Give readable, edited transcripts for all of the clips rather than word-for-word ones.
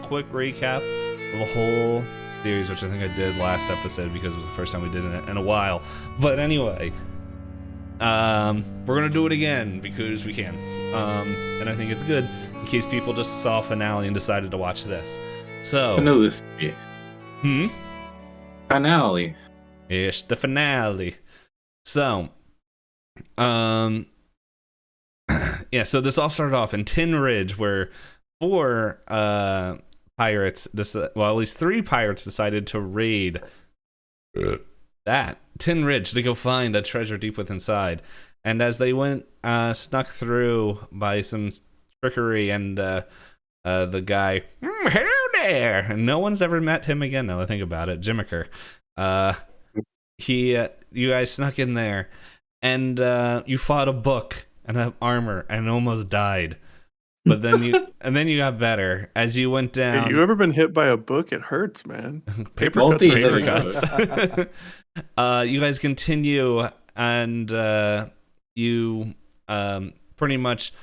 quick recap of the whole series, which I think I did last episode because it was the first time we did it in a while. But anyway, we're gonna do it again because we can, and I think it's good in case people just saw finale and decided to watch this. So, Finale. Yes, the finale. So, yeah, so this all started off in Tin Ridge, where four pirates, well, at least three pirates decided to raid that Tin Ridge to go find a treasure deep within inside. And as they went, snuck through by some trickery, and the guy, hello there, and no one's ever met him again. Now I think about it, Jimiker. You guys snuck in there, and you fought a book and have armor and almost died, but then you got better as you went down. Hey, you ever been hit by a book? It hurts, man. paper cuts. You guys continue, and you pretty much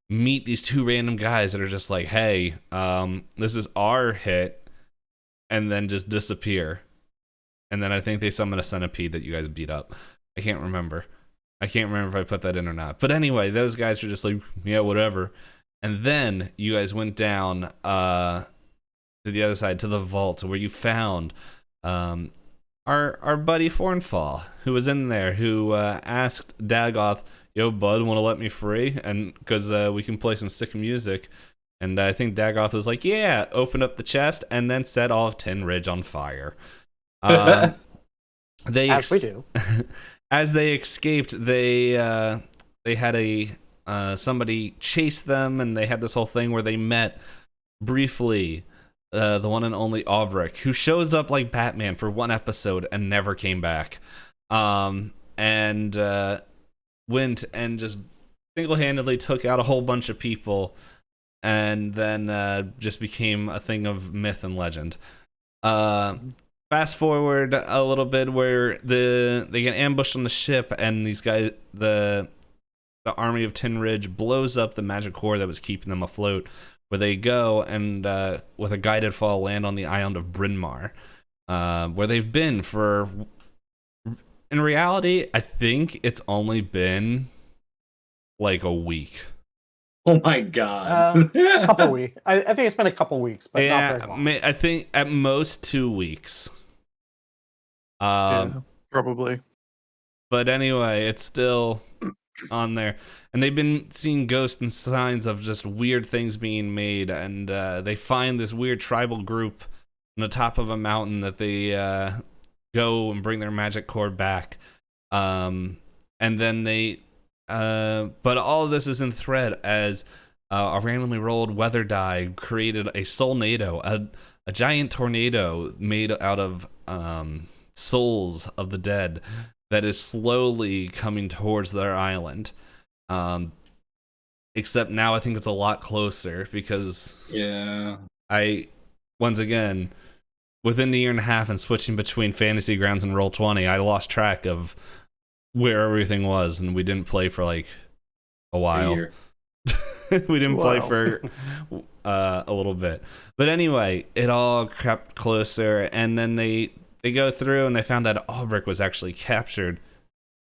meet these two random guys that are just like, hey, this is our hit, and then just disappear. And then I think they summon a centipede that you guys beat up. I can't remember if I put that in or not. But anyway, those guys were just like, yeah, whatever. And then you guys went down to the other side, to the vault, where you found our buddy Fornfall, who was in there, who asked Dagoth, yo, bud, want to let me free? And because we can play some sick music. And I think Dagoth was like, yeah, open up the chest, and then set all of Tin Ridge on fire. As we do. As they escaped, they had somebody chase them, and they had this whole thing where they met briefly the one and only Aubrek, who shows up like Batman for one episode and never came back, and went and just single-handedly took out a whole bunch of people, and then just became a thing of myth and legend. Fast forward a little bit, where they get ambushed on the ship, and these guys, the army of Tin Ridge, blows up the magic core that was keeping them afloat. Where they go and with a guided fall land on the island of Bryn Mawr, where they've been for. In reality, I think it's only been like a week. Oh my god! A couple weeks. I think it's been a couple weeks, but yeah, not very long. I think at most 2 weeks. Yeah, probably. But anyway, it's still on there, and they've been seeing ghosts and signs of just weird things being made, and they find this weird tribal group on the top of a mountain that they go and bring their magic core back, and then they but all of this is in thread as a randomly rolled weather die created a soulnado, a giant tornado made out of souls of the dead that is slowly coming towards their island. Except now I think it's a lot closer, because once again, within the year and a half and switching between Fantasy Grounds and Roll20, I lost track of where everything was, and we didn't play for like a while. We didn't play for a little bit. But anyway, it all crept closer, and then they go through and they found out Aubrek was actually captured.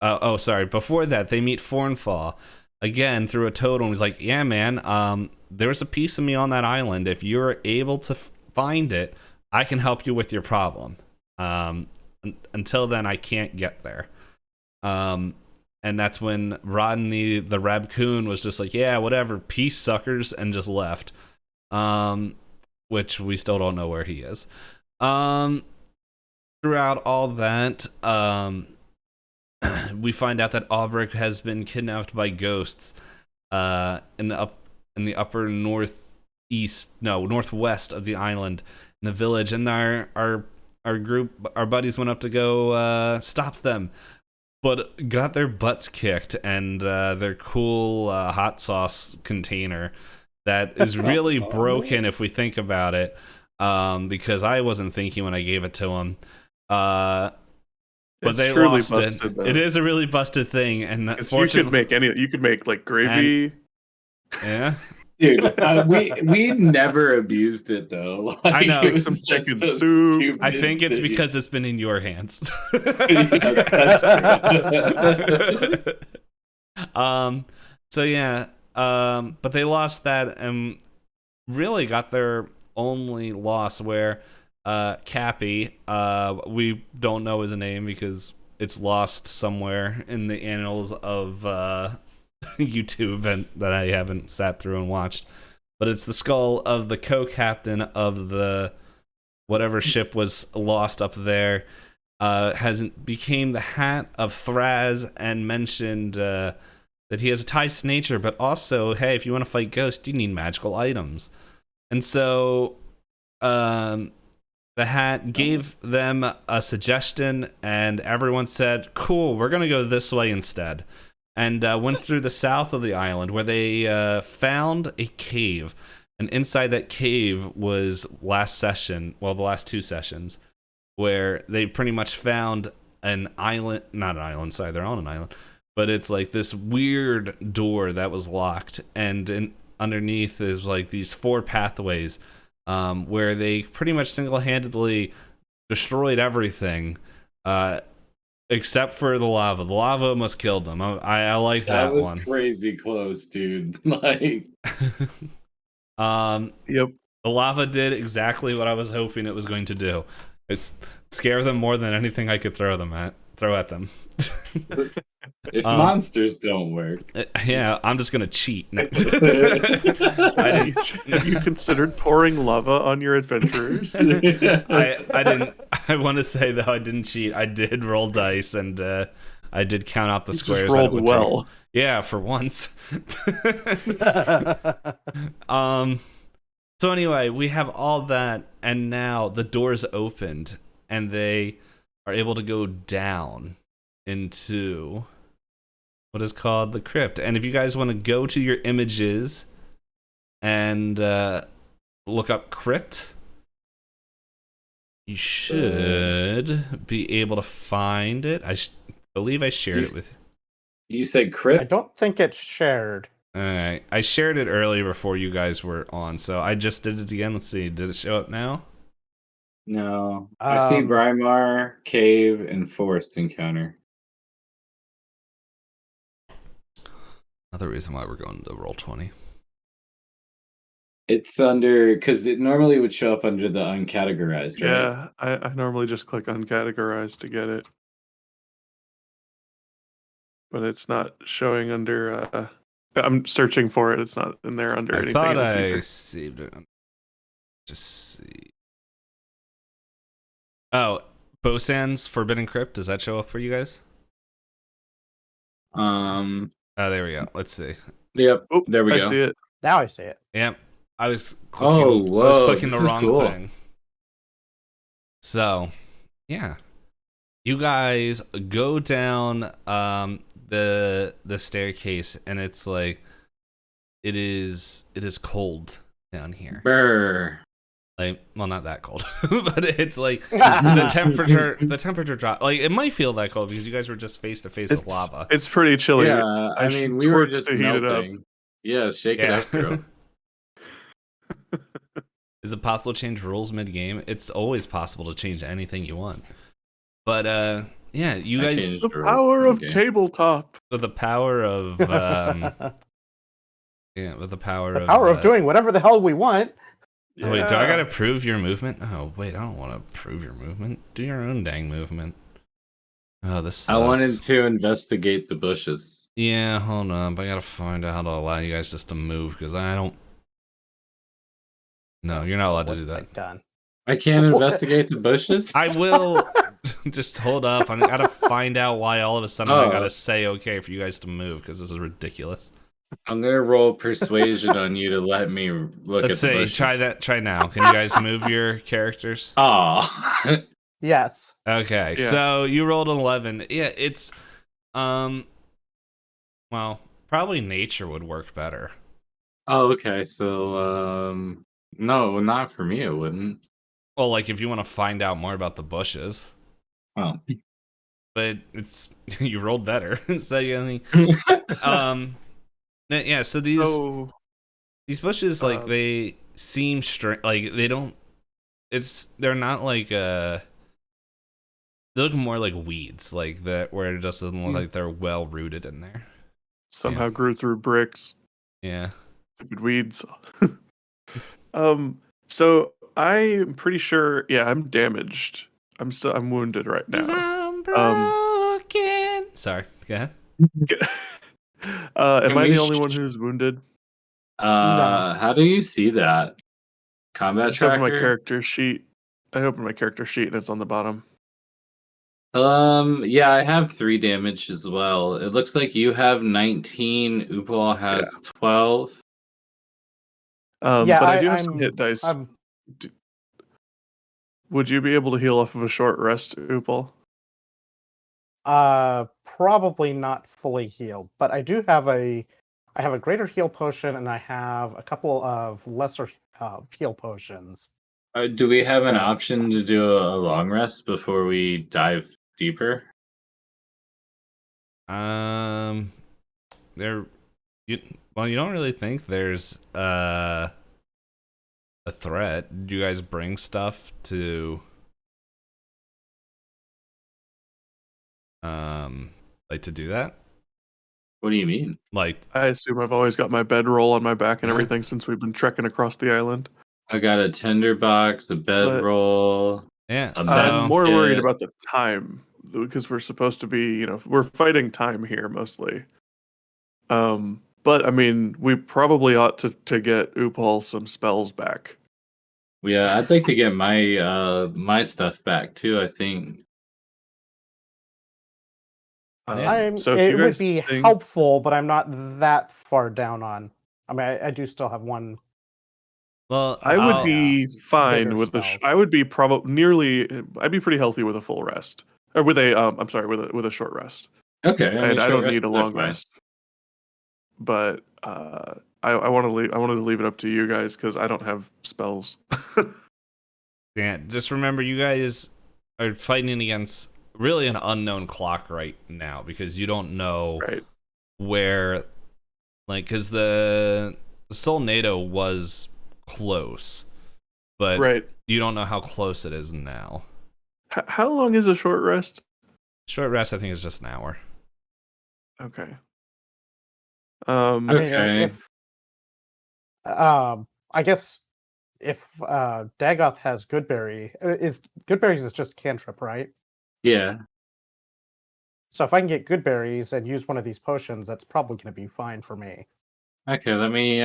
Before that, they meet Fornfall again through a totem. He's like, yeah, man, there's a piece of me on that island. If you're able to find it, I can help you with your problem. Until then, I can't get there. And that's when Rodney the Rabcoon was just like, yeah, whatever, peace, suckers, and just left. Which we still don't know where he is. Throughout all that, we find out that Aubrek has been kidnapped by ghosts in the upper northwest of the island, in the village, and our buddies went up to go stop them, but got their butts kicked, and their cool hot sauce container that is really broken if we think about it, because I wasn't thinking when I gave it to them. But it's they truly lost busted, it. though. It is a really busted thing, and You could make like gravy. Yeah, Dude, we never abused it though. Like, I know. It was Some such chicken a soup. stupid I think it's thing. because it's been in your hands. Yeah, that's true. So yeah, but they lost that and really got their only loss where Cappy, we don't know his name because it's lost somewhere in the annals of YouTube and that I haven't sat through and watched. But it's the skull of the co-captain of the whatever ship was lost up there. Has became the hat of Thraz and mentioned that he has ties to nature, but also, hey, if you want to fight ghosts, you need magical items. And so the hat gave them a suggestion, and everyone said, cool, we're going to go this way instead. And went through the south of the island where they found a cave. And inside that cave was the last two sessions, where they pretty much found an island, not an island, sorry, they're on an island, but it's like this weird door that was locked, and underneath is like these 4 pathways where they pretty much single-handedly destroyed everything except for the lava. The lava almost killed them. I like that was one. crazy close, dude. Like, Yep. the lava did exactly what I was hoping it was going to do. It's scare them more than anything I could throw at them. if monsters don't work. Yeah, I'm just gonna cheat. Have you considered pouring lava on your adventurers? I didn't. I want to say though I didn't cheat. I did roll dice and I did count out the You squares. just rolled well. Yeah, for once. So anyway, we have all that, and now the doors opened, and they are able to go down into what is called the crypt. And if you guys want to go to your images and look up crypt, you should be able to find it. I believe I shared it with you. You said crypt? I don't think it's shared. All right, I shared it earlier before you guys were on, so I just did it again. Let's see, did it show up now? No. I see Brimar, Cave, and Forest Encounter. Another reason why we're going to Roll20. It's under, because it normally would show up under the uncategorized, right? Yeah, I normally just click uncategorized to get it. But it's not showing under... I'm searching for it. It's not in there under anything. I thought I saved it. Just see. Oh, Bosan's Forbidden Crypt. Does that show up for you guys? Oh, there we go. Let's see. Yep. Oh, there we go. I see it. Now I see it. Yep. I was clicking the wrong thing. So, yeah. You guys go down the staircase, and it's like it is cold down here. Brr. Like, well, not that cold, but it's like the temperature drop. Like, it might feel that cold because you guys were just face to face with lava. It's pretty chilly. Yeah, I mean, we were just heat it up. melting. Yeah, shake it up, girl. Is it possible to change rules mid-game? It's always possible to change anything you want. But yeah, you guys. The power of tabletop. With the power of yeah, with the power of doing whatever the hell we want. Oh, wait, do I gotta prove your movement? Oh wait, I don't want to prove your movement. Do your own dang movement. Oh, this sucks. I wanted to investigate the bushes. Yeah, hold on. But I gotta find out how to allow you guys just to move because I don't. No, you're not allowed to do that. Done. I can't investigate the bushes? I will. Just hold up. I gotta find out why all of a sudden I gotta say okay for you guys to move because this is ridiculous. I'm gonna roll persuasion on you to let me look Let's at the see. bushes. Try that. Try now. Can you guys move your characters? Oh. Yes. Okay. Yeah. So you rolled an 11. Yeah, it's well, probably nature would work better. Oh, okay. So no, not for me it wouldn't. Well, like if you want to find out more about the bushes. Oh. But it's you rolled better. So you only yeah, so these These bushes, like, they seem strange. Like, they don't. They're not like they look more like weeds, like that, where it just doesn't look like they're well rooted in there. Somehow grew through bricks. Yeah. Stupid weeds. So I'm pretty sure. Yeah, I'm damaged. I'm wounded right now. I'm broken. Sorry. Go ahead. Am Can I we the only one who's wounded? No. How do you see that? I Combat just opened my tracker? character sheet. I opened my character sheet and it's on the bottom. Yeah, I have 3 damage as well. It looks like you have 19, Upal has 12. Yeah, But I do have some hit dice. I'm Would you be able to heal off of a short rest, Upal? probably not fully healed, but I have a greater heal potion and I have a couple of lesser heal potions. Do we have an Uh, option to do a long rest before we dive deeper? There. You don't really think there's a threat. Do you guys bring stuff to like to do that? What do you mean? Like, I assume I've always got my bedroll on my back and Yeah. everything since we've been trekking across the island. I got a tinderbox, a bedroll. yeah. A So I'm more worried basket. about the time because we're supposed to be, we're fighting time here mostly. But I mean, we probably ought to get Upal some spells back. Yeah, I'd like to get my my stuff back too, I think. So if it you would guys be think, helpful, but I'm not that far down on. I mean, I do still have one. well, I would I'll- be fine bigger with spells. I would be I'd be pretty healthy with a full rest, or with a I'm sorry, with a short rest. Okay, I mean, And I short don't rests need a are long fine. rest. But I want to leave. I wanted to leave it up to you guys because I don't have spells. yeah. Just remember, you guys are fighting against really an unknown clock right now because you don't know Right. where, like, because the Solnado was close, but Right. you don't know how close it is now. How long is a short rest? Short rest, I think, is just an hour. Okay. I mean, Okay. if I guess if Dagoth has Goodberry, Goodberries is just cantrip, right? Yeah. So if I can get Goodberries and use one of these potions, that's probably going to be fine for me. Okay, let me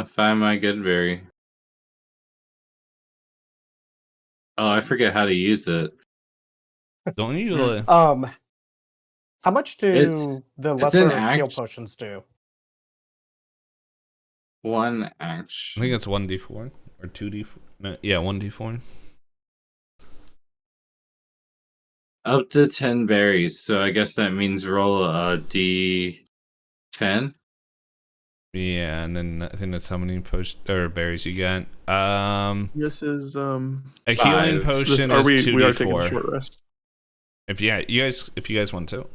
find my good berry. Oh, I forget how to use it. Don't you? How much do It's- the it's an lesser heal act- potions do? 1 I action. think it's 1d4 or 2d4. No, yeah, 1d4. Up to 10 berries, so I guess that means roll a d10. Yeah, and then I think that's how many berries you get. This is A healing 5. potion are is we are taking a 2d4. short rest. If you guys want to.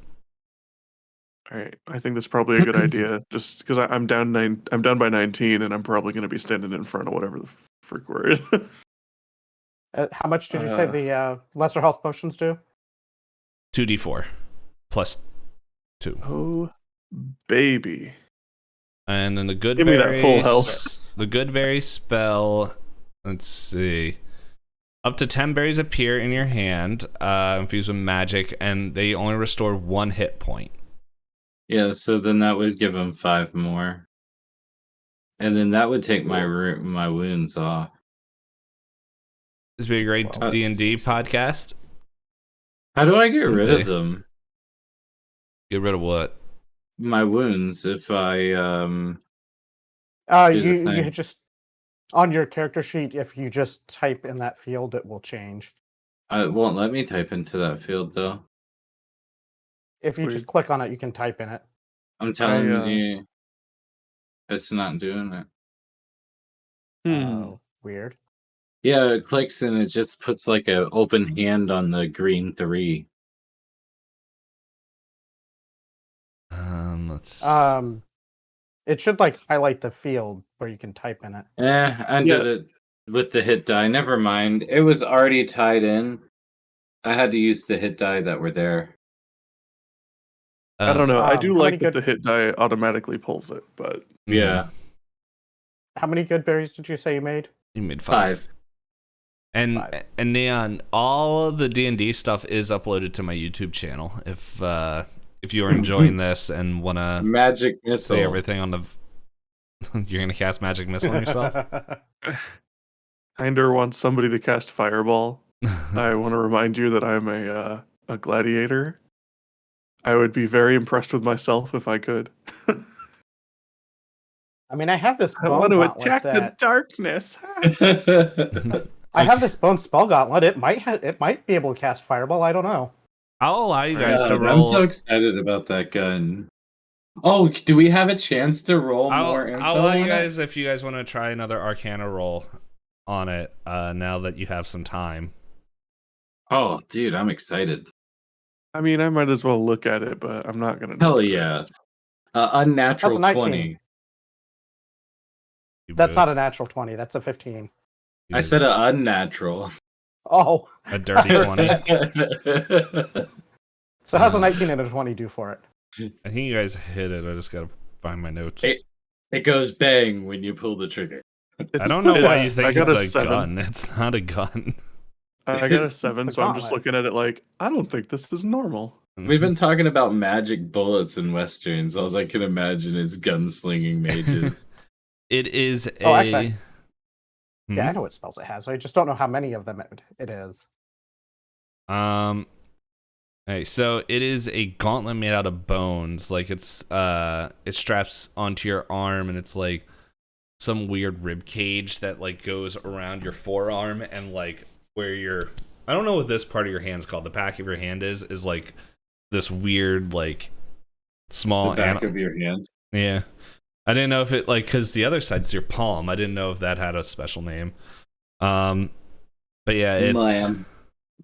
All right. I think that's probably a good idea. Just because I'm down by 19, and I'm probably going to be standing in front of whatever the frick we're in. How much did you say the lesser health potions do? 2d4 plus 2. Oh, baby. And then the good Give me that full berries- health. The good berry spell, let's see. Up to 10 berries appear in your hand, infused with magic, and they only restore 1 hit point. Yeah, so then that would give him 5 more. And then that would take my wounds off. This would be a great Wow. D&D podcast. How do I get rid Okay. of them? Get rid of what? My wounds if I do the You thing. just on your character sheet, if you just type in that field, it will change. It won't let me type into that field though. If you weird. just click on it, you can type in it. I'm telling you, it's not doing it. Weird. Yeah, it clicks and it just puts like an open hand on the green 3. Let's. It should like highlight the field where you can type in it. I did it with the hit die. Never mind. It was already tied in. I had to use the hit die that were there. I don't know. I do how like many that the hit die automatically pulls it, but Yeah. How many good berries did you say you made? You made 5. And Neon, all of the D&D stuff is uploaded to my YouTube channel. If you are enjoying this and wanna Magic missile. say everything on the, you're gonna cast magic missile on yourself. Kinder wants somebody to cast fireball. I want to remind you that I'm a gladiator. I would be very impressed with myself if I could. I mean, I have this I bone want to gauntlet attack the that darkness. I have this bone spell gauntlet. It might be able to cast fireball. I don't know. I'll allow you guys to I'm roll. so excited about that gun. Oh, do we have a chance to roll more info? I'll allow you on guys it? if you guys want to try another Arcana roll on it. Now that you have some time. Oh, dude, I'm excited. I mean, I might as well look at it, but I'm not gonna. Hell yeah. Unnatural That's a 19. 20. That's not a natural 20. That's a 15. I said an unnatural. Oh, a dirty 20. So how's a 19 and a 20 do for it? I think you guys hit it. I just gotta find my notes. It goes bang when you pull the trigger. I don't know why you think I got it's a a 7. gun. It's not a gun. I got a 7, the so I'm just gauntlet. looking at it like I don't think this is normal. We've been talking about magic bullets in westerns. All I can imagine is gunslinging mages. It is a. Oh, actually, Hmm? yeah, I know what spells it has. I just don't know how many of them it is. Hey, so it is a gauntlet made out of bones. Like it straps onto your arm, and it's like some weird rib cage that like goes around your forearm, and like where your, I don't know what this part of your hand's called. The back of your hand is like this weird like small The back of your hand. Yeah, I didn't know if it like because the other side's your palm. I didn't know if that had a special name. But yeah, it's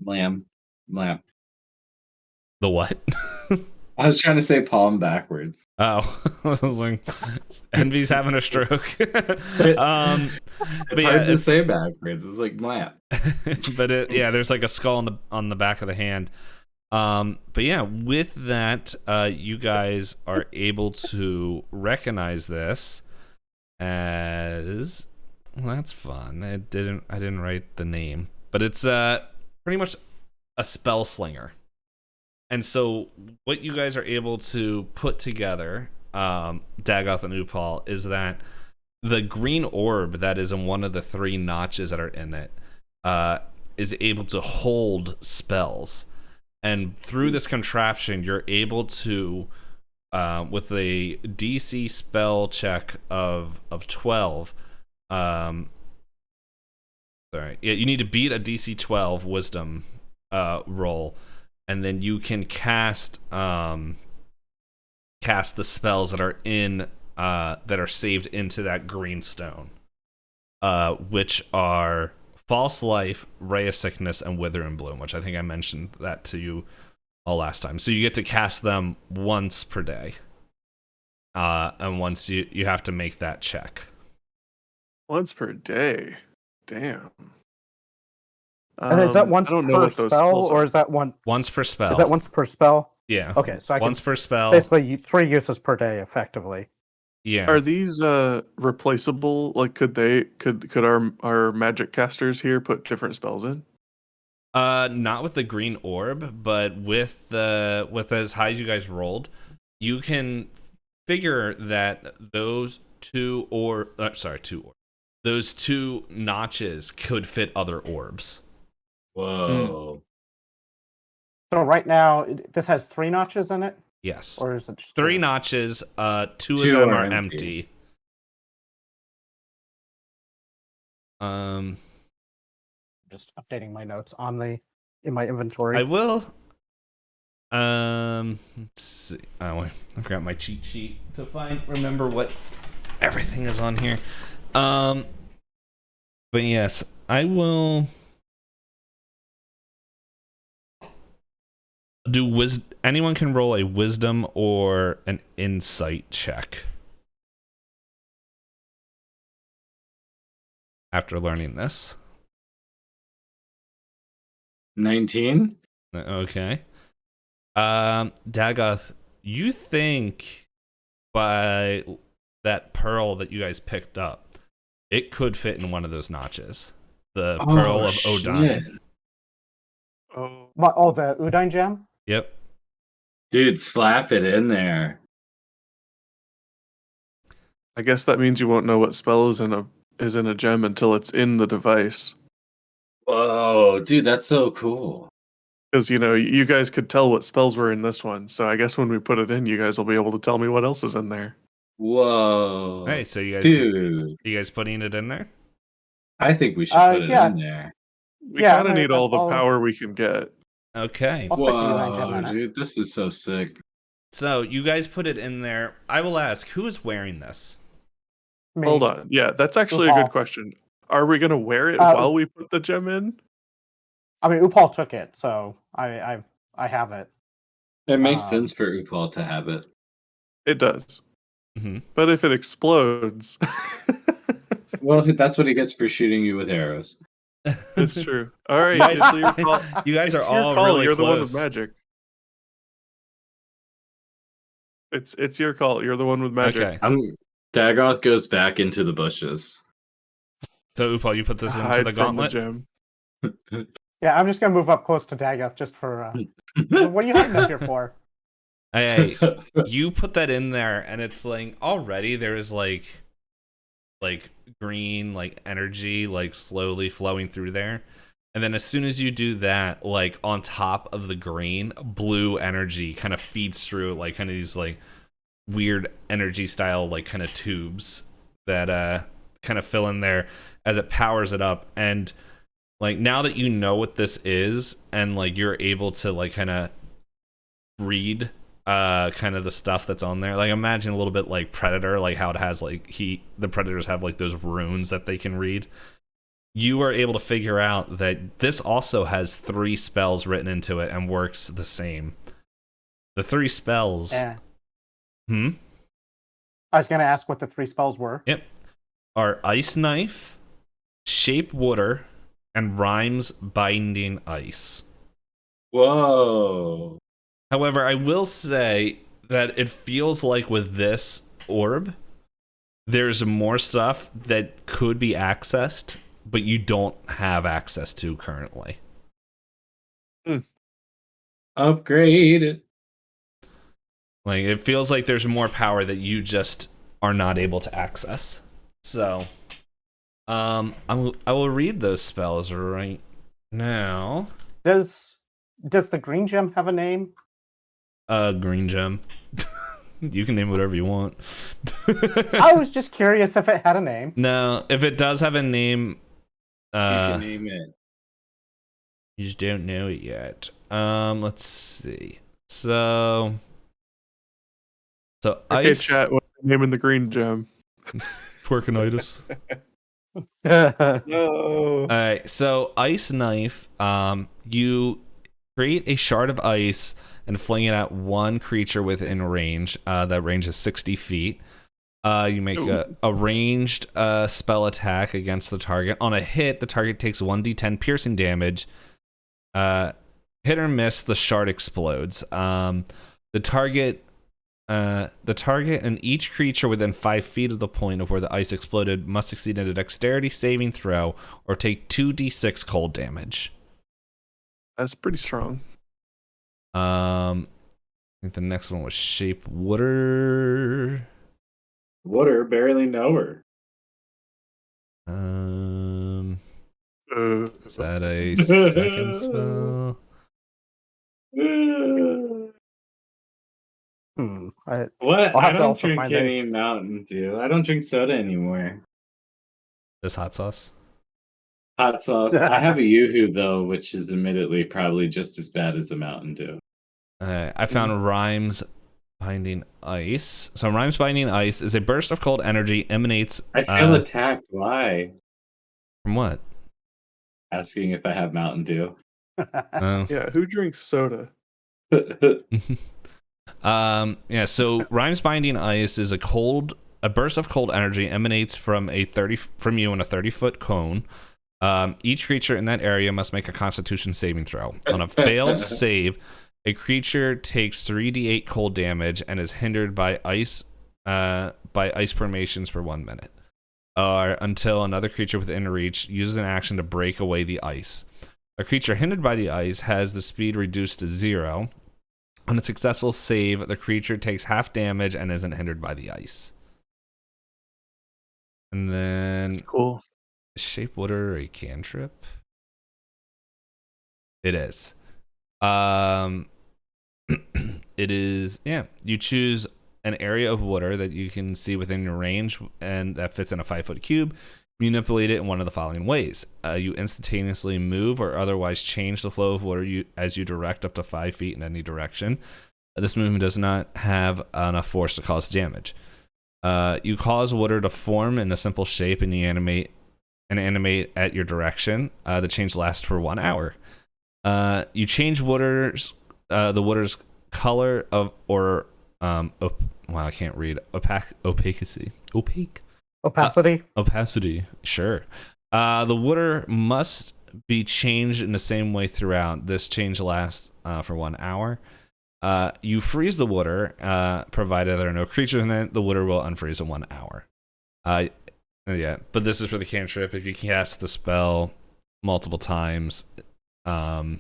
Lamb. The what? I was trying to say palm backwards. Oh, I was like, Envy's having a stroke. It's hard to say backwards. It's like lamp. But there's like a skull on the back of the hand. But yeah, with that, you guys are able to recognize this as, well, that's fun. I didn't write the name, but it's pretty much a spell slinger. And so what you guys are able to put together, Dagoth and Upal, is that the green orb that is in one of the 3 notches that are in it is able to hold spells. And through this contraption, you're able to, with a DC spell check of 12, you need to beat a DC 12 wisdom roll, and then you can cast the spells that are in that are saved into that green stone, which are False Life, Ray of Sickness, and Wither and Bloom, which I think I mentioned that to you all last time. So you get to cast them once per day, and once you have to make that check. Once per day. Damn. And is that once I don't know per what those spell, spells or are. is that one? Once per spell. Is that once per spell? Yeah. Okay, so I once can per spell. basically 3 uses per day, effectively. Yeah. Are these replaceable? Like, could our magic casters here put different spells in? Not with the green orb, but with as high as you guys rolled, you can figure that those two notches could fit other orbs. Whoa. So right now, this has 3 notches in it, Yes. or is it just 3 2? notches, 2 of Two them are are empty. empty. Just updating my notes in my inventory. I will. Let's see. Oh, I forgot my cheat sheet to remember what everything is on here. But yes, I will do anyone can roll a wisdom or an insight check. after learning this. 19? Okay. Dagoth, you think by that pearl that you guys picked up, it could fit in one of those notches. The pearl of Odine. Oh, What? Oh, the Udine gem? Yep. Dude, slap it in there. I guess that means you won't know what spell is in a gem until it's in the device. Whoa, dude, that's so cool. Because you guys could tell what spells were in this one. So I guess when we put it in, you guys will be able to tell me what else is in there. Whoa. Hey, so you guys dude. you guys putting it in there? I think we should put it yeah. in there. We Yeah, kind of need all the I'll- power we can get. Okay. I'll stick the Udine gem Whoa, in it. dude, this is so sick. So you guys put it in there. I will ask, who is wearing this? Me. Hold on. Yeah, that's actually a Upal. good question. Are we going to wear it Uh, while we put the gem in? I mean, Upal took it, so I have it. It makes Um, sense for Upal to have it. It does. Mm-hmm. But if it explodes, Well, that's what he gets for shooting you with arrows. it's true. All right, Guys- it's your call. You guys It's are your all call. really You're close. the one with magic. It's your call. You're the one with magic. Okay. Dagoth goes back into the bushes. So Upal, you put this into Hide the from the gauntlet? gem. Yeah, I'm just gonna move up close to Dagoth just for. What are you hiding up here for? Hey, you put that in there, and it's like already there is like green like energy like slowly flowing through there, and then as soon as you do that, like on top of the green, blue energy kind of feeds through like kind of these like weird energy style like kind of tubes that kind of fill in there as it powers it up. And like now that you know what this is, and like you're able to like kind of read kind of the stuff that's on there, like imagine a little bit like Predator, like how it has like the Predators have like those runes that they can read. You are able to figure out that this also has 3 spells written into it and works the same. The 3 spells. Yeah. I was gonna ask what the 3 spells were. Yep. Are Ice Knife, Shape Water, and Rhymes Binding Ice. Whoa. However, I will say that it feels like with this orb, there's more stuff that could be accessed, but you don't have access to currently. Upgrade. Like it feels like there's more power that you just are not able to access. So, I will read those spells right now. Does the green gem have a name? Green gem. You can name whatever you want. I was just curious if it had a name. No, if it does have a name, You can name it. you just don't know it yet. Let's see. So Okay, ice chat. What's the name in the green gem? Twerkinitis. No. All right, so Ice Knife, you create a shard of ice and fling it at one creature within range. That range is 60 feet. You make a ranged spell attack against the target. On a hit, the target takes 1d10 piercing damage. Hit or miss, the shard explodes. The target and each creature within 5 feet of the point of where the ice exploded must succeed in a dexterity saving throw or take 2d6 cold damage. That's pretty strong. I think the next one was Shape Water. Water, barely know her. Is that a second spell? What? I'll have I to don't also drink find any those. Mountain Dew. I don't drink soda anymore. This hot sauce. Hot sauce. I have a Yoo-Hoo though, which is admittedly probably just as bad as a Mountain Dew. I found Rhymes Binding Ice. So Rhymes Binding Ice is a burst of cold energy emanates. I feel attacked. Why? From what? Asking if I have Mountain Dew. Oh. Yeah, who drinks soda? Yeah, so Rhymes Binding Ice is a cold a burst of cold energy emanates from you in a 30-foot cone. Each creature in that area must make a Constitution saving throw. On a failed save, a creature takes 3d8 cold damage and is hindered by ice formations for 1 minute, or until another creature within reach uses an action to break away the ice. A creature hindered by the ice has the speed reduced to 0. On a successful save, the creature takes half damage and isn't hindered by the ice. And then, That's cool. Shape water a cantrip? It is. It is, yeah. You choose an area of water that you can see within your range and that fits in a 5-foot cube. Manipulate it in one of the following ways. You instantaneously move or otherwise change the flow of water as you direct up to 5 feet in any direction. This movement does not have enough force to cause damage. You cause water to form in a simple shape and you animate at your direction. The change lasts for 1 hour. You change the water's color I can't read. Opacity. Opacity. Sure. The water must be changed in the same way throughout. This change lasts for 1 hour. You freeze the water, provided there are no creatures in it. The water will unfreeze in 1 hour. Yeah, but this is for the cantrip. If you cast the spell multiple times, you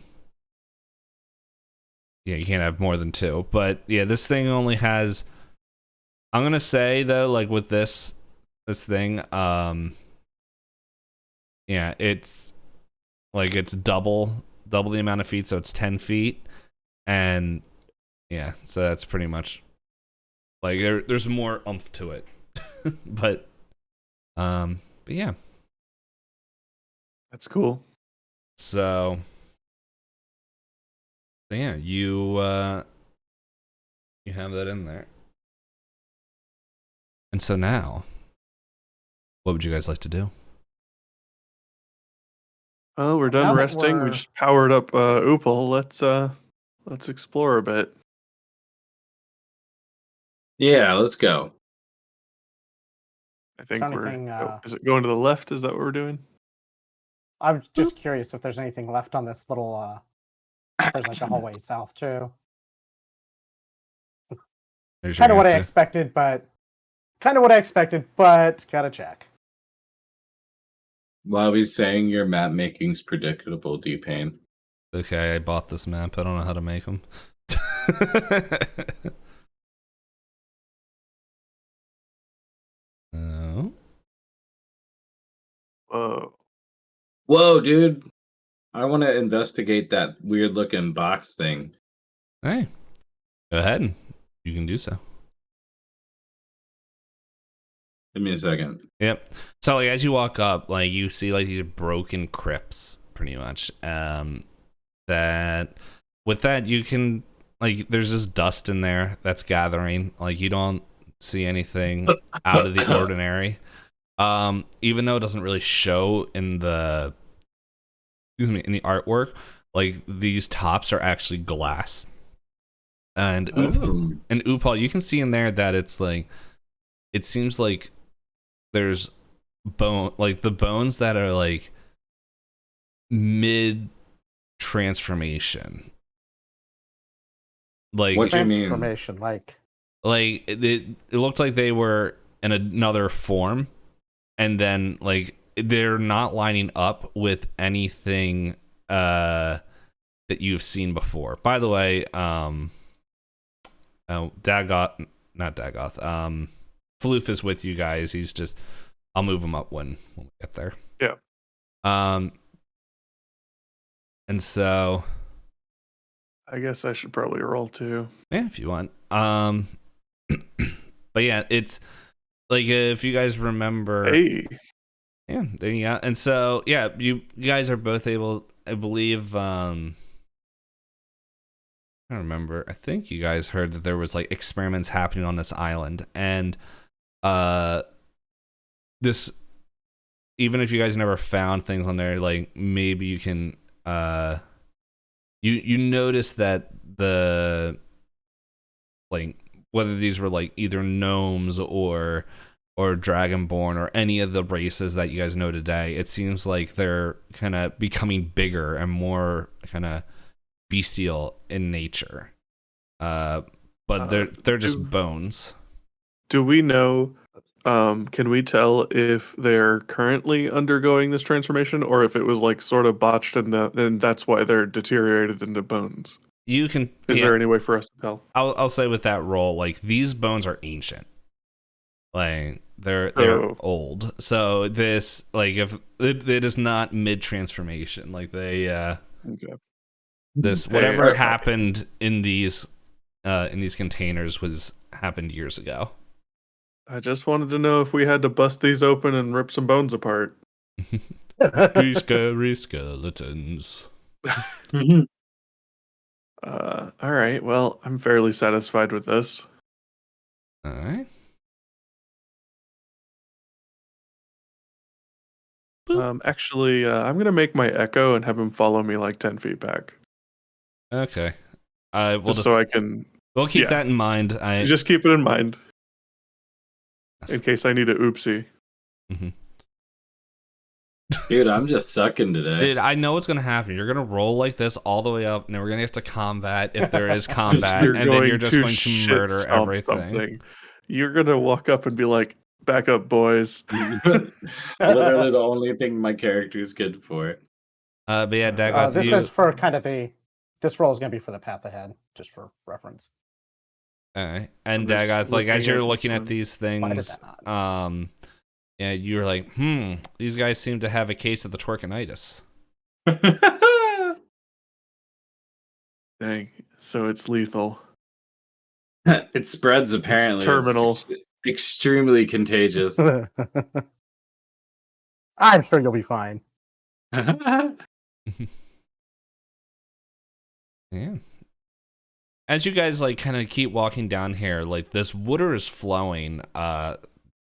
can't have more than 2. But yeah, this thing only has. I'm gonna say though, like with this thing, it's like it's double the amount of feet, so it's 10 feet, and yeah, so that's pretty much like there's more oomph to it, but yeah, That's cool. so yeah, you have that in there, and so now, what would you guys like to do? Oh, we're done Now that resting. We we're- just powered up Upal. Let's explore a bit. Yeah, let's go. I think there we're. anything, Is it going to the left? Is that what we're doing? I'm just curious if there's anything left on this little. If there's like a hallway south too. There's Kind your of what I answer. expected, but gotta check. While he's saying your map making's predictable, D-Pain. Okay, I bought this map. I don't know how to make them. Oh. Whoa. Whoa, dude. I want to investigate that weird looking box thing. Hey, go ahead. You can do so. Give me a second. Yep. So like as you walk up, like you see like these broken crypts, pretty much. That with that you can like there's this dust in there that's gathering. Like you don't see anything out of the ordinary. Even though it doesn't really show in the artwork, like these tops are actually glass. And Upal, you can see in there that it's like it seems like there's the bones that are like mid transformation. Like What you mean? Transformation, like it looked like they were in another form, and then like they're not lining up with anything that you've seen before. By the way, Floof is with you guys. He's just I'll move him up when we get there. Yeah. And so I guess I should probably roll too. yeah, if you want. But yeah, it's like if you guys remember. Hey. Yeah, there you go. And so yeah, you guys are both able, I believe. I don't remember. I think you guys heard that there was like experiments happening on this island, and this, even if you guys never found things on there, like maybe you can you notice that the like whether these were like either gnomes or or Dragonborn or any of the races that you guys know today. It seems like they're kind of becoming bigger and more kind of bestial in nature. But they're just bones. Do we know? Can we tell if they're currently undergoing this transformation, or if it was like sort of botched and that's why they're deteriorated into bones? You can. Is there any way for us to tell? I'll say with that roll, like these bones are ancient. Like they're old. So this, like, if it is not mid transformation, like they Okay. this whatever happened in these containers happened years ago. I just wanted to know if we had to bust these open and rip some bones apart. These scary skeletons. All right. Well, I'm fairly satisfied with this. All right. Actually, I'm gonna make my echo and have him follow me like 10 feet back. Okay. So I can. We'll keep that in mind. Just keep it in mind in case I need a oopsie. Mm-hmm. Dude, I'm just sucking today. Dude, I know what's gonna happen. You're gonna roll like this all the way up, and then we're gonna have to combat if there is combat, and then you're just going to murder everything. Something. You're gonna walk up and be like, "Back up, boys." Literally the only thing my character is good for. But yeah, Dagoth, this is for kind of this roll is going to be for the path ahead, just for reference. All right. And Dagoth, like as you're looking at these things, yeah, you're like, these guys seem to have a case of the twerkinitis. Dang, so it's lethal. It spreads apparently. It's terminal. It's extremely contagious. I'm sure you'll be fine. Yeah. As you guys like kind of keep walking down here, like this water is flowing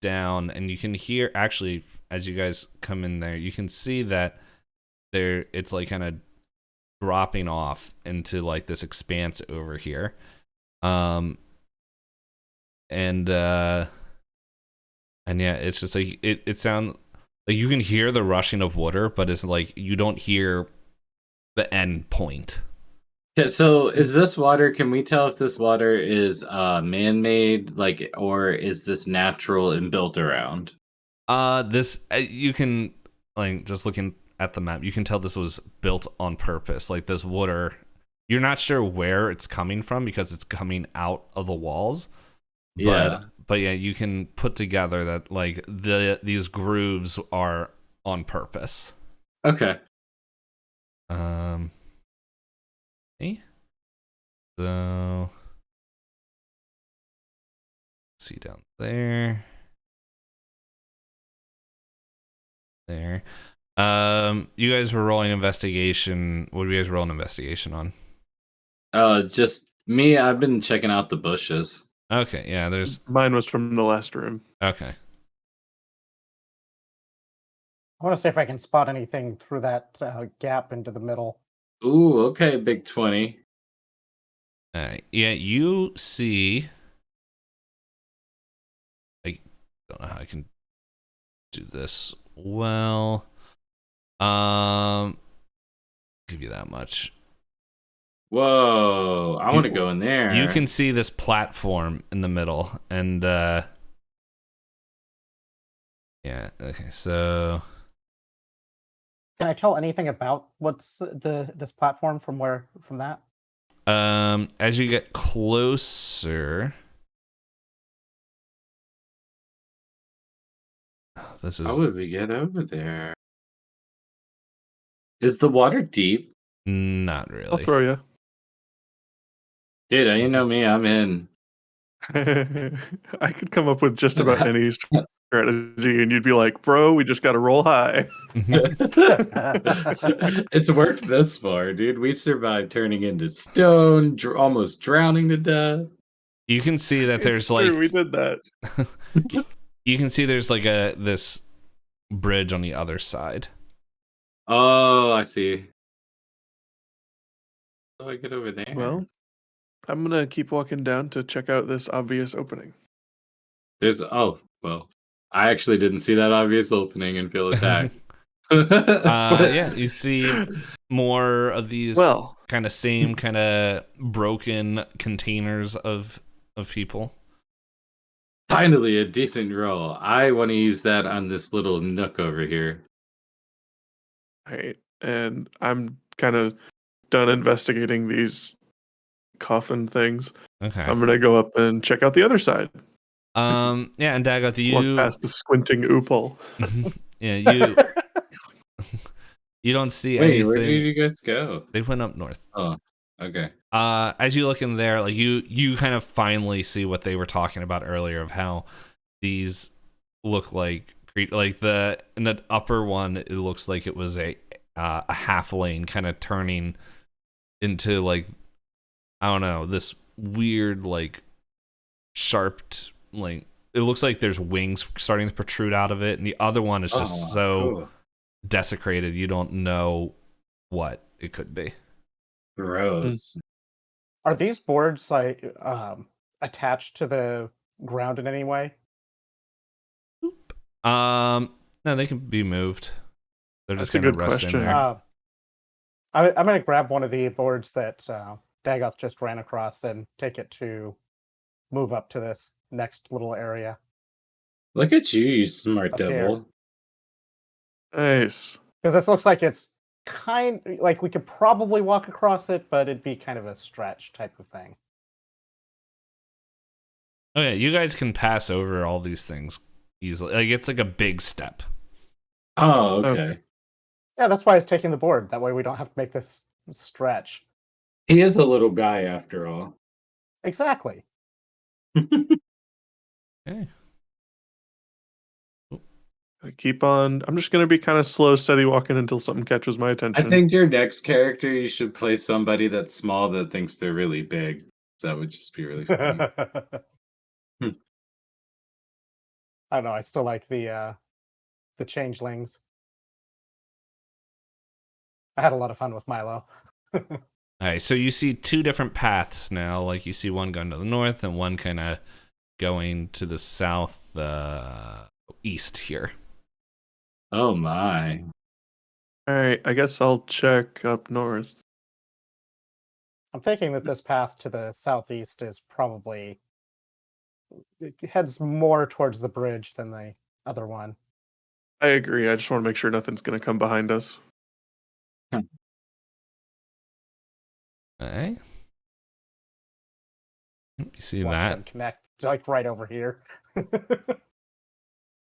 down, and you can hear, actually, as you guys come in there, you can see that it's like kind of dropping off into like this expanse over here. And yeah, it's just like it sounds like you can hear the rushing of water, but it's like you don't hear the end point. Okay, so is this water, can we tell if this water is man-made, like, or is this natural and built around? This you can, like, just looking at the map, you can tell this was built on purpose. Like this water, you're not sure where it's coming from because it's coming out of the walls. Yeah. But yeah, you can put together that like these grooves are on purpose. Okay. Okay. So see down there. There. You guys were rolling investigation. What do you guys roll an investigation on? Just me, I've been checking out the bushes. Okay, yeah, Mine was from the last room. Okay. I want to see if I can spot anything through that gap into the middle. Ooh, okay, big 20. Yeah, you see. I don't know how I can do this well. Give you that much. Whoa, I want to go in there. You can see this platform in the middle, and yeah, okay, so Can I tell anything about what's this platform from that? as you get closer, this is how would we get over there? Is the water deep? not really. I'll throw you. Dude, you know me, I'm in. I could come up with just about any strategy, and you'd be like, "Bro, we just got to roll high." It's worked this far, dude. We've survived turning into stone, almost drowning to death. You can see that there's It's like true, we did that. you can see there's like this bridge on the other side. Oh, I see. How do I get over there? Well, I'm gonna keep walking down to check out this obvious opening. There's well, I actually didn't see that obvious opening and feel attacked. Yeah, you see more of these Well, kind of same kind of broken containers of people. Finally, a decent roll. I want to use that on this little nook over here. right. And I'm kind of done investigating these coffin things. Okay. I'm gonna go up and check out the other side. Yeah, and Dagoth, Walk you past the squinting Oopal. yeah, you don't see Wait, where did anything. you guys go? They went up north. Oh, okay. As you look in there, like you kind of finally see what they were talking about earlier of how these look like in the upper one, it looks like it was a halfling kind of turning into like, I don't know, this weird like sharped, like it looks like there's wings starting to protrude out of it, and the other one is just Cool. desecrated you don't know what it could be. Gross. Are these boards like attached to the ground in any way? No, they can be moved. They're just That's a gonna good rest question. in there. I'm going to grab one of the boards that Dagoth just ran across and take it to move up to this next little area. Look at you smart Up here. devil. Nice. Because this looks like it's kind like we could probably walk across it, but it'd be kind of a stretch type of thing. Oh yeah, you guys can pass over all these things easily. Like it's like a big step. Oh, okay. Yeah, that's why I was taking the board. That way we don't have to make this stretch. He is a little guy after all. Exactly. Okay. I keep on. I'm just gonna be kind of slow, steady walking until something catches my I attention. think your next character, you should play somebody that's small that thinks they're really big. That would just be really funny. I don't know. I still like the changelings. I had a lot of fun with Milo. All right, so you see two different paths now. Like you see one going to the north and one kind of going to the south east here. Oh my. All right, I guess I'll check up north. I'm thinking that this path to the southeast is probably it heads more towards the bridge than the other one. I agree. I just want to make sure nothing's gonna come behind us. Okay. You see Watch that? them connect, like right over here.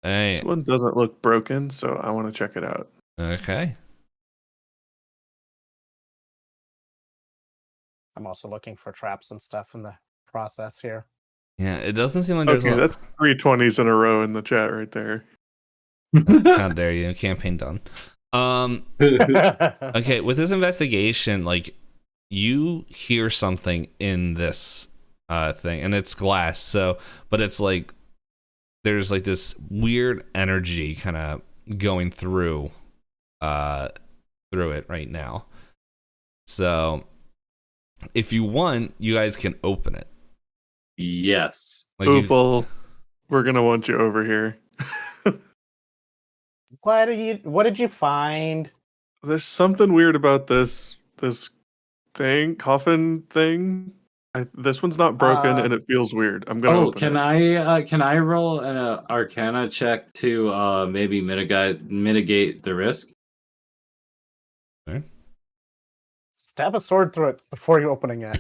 Hey. This one doesn't look broken, so I want to check it out. Okay. I'm also looking for traps and stuff in the process here. Yeah, it doesn't seem like there's Okay, a that's 3 20s in a row in the chat right there. How dare you? Campaign done. Okay, with this investigation, like you hear something in this thing, and it's glass. So, but it's like there's like this weird energy kind of going through it right now. So, if you want, you guys can open it. Yes. Like Oopal, we're gonna want you over here. What did you find? There's something weird about this coffin thing. This one's not broken and it feels weird. I'm gonna open it. Can I roll an Arcana check to maybe mitigate the risk? Okay. Stab a sword through it before you opening it.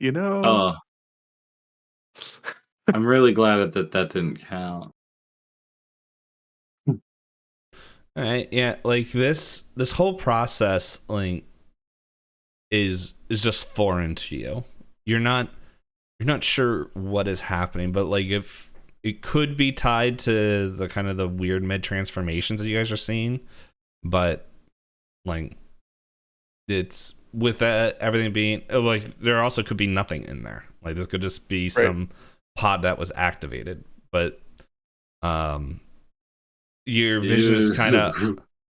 You know, Oh, I'm really glad that didn't count. All right, yeah, like this whole process like is just foreign to you. You're not sure what is happening, but like if it could be tied to the kind of the weird mid transformations that you guys are seeing, but like it's with everything being like there also could be nothing in there. Like this could just be some pod that was activated, but your vision is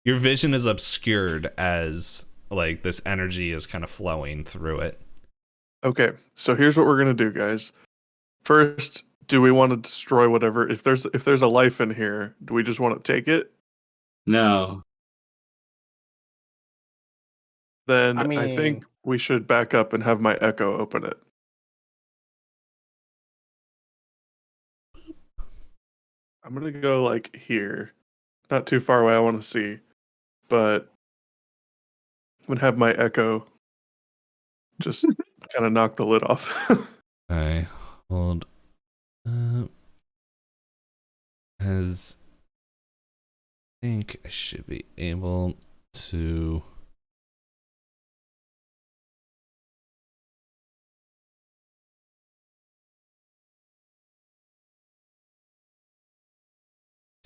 your vision is obscured as like this energy is kind of flowing through it. Okay, so here's what we're gonna do, guys. First, do we want to destroy whatever? If there's a life in here, do we just want to take it? No. Then I I think mean- we should back up and have my Echo open it. I'm gonna go like here, not too far away. I want to see, but I'm gonna have my Echo just kind of knock the lid off. Okay, hold. As I think I should be able to.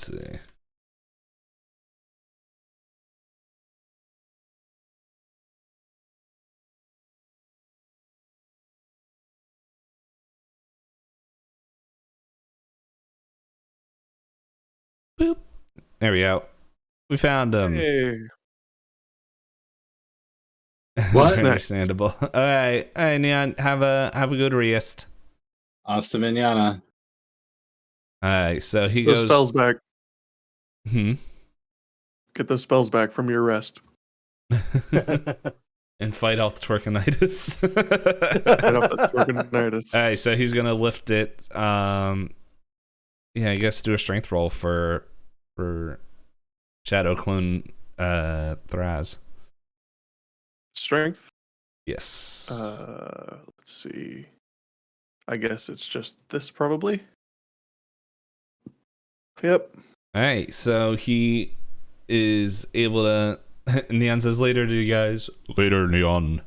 Let's see. Boop. There we go. We found him. Hey. What? Understandable. All right, Neon. Have a good rest. Hasta mañana. All right, so he Those goes. spells back. Hmm. Get those spells back from your rest. And fight off the twerkinitis. Right off that Torganitis. All right, so he's gonna lift it. Yeah, I guess do a strength roll for Shadow Clone Thraz. Strength. Yes. Let's see. I guess it's just this probably. Yep. All right, so he is able to. Neon says later to you guys. Later, Neon.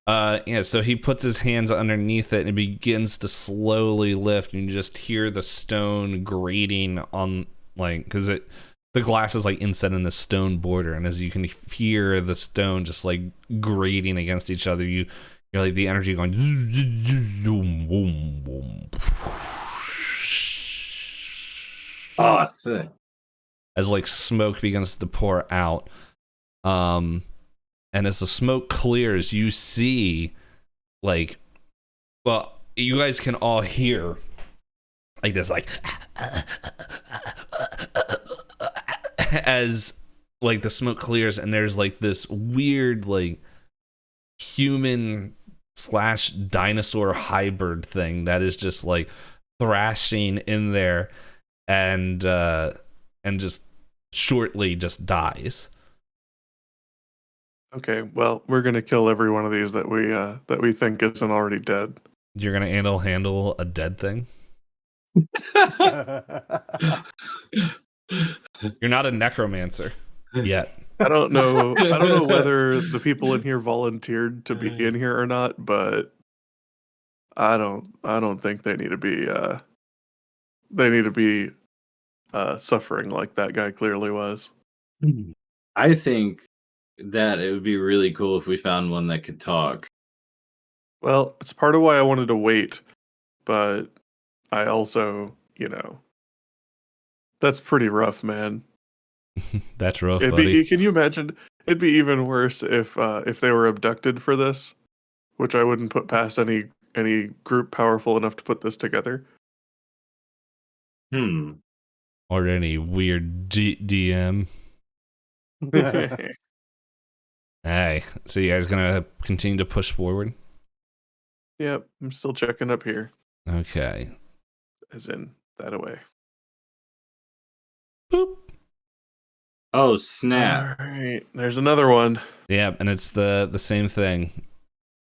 Yeah, so he puts his hands underneath it and it begins to slowly lift, and you just hear the stone grating on, like, because the glass is like inset in the stone border, and as you can hear the stone just like grating against each other, you're like the energy going. Oh, sick. As like smoke begins to pour out. And as the smoke clears, you see, like, well, you guys can all hear, like this, like, as like the smoke clears, and there's like this weird, like, human / dinosaur hybrid thing that is just like thrashing in there, and just shortly just dies. Okay. Well, we're gonna kill every one of these that we think isn't already dead. You're gonna handle a dead thing. You're not a necromancer yet. I don't know. I don't know whether the people in here volunteered to be in here or not, but I don't think they need to be. They need to be suffering like that guy clearly was. I think that it would be really cool if we found one that could talk. Well, it's part of why I wanted to wait, but I also, that's pretty rough, man. That's rough, buddy. Can you imagine? It'd be even worse if they were abducted for this, which I wouldn't put past any group powerful enough to put this together. Or any weird DM. Hey, so you guys gonna continue to push forward? Yep, I'm still checking up here. Okay. As in that away. Boop. Oh, snap. All right, there's another one. Yeah, and it's the same thing.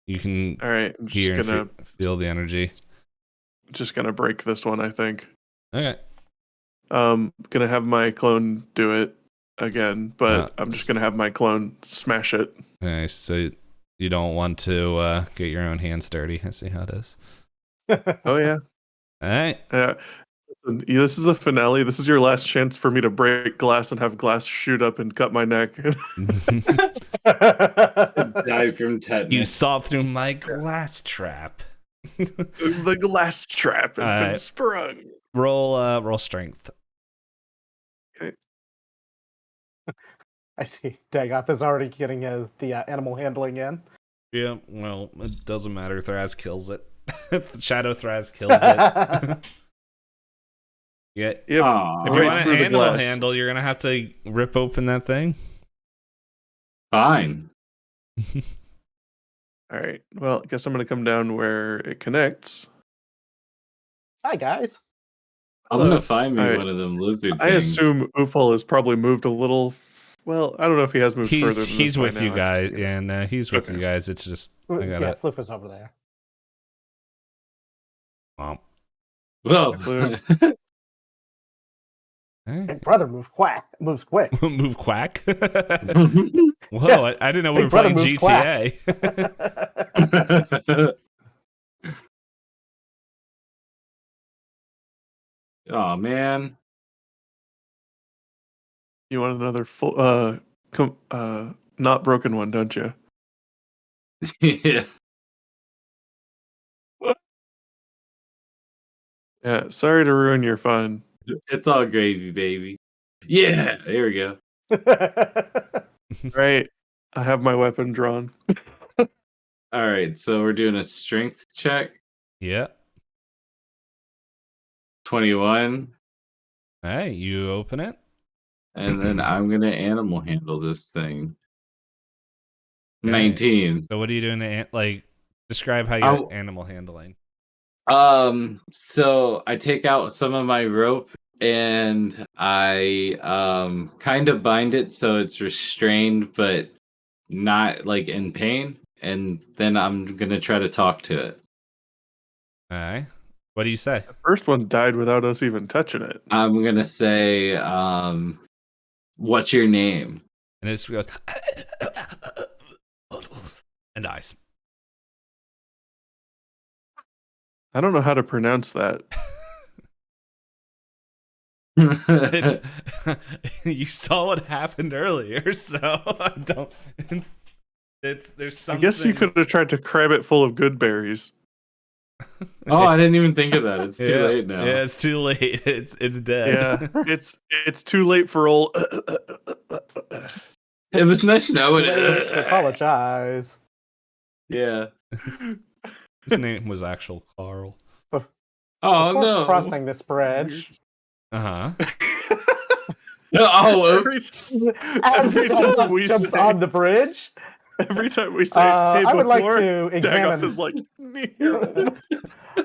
You can All right, I'm just hear and gonna feel the energy. break this one, I think. Okay. Gonna have my clone do it again, but I'm s- just gonna have my clone smash it. Okay, so you don't want to get your own hands dirty. I see how it is. Oh yeah. All right. Listen, this is the finale. This is your last chance for me to break glass and have glass shoot up and cut my neck. Die from tetanus. You saw through my glass trap. The glass trap has been Alright. sprung. Roll strength. I see. Dagoth is already getting the animal handling in. Yeah, well, it doesn't matter. Thraz kills it. Shadow Thraz kills it. Yeah. Yep. Aw. If you Right want an through the animal glass. handle, you're gonna have to rip open that thing. Fine. All right. Well, I guess I'm gonna come down where it connects. Hi guys. I'm Hello. gonna find me All right. one of them lizard I things. assume Upal has probably moved a little. Well, I don't know if he has moved further than He's this by with you now, guys, actually. and he's with you Okay. guys. It's just I got Yeah, it. Floof is over there. Well, Whoa. Floof. hey. Big brother moves quick. Move quack. Whoa! Yes, I didn't know we Big were brother playing moves quack. GTA. Oh man. You want another full, not broken one, don't you? Yeah. Yeah. Sorry to ruin your fun. It's all gravy, baby. Yeah, there we go. Right. I have my weapon drawn. All right, so we're doing a strength check. Yeah. 21, Hey, you open it. and then I'm gonna animal handle this thing. Okay. 19. So what are you doing to like describe how I'll- you're animal handling? So I take out some of my rope and I kind of bind it so it's restrained but not like in pain, and then I'm gonna try to talk to it. All right. What do you say? The first one died without us even touching it. I'm gonna say, what's your name? And it just goes and dies. I don't know how to pronounce that. It's you saw what happened earlier, so I don't. There's I something. guess you could have tried to cram it full of good berries. Oh, I didn't even think of that. It's too late now. Yeah, it's too late. It's dead. Yeah, it's too late for old. It was nice knowing Late to it. apologize. Yeah. His name was actual Carl. Oh Before no. crossing this bridge, Uh huh. Oh, every, oops. as every time Dagoth we jumps say, on the bridge, every time we say, hey, I would like before, to Dagoth examine. is like, near.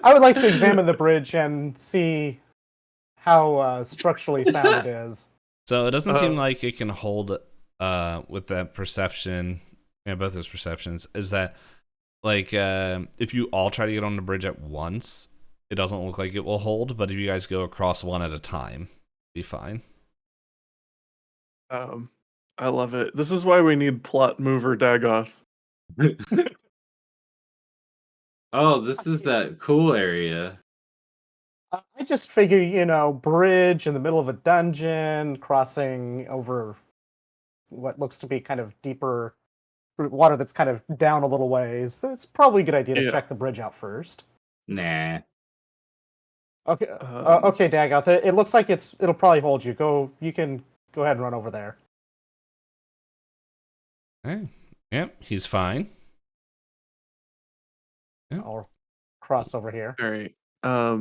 I would like to examine the bridge and see how structurally sound it is. So it doesn't seem Uh, like it can hold. With that perception, both those perceptions, is that like if you all try to get on the bridge at once, it doesn't look like it will hold. But if you guys go across one at a time, be fine. I love it. This is why we need plot mover Dagoth. Oh, this is that cool area. I just figure, bridge in the middle of a dungeon, crossing over what looks to be kind of deeper water that's kind of down a little ways. It's probably a good idea to Yeah. check the bridge out first. Nah. Okay, Um, okay, Dagoth. It looks like it'll probably hold you. You can go ahead and run over there. Hey. Yep, he's fine. I'll cross over here. All right. All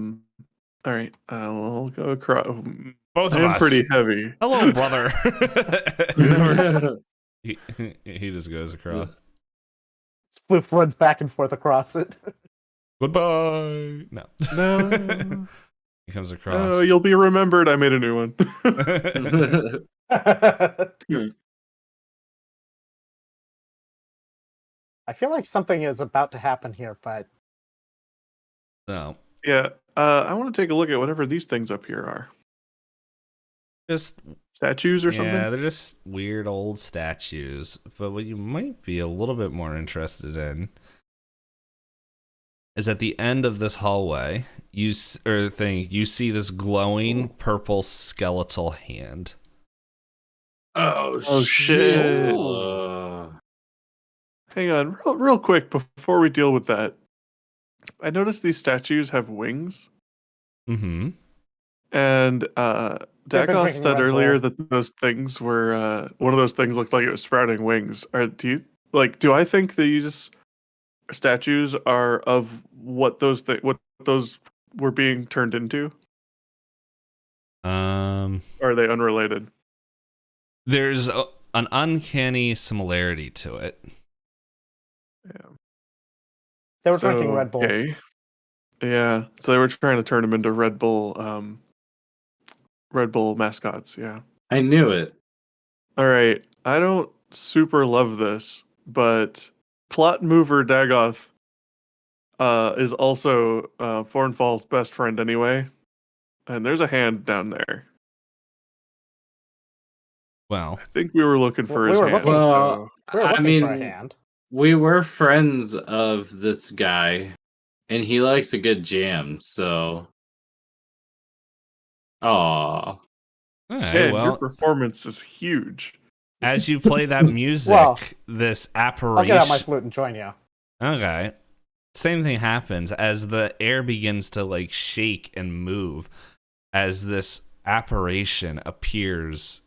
right. I'll go across. Both of I'm us. pretty heavy. Hello, brother. he just goes across. Floof runs back and forth across it. Goodbye. No. No. He comes Oh, across. you'll be remembered. I made a new one. I feel like something is about to happen here, but So Yeah. I want to take a look at whatever these things up here are. just Statues or yeah, something? they're just weird old statues. But what you might be a little bit more interested in is at the end of this hallway, you see this glowing purple skeletal hand. Oh, shit. Uh, Hang on, real quick before we deal with that. I noticed these statues have wings, Mm-hmm. and They've been Dagoth drinking said Red earlier Bull. that those things were one of those things looked like it was sprouting wings. Do I think these statues are of what those were being turned into? Um, Or are they unrelated? there's an uncanny similarity to it. Yeah. They were drinking Red Bull. Okay. Yeah. So they were trying to turn them into Red Bull mascots, yeah. I knew it. All right. I don't super love this, but plot mover Dagoth is also Thornfall's best friend anyway. And there's a hand down there. Well, I think we were looking for We his were hand. looking- Well, We were I looking for a mean, hand. we were friends of this guy, and he likes a good jam, so. Aw. all right, And your well, performance is huge. as you play that music, Well, this I'll apparition. get out my flute and join you. Okay. Same thing happens as the air begins to like shake and move as this apparition appears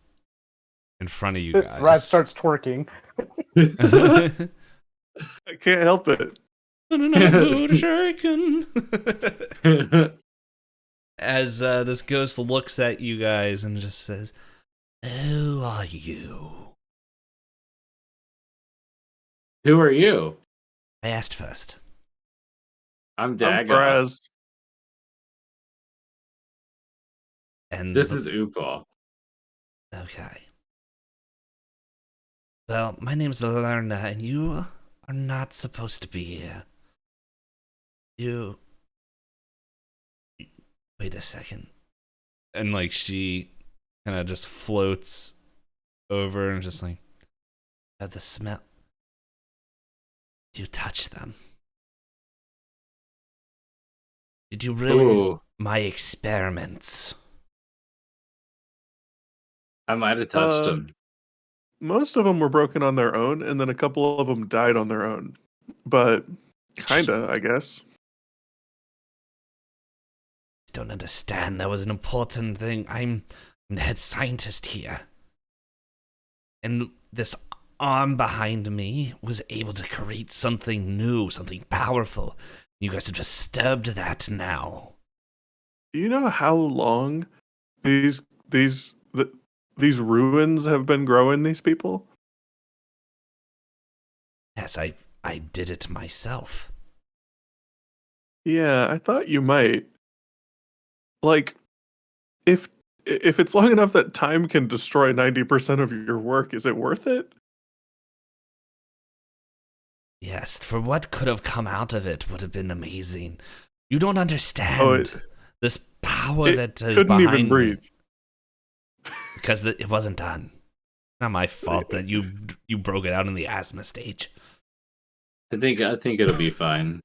in front of you guys. Rad starts twerking. I can't help it. Shaken. As this ghost looks at you guys and just says, "Who are you?" Who are you? I asked first. I'm I'm Dagon. Fraz. And This is Upal. okay. Well, my name's Lerna, and you are not supposed to be here. You. Wait a second. And like she kind of just floats over and just like, the smell. Did you touch them? Did you ruin Ooh, my experiments? I might have touched him. Most of them were broken on their own, and then a couple of them died on their own. But kinda, I guess. Don't understand. That was an important thing. I'm the head scientist here. And this arm behind me was able to create something new, something powerful. You guys have disturbed that now. Do you know how long these ruins have been growing? These people. Yes, I did it myself. Yeah, I thought you might. Like, if it's long enough that time can destroy 90% of your work, is it worth it? Yes, for what could have come out of it would have been amazing. You don't understand Oh, this power it that is couldn't behind even breathe. me. Because it wasn't done. Not my fault that you broke it out in the asthma stage. I think it'll be fine.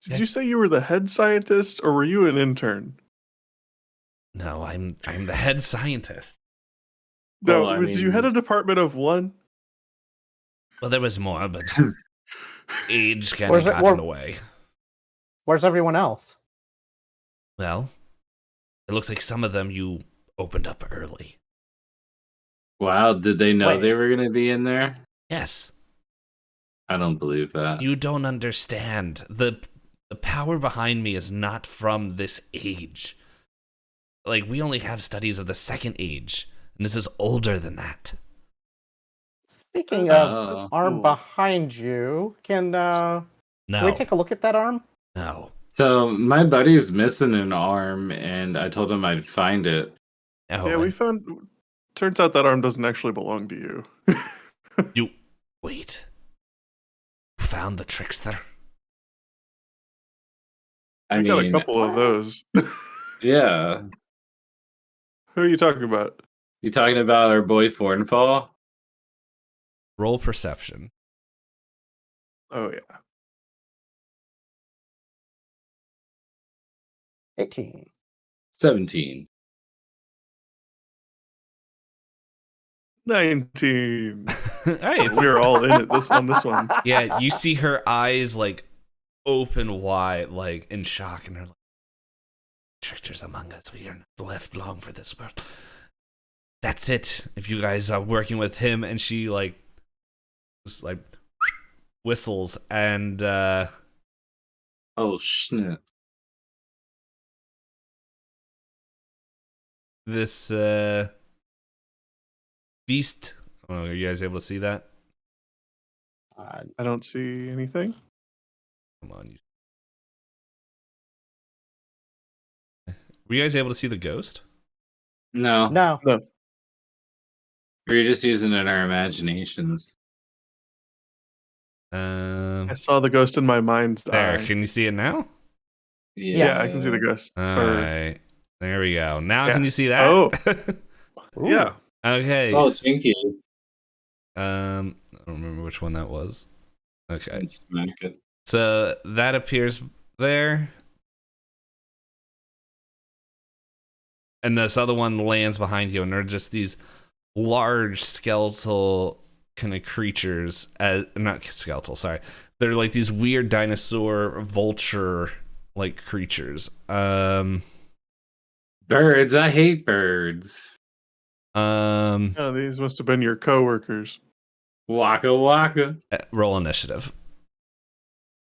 Did you say you were the head scientist, or were you an intern? No, I'm the head scientist. No, Well, I did you mean- head a department of one? Well, there was more, but age kind Where's of it- got where- in the way. Where's everyone else? Well, it looks like some of them you opened up early. Wow, did they know Wait. they were gonna be in there? Yes, I don't believe that. you don't understand. The power behind me is not from this age. Like, we only have studies of the second age, and this is older than that. Speaking of Oh. arm Cool. behind you, can we No, take a look at that arm? no, So my buddy's missing an arm, and I told him I'd find it. no. Yeah, we and found. Turns out that arm doesn't actually belong to you. you wait. You found the trickster? I I got a mean, couple of those. yeah. Who are you talking about? You talking about our boy Thornfall? Roll perception. Oh yeah, 18. 17. 19. Hey, it's We're all in it on this one. yeah, you see her eyes like open wide, like in shock, and they're like, "Tricksters among us, we are not left long for this world." That's it. If you guys are working with him, and she like just like whistles, and Oh, snap. this beast. Oh, are you guys able to see that? I don't see anything. Come on. Were you guys able to see the ghost? No, No. No. we're just using it in our imaginations. I saw the ghost in my mind's There, eye. can you see it now? Yeah, I can see the ghost. All right. There we go. Now Yeah. can you see that? Oh. Ooh. Yeah. Okay. Oh, thank you. I don't remember which one that was. Okay. Smack it. So that appears there. And this other one lands behind you, and they're just these large skeletal kind of creatures. Not skeletal, sorry. They're like these weird dinosaur vulture like creatures. Birds, I hate birds. Oh, these must have been your coworkers. Waka waka. Roll initiative.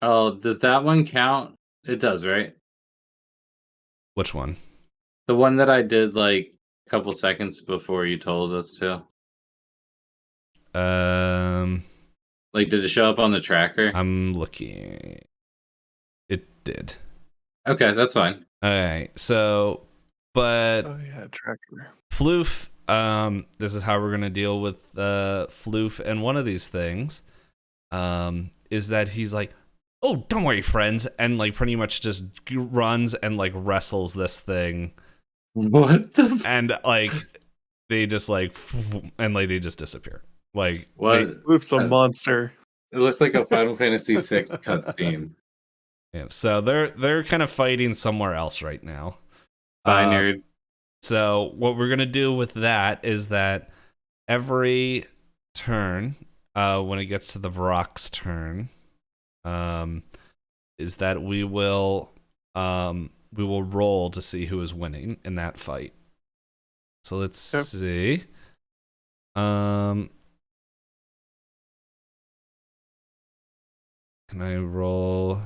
Oh, does that one count? It does, right? Which one? The one that I did like a couple seconds before you told us to. Like, did it show up on the tracker? I'm looking. It did. Okay, that's fine. All right. So, but Oh yeah, tracker. Floof, this is how we're gonna deal with Floof, and one of these things, is that he's like, "Oh, don't worry, friends," and like pretty much just runs and like wrestles this thing, What the? and like they just like, and like they just disappear. Like What? Floof's a monster. It looks like a Final Fantasy VI cutscene. Yeah. So they're kind of fighting somewhere else right now. Bye, nerd. So what we're gonna do with that is that every turn, when it gets to the Varrock's turn, is that we will roll to see who is winning in that fight. So let's see. Can I roll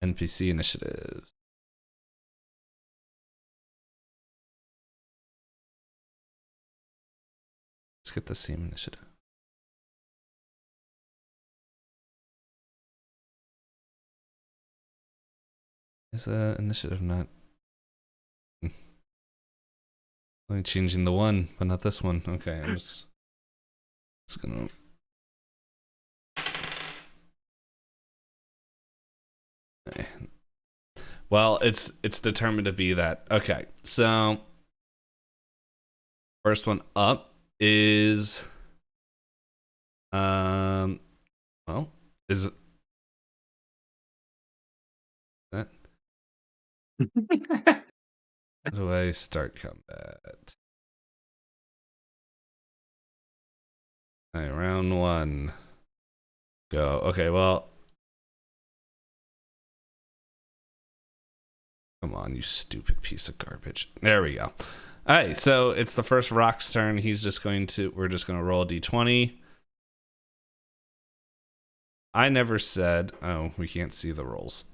NPC initiative? Let's get the same initiative. Is the initiative not? Only changing the one, but not this one. Okay, I'm just gonna. Okay. Well, it's determined to be that. Okay, so first one up is is that? How do I start combat? All right, round one. Go. Okay, well. Come on, you stupid piece of garbage. There we go. All right, so it's the first Rock's turn. We're just going to roll a d20. I never said, oh, we can't see the rolls.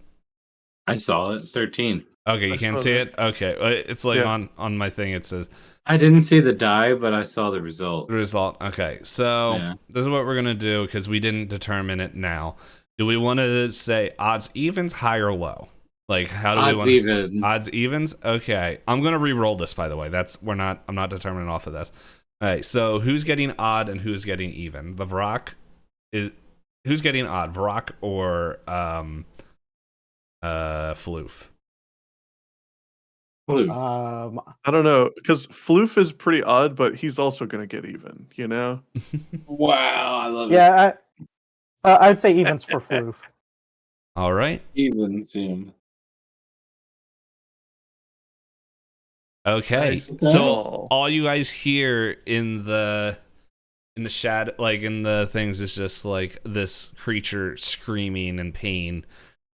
I saw it. 13. Okay, you I can't saw see that. it? Okay, it's like Yeah. on my thing, it says I didn't see the die, but I saw the result. the result. Okay, so Yeah. this is what we're going to do because we didn't determine it now. Do we want to say odds evens, high or low? Like, how do we Odds want evens. Odds evens? Okay. I'm going to re-roll this, by the way. I'm not determining off of this. All right, so who's getting odd and who's getting even? The Varrock is... Who's getting odd? Varrock or Floof? Floof. I don't know, because Floof is pretty odd, but he's also gonna get even. You know. Wow, I love it. Yeah, I'd say evens for Floof. All right. Evens him. Okay. Nice. So all you guys hear in the shadow, like in the things, is just like this creature screaming in pain,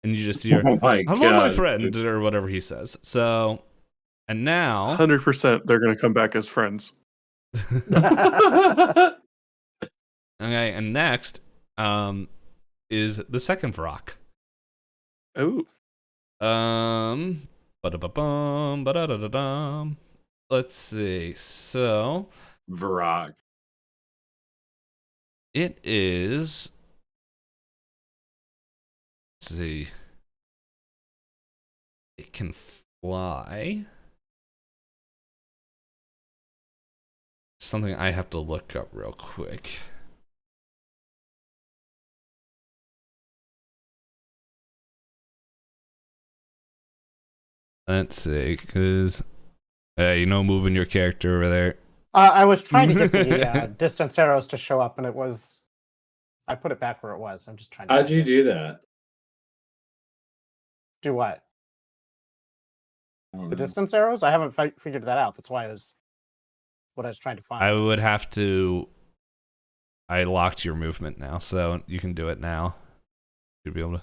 and you just hear, Oh my "Hello, my God, friend," dude. or whatever he says. So, and now, 100%, they're gonna come back as friends. okay, and next, is the second Varrock. Oh, Ba-da-ba-bum, ba-da-da-da-dum. Let's see. So Varrock. it is. Let's see. It can fly. Something I have to look up real quick. Let's see, because moving your character over there. I was trying to get the distance arrows to show up, and it was. I put it back where it was. I'm just trying to. How'd you do that? Do what? I don't The know. distance arrows? I haven't figured that out. That's why what I was trying to find. I would have to. I locked your movement now, so you can do it now. You'll be able to.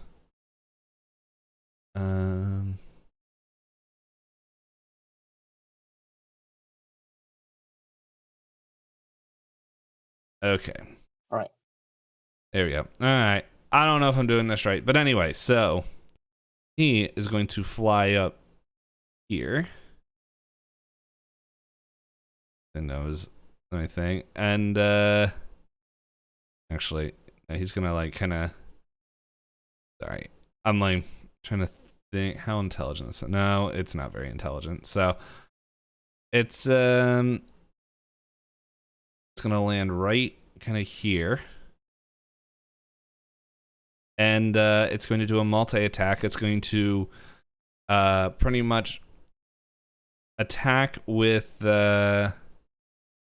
Okay. All right. There we go. All right. I don't know if I'm doing this right, but anyway, so he is going to fly up here. And that was anything. And actually, he's gonna like kind of. Sorry, I'm like trying to think how intelligent this. No, it's not very intelligent. So it's gonna land right kind of here. And it's going to do a multi-attack. It's going to pretty much attack with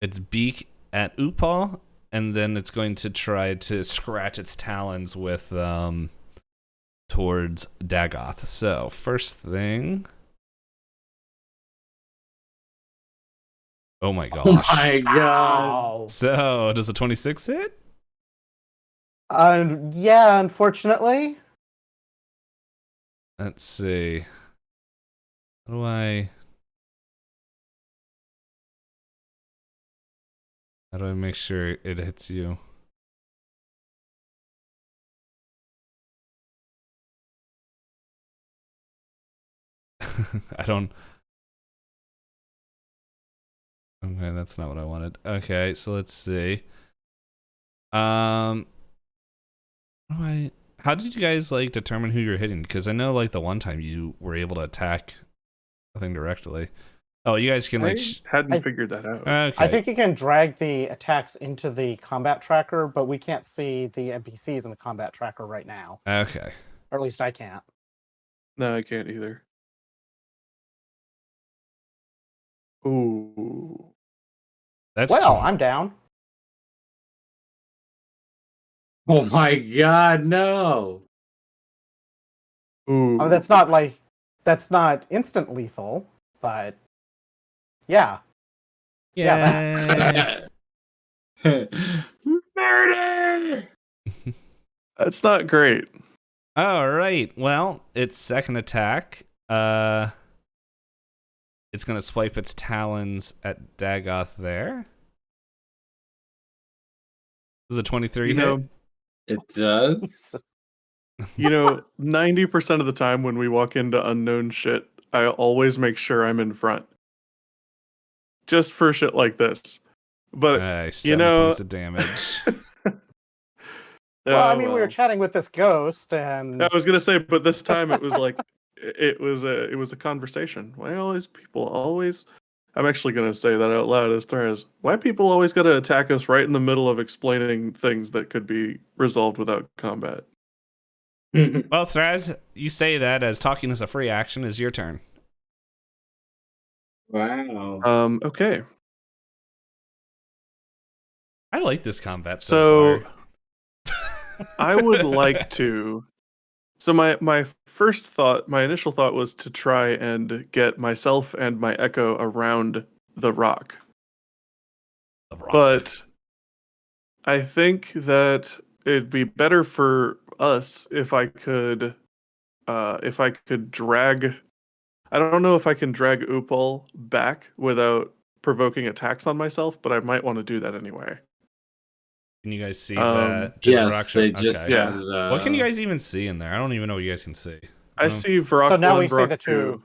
its beak at Upal, and then it's going to try to scratch its talons with towards Dagoth. So first thing. Oh my gosh. Oh my god. Wow. So does a 26 hit? Yeah, unfortunately. Let's see. How do I make sure it hits you? I don't. Okay, that's not what I wanted. Okay, so let's see. How did you guys like determine who you're hitting? Because I know like the one time you were able to attack the thing directly. Oh, you guys can like. hadn't figured that out. Okay. I think you can drag the attacks into the combat tracker, but we can't see the NPCs in the combat tracker right now. Okay. Or at least I can't. No, I can't either. Ooh. That's Well, I'm down. Oh my god, no. Ooh. I mean, that's not instant lethal, but yeah. Yeah. Murder! That's not great. All right. Well, its second attack. It's gonna swipe its talons at Dagoth there. This is a 23 You hit. know, It does. 90% of the time when we walk into unknown shit, I always make sure I'm in front. Just for shit like this. But 7 points of damage. Well, I mean, we were chatting with this ghost, and I was gonna say, but this time it was like it was a conversation. Why always people always? I'm actually gonna say that out loud as far as why people always gotta attack us right in the middle of explaining things that could be resolved without combat. Well, Thraz, you say that as talking is a free action. Is your turn. Wow. Okay. I like this combat So far. I would like to. So my initial thought was to try and get myself and my echo around the rock. But I think that it'd be better for us if I could drag. I don't know if I can drag Upal back without provoking attacks on myself, but I might want to do that anyway. Can you guys see that? Yes, they just Okay. got What can you guys even see in there? I don't even know what you guys can see. I see Varrock So now we and see the Varrock two.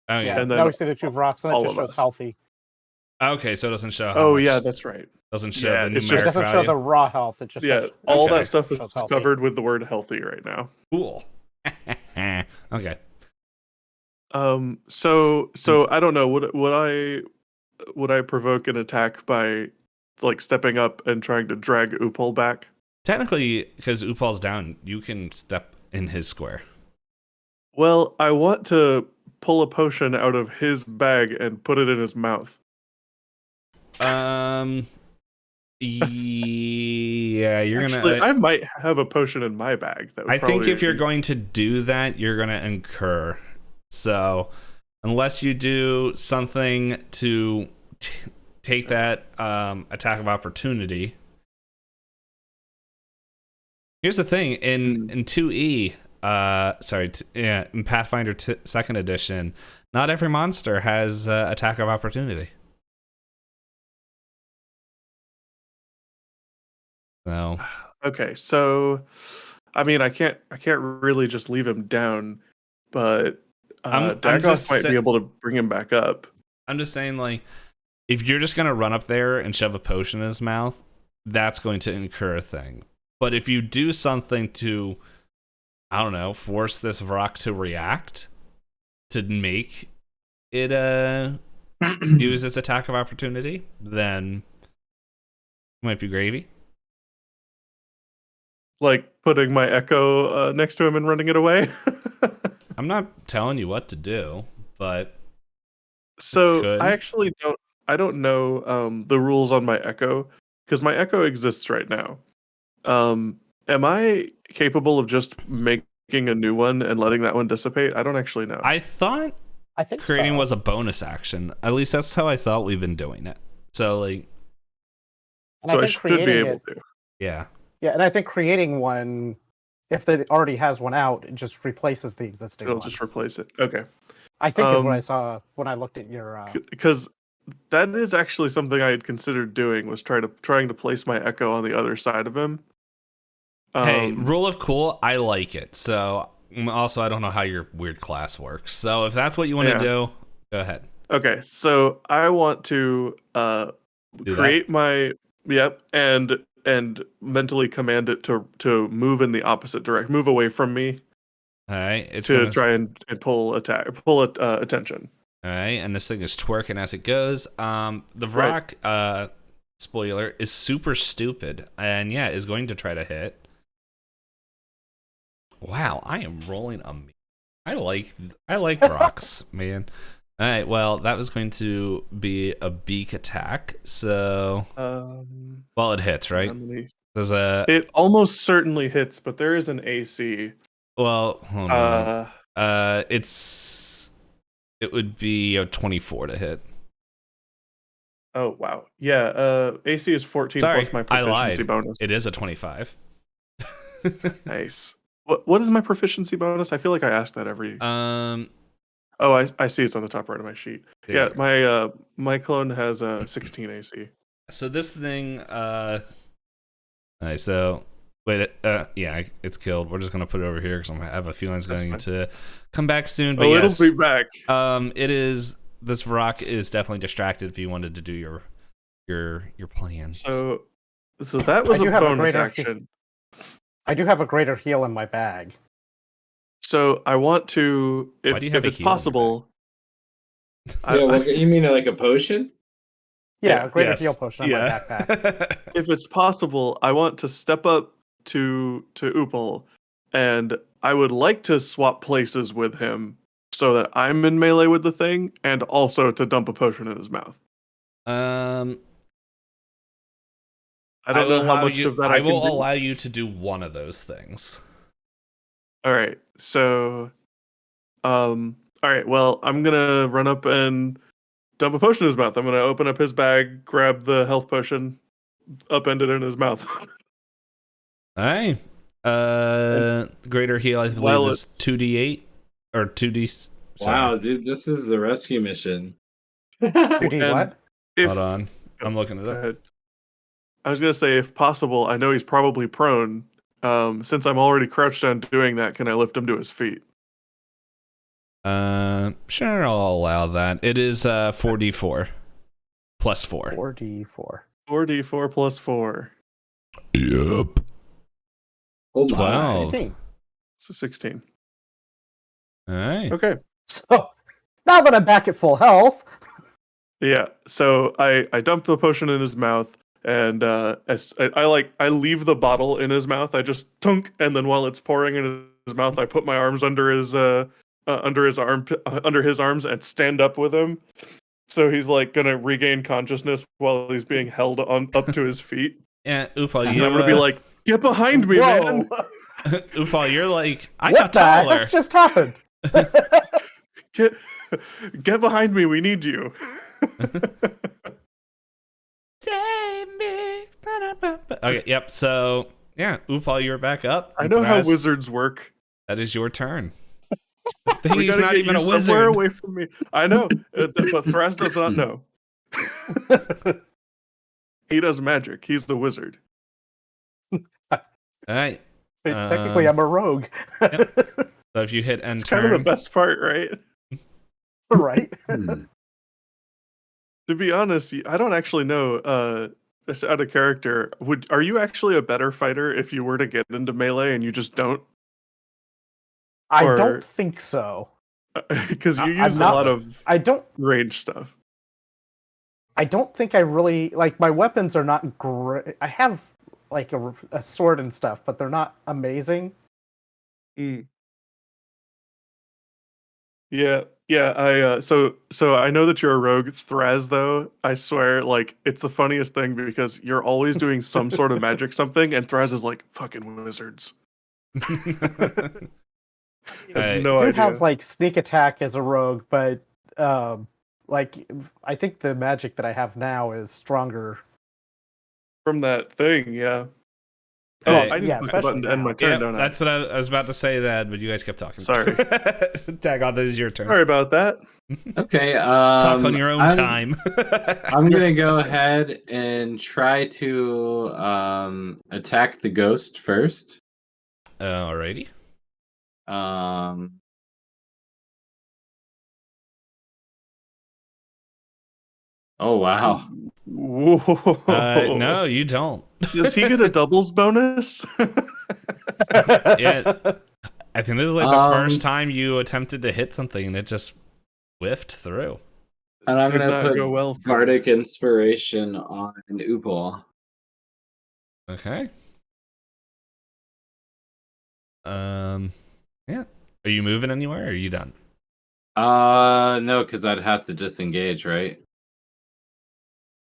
Oh yeah. And then now we see the two rocks, and it all just of shows us. healthy. Okay, so it doesn't show how Oh much. yeah, that's right. Doesn't show Yeah, the it's numeric just- It doesn't value. show the raw health. It just Yeah, shows, all Okay. that stuff is shows healthy. covered with the word healthy right now. Cool. Okay. So I don't know. Would I provoke an attack by like stepping up and trying to drag Upal back? Technically, because Upal's down, you can step in his square. Well, I want to pull a potion out of his bag and put it in his mouth. Yeah, you're Actually, gonna. I might have a potion in my bag. That would I think if you're probably- going to do that, you're gonna incur. So, unless you do something to take that attack of opportunity. Here's the thing: in 2E, in Pathfinder 2nd edition, not every monster has attack of opportunity. So, Okay, so I mean, I can't really just leave him down, but I'm Dagoth just might sa- be able to bring him back up. I'm just saying, like, if you're just gonna run up there and shove a potion in his mouth, that's going to incur a thing. But if you do something to, I don't know, force this rock to react, to make it use its attack of opportunity, then it might be gravy. Like putting my echo next to him and running it away. I'm not telling you what to do, but So Could. I actually don't know the rules on my echo because my echo exists right now. Am I capable of just making a new one and letting that one dissipate? I don't actually know. I thought I think creating so. was a bonus action. At least that's how I thought we've been doing it. So, like, And so I think should be creating able it- to. yeah. Yeah, and I think creating one, if it already has one out, it just replaces the existing It'll one. just replace it. Okay. I think is what I um, saw when I looked at your. Because that is actually something I had considered doing was trying to place my echo on the other side of him. Hey, rule of cool, I like it. So, also, I don't know how your weird class works. So, if that's what you want to Yeah. do, go ahead. Okay, so I want to Do create my and mentally command it to move in the opposite direction, move away from me All right. It's to gonna, try and pull attention. all right. And this thing is twerking as it goes. The Right. rock, spoiler, is super stupid. And yeah, is going to try to hit. Wow, I am rolling I like rocks, man. All right, well, that was going to be a beak attack. So, well, it hits, right? There's a It almost certainly hits, but there is an AC. well, hold on. It would be a 24 to hit. Oh wow, yeah. AC is 14 Sorry, plus my I proficiency lied. bonus. It is a 25. Nice. What is my proficiency bonus? I feel like I asked that every. Oh, I see it's on the top right of my sheet. There Yeah, you go. my clone has a 16 AC. So this thing, all right, so wait, yeah, it's killed. We're just gonna put it over here because I have a feeling it's That's going fine. to come back soon. But Oh, yes, it'll be back. it is. This rock is definitely distracted. If you wanted to do your plans, So that was I a do have a bonus greater- action. I do have a greater heal in my bag. So I want to, Why do you have if a it's heal in your possible. Yeah, well, you mean like a potion? Yeah, Yeah, a greater yes, heal potion in my backpack. If it's possible, I want to step up to Upal, and I would like to swap places with him so that I'm in melee with the thing, and also to dump a potion in his mouth. I don't know how much of that I can will do. allow you to do one of those things. All right, so, all right. Well, I'm gonna run up and dump a potion in his mouth. I'm gonna open up his bag, grab the health potion, upend it in his mouth. All right. Greater heal, I believe, Well, is 2d8 or 2d. Wow, dude, this is the rescue mission. 2D And what? if Hold on, I'm looking it Go up. ahead. I was gonna say, if possible, I know he's probably prone. Since I'm already crouched down doing that, can I lift him to his feet? Sure, I'll allow that. It is 4d4 plus 4. 4d4. 4d4 plus 4. Yep. Oh my. 12. 16. So 16. All right. Okay. So now that I'm back at full health, Yeah. So I dump the potion in his mouth, and I leave the bottle in his mouth. I just tunk, and then while it's pouring in his mouth, I put my arms under his arms and stand up with him. So he's like gonna regain consciousness while he's being held on up to his feet. Yeah, Upal, And you. I'm gonna be like, "Get behind me, man! whoa, Upal, you're like, I what got the taller. heck just happened? Get behind me! We need you." Save me. Okay, yep. So yeah, Upal, you're back up. I know how Thras, wizards work. That is your turn. I think We he's gotta not get even you a somewhere wizard. away from me. I know, but Thras does not know. He does magic. He's the wizard. All right. Technically, I'm a rogue. Yep. So if you hit end It's kind of the turn, best part, right? Right? To be honest, I don't actually know. Just out of character, are you actually a better fighter if you were to get into melee and you just don't? I Or- don't think so. Because you I'm use a not- lot of I don't. range stuff. I don't think I really like my weapons are not great. I have like a sword and stuff, but they're not amazing. Yeah, yeah. So I know that you're a rogue, Thraz. Though I swear, like it's the funniest thing because you're always doing some sort of magic something, and Thraz is like fucking wizards. Has Hey. no I do idea. have like sneak attack as a rogue, but like I think the magic that I have now is stronger. From that thing, yeah. Hey. I didn't Yeah, push the button to end my Yep, turn, don't I? that's what I was about to say that, but you guys kept talking. Sorry. Tag on, this is your turn. Sorry about that. Okay. Talk on your own I'm, time. I'm gonna go ahead and try to attack the ghost first. Alrighty. Oh wow. Whoa. No, you don't. Does he get a doubles bonus? Yeah. I think this is like the first Um, time you attempted to hit something and it just whiffed through. And I'm Did gonna not put go well for me. Bardic Inspiration on Upal. Okay. Yeah. Are you moving anywhere or are you done? No, because I'd have to disengage, right?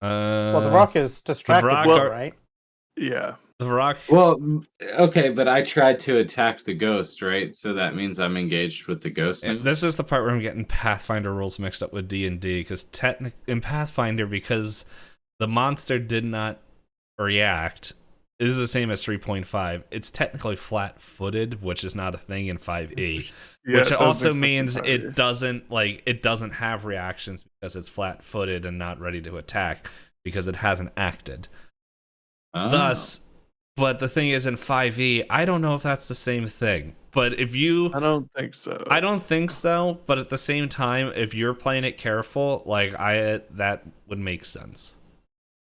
Well, the rock is distracted, rock are- right? Yeah. The rock. Well, okay, but I tried to attack the ghost, right? So that means I'm engaged with the ghost now. And this is the part where I'm getting Pathfinder rules mixed up with D&D because in Pathfinder, because the monster did not react, this is the same as 3.5. It's technically flat-footed, which is not a thing in 5e. Yeah, Which it does also make sense means in it 5e. doesn't have reactions because it's flat-footed and not ready to attack because it hasn't acted. Oh. Thus, but the thing is in 5e, I don't know if that's the same thing. But if you I don't think so. I don't think so, but at the same time, if you're playing it careful, that would make sense.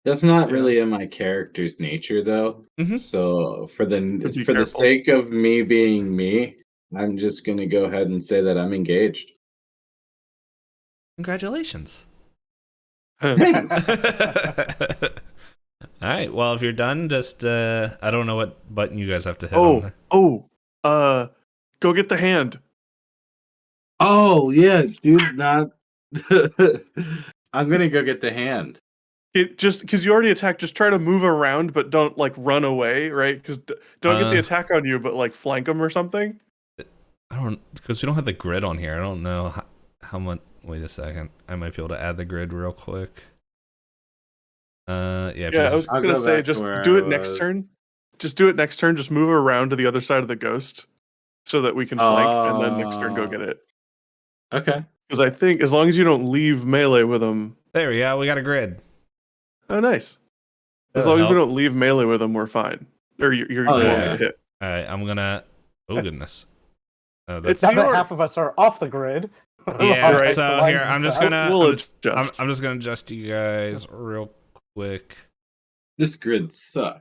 That's not Yeah. really in my character's nature, though. Mhm. So for be the careful. sake of me being me, I'm just gonna go ahead and say that I'm engaged. Congratulations. Thanks. All right. Well, if you're done, just I don't know what button you guys have to hit. On. Go get the hand. Oh yeah, dude. Not. I'm gonna go get the hand. It just because you already attacked, just try to move around, but don't like run away, right? Because don't get the attack on you, but like flank them or something. I don't, because we don't have the grid on here. I don't know how much. Wait a second. I might be able to add the grid real quick. Yeah. if Yeah, you- I was I'll gonna go say back to just where do I it next was. turn. Just do it next turn. Just move around to the other side of the ghost, so that we can flank, and then next turn go get it. Okay. Because I think as long as you don't leave melee with them. There we go. We got a grid. Oh, nice. As That'll long as we help. don't leave melee with them, we're fine. Or you Oh, won't yeah. get hit. All right. I'm gonna. Oh goodness. Oh, that's Now that You're- half of us are off the grid. yeah. Right. So Lines here, and I'm just stuff. gonna We'll I'm adjust. just gonna adjust you guys real quick This grid sucks.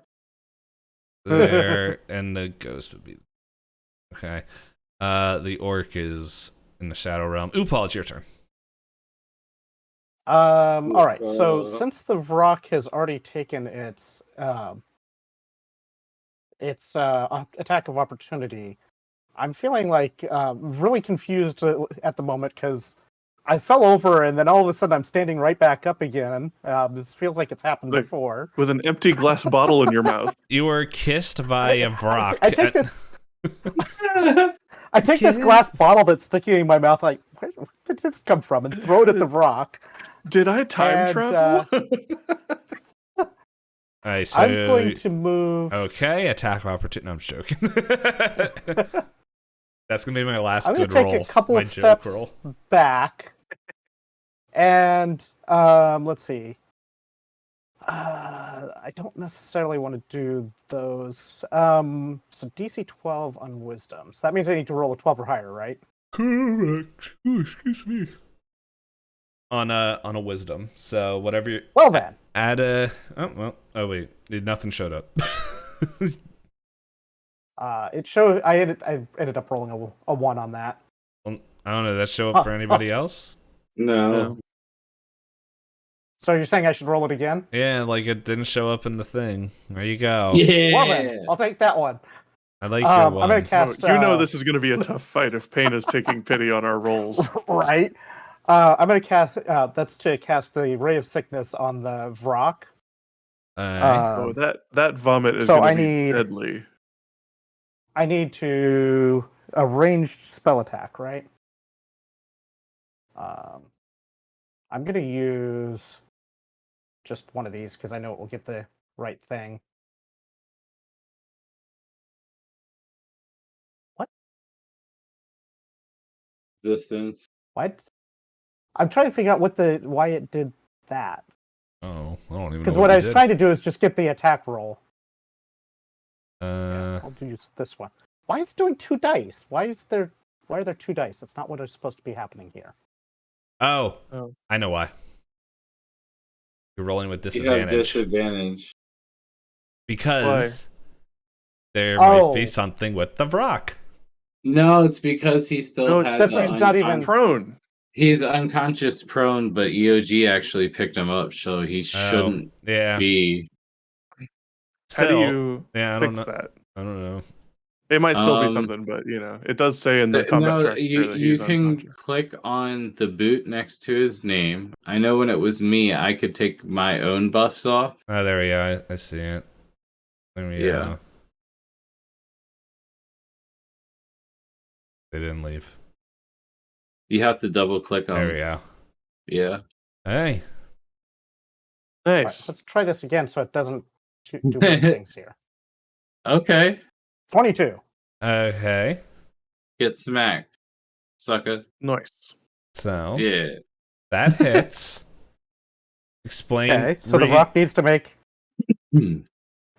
there, and the ghost would be okay. The orc is in the shadow realm. Paul, it's your turn. All right. So since the Vrock has already taken its attack of opportunity, I'm feeling like really confused at the moment because I fell over and then all of a sudden I'm standing right back up again. This feels like it's happened Like- before. With an empty glass bottle in your mouth. You were kissed by a Vrock. I take this. I take this glass bottle that's sticking in my mouth. Like, where did this come from? And throw it at the Vrock. Did I time And, travel? Alright, so I'm going to move. okay, attack of opportunity. No, I'm just joking. That's gonna be my last I'm going good to take roll. a couple my of joke steps roll. back, and let's see. I don't necessarily want to do those. So DC 12 on Wisdom. So that means I need to roll a 12 or higher, right? Correct. Ooh, excuse me. On a wisdom. So whatever you Well then, add a oh wait, nothing showed up. it showed. I ended up rolling a 1 on that. I don't know. Did that show up for anybody else? No. So you're saying I should roll it again? Yeah, like it didn't show up in the thing. There you go. Yeah. Well then, I'll take that one. I like your I'm one. gonna cast. You know this is going to be a tough fight if Payne is taking pity on our rolls. Right. I'm gonna cast. That's to cast the Ray of Sickness on the Vrock. Oh, that vomit is so going I to be need- deadly. I need to a ranged spell attack, right? I'm gonna use just one of these because I know it will get the right thing. What? Resistance. What? I'm trying to figure out why it did that. Oh, I don't even know. Because what you I was did. trying to do is just get the attack roll. Uh, I'll use this one. Why is it doing 2 dice? Why are there 2 dice? That's not what is supposed to be happening here. oh, Oh. I know why. You're rolling with You have disadvantage disadvantage. because there might be Oh. something with the Vrock. No, it's because he still No, has. it's That's not even- prone. He's unconscious prone, but EOG actually picked him up, so he shouldn't Yeah. be. Still, How do you yeah, I don't fix know. that? I don't know. It might still be Um, something, but it does say in the combat No, tracker you, that you he's can unconscious. click on the boot next to his name. I know when it was me, I could take my own buffs off. Oh, there we go. I see it. There we Yeah. go. They didn't leave. You have to double click on. There we go. Yeah. Hey. All right, Nice. let's try this again so it doesn't do weird things here. Okay. 22. Okay. Get smacked, sucker. Nice. So Yeah. that hits. Explain. Okay, so the read- rock needs to make.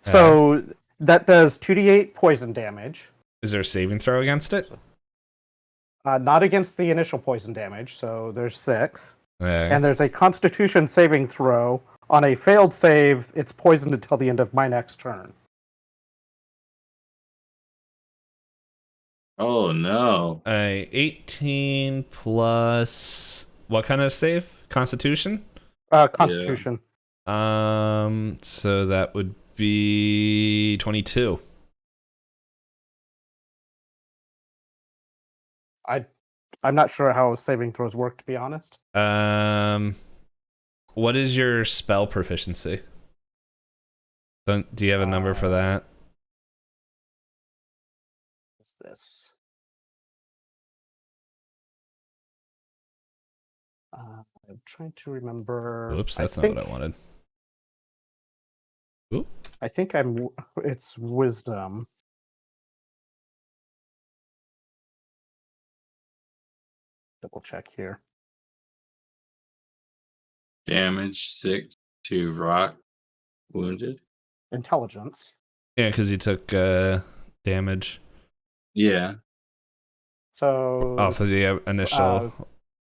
So that does 2d8 poison damage. Is there a saving throw against it? Not against the initial poison damage, so there's 6. Okay. And there's a Constitution saving throw. On a failed save, it's poisoned until the end of my next turn. Oh no. 18 plus what kind of save? Constitution? Constitution. So that would be 22. I'm not sure how saving throws work, to be honest. What is your spell proficiency? Do you have a number for that? What's this? I'm trying to remember. Oops, that's not what I wanted. Oop. I think it's wisdom. Double check here. Damage 6 to rock. Wounded. Intelligence. Yeah, because you took damage. Yeah. So for the initial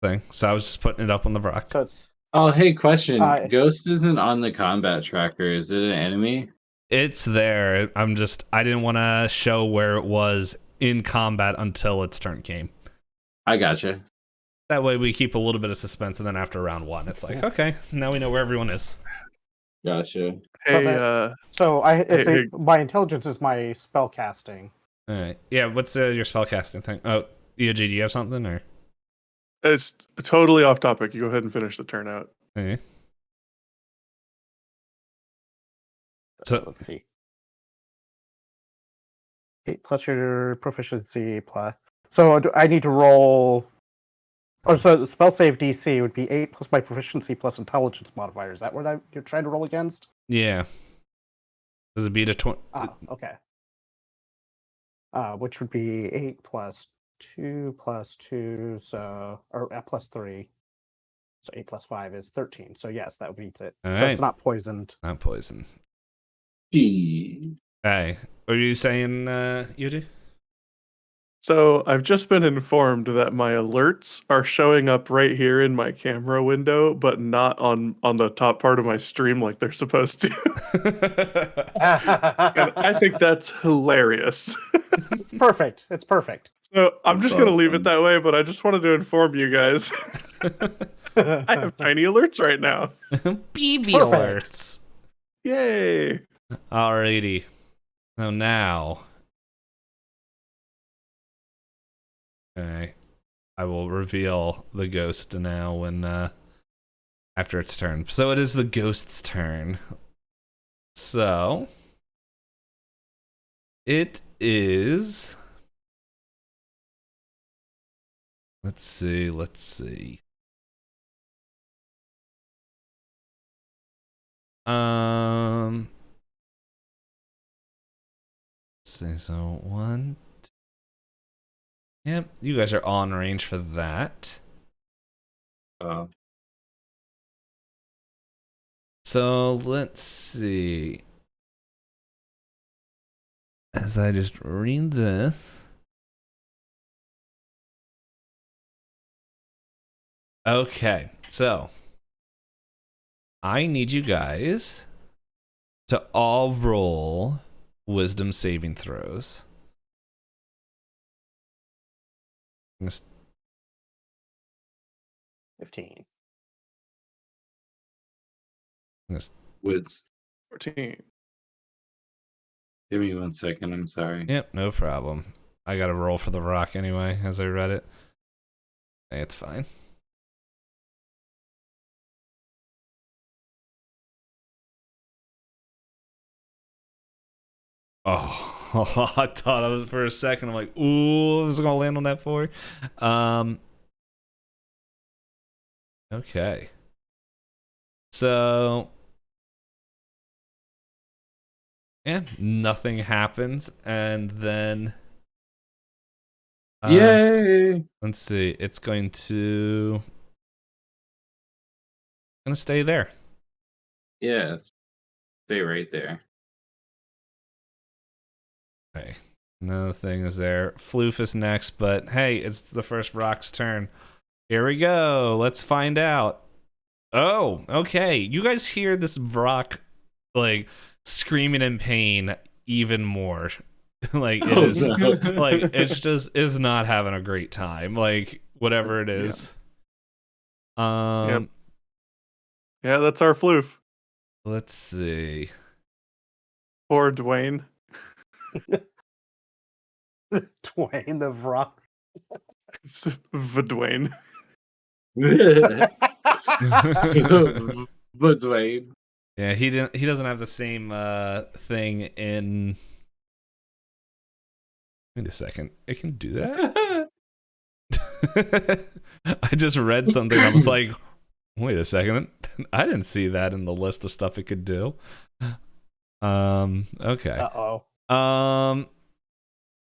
thing. So I was just putting it up on the rock. so it's Oh, hey, question. Uh, Ghost isn't on the combat tracker. Is it an enemy? It's there. I didn't want to show where it was in combat until its turn came. I gotcha. That way we keep a little bit of suspense, and then after round 1, it's like, okay, now we know where everyone is. Gotcha. Hey, my intelligence is my spell casting. All right. Yeah, what's your spellcasting thing? Oh, EOG, do you have something? Or it's totally off topic. You go ahead and finish the turnout. okay. So Let's see. 8 plus your proficiency plus. So I need to roll. Or so the spell save DC would be 8 plus my proficiency plus intelligence modifier. Is that what you're trying to roll against? yeah. Does it beat a 20? Okay. Which would be 8 plus 2 plus 2, plus 3. So 8 plus 5 is 13. So yes, that beats it. All so right. it's not poisoned. Not poison. Gee. Hey, what are you saying, EOG? So I've just been informed that my alerts are showing up right here in my camera window, but not on the top part of my stream like they're supposed to. And I think that's hilarious. It's perfect. It's perfect. So I'm That's just gonna leave it awesome. that way, but I just wanted to inform you guys. I have tiny alerts right now. BB Perfect. alerts. Yay! Alrighty. So now, okay, I will reveal the ghost now when after its turn. So it is the ghost's turn. So it is. Let's see. Let's see. Let's see. So 1. Yep, you guys are on range for that. Oh. So let's see. As I just read this. Okay, so I need you guys to all roll wisdom saving throws. I'm gonna 15. Woods. 14. Give me 1 second. I'm sorry. Yep, no problem. I gotta roll for the rock anyway, as I read it. Hey, it's fine. Oh, I thought I was for a second. I'm like, ooh, I was gonna land on that 4. Okay. So, yeah, nothing happens, and then Yay! let's see. It's gonna stay there. Yes. Stay right there. Okay. Another thing is there. Floof is next, but hey, it's the first rock's turn. Here we go. Let's find out. Oh, okay. You guys hear this rock like screaming in pain even more. Like it is no. like it's just is not having a great time. Like whatever it is. Yep. Yeah, that's our floof. Let's see. Poor Dwayne. Dwayne the rock. It's Dwayne. But wait. Yeah, he doesn't have the same thing in. Wait a second. It can do that? I just read something. I was like, wait a second. I didn't see that in the list of stuff it could do. Okay. Uh-oh.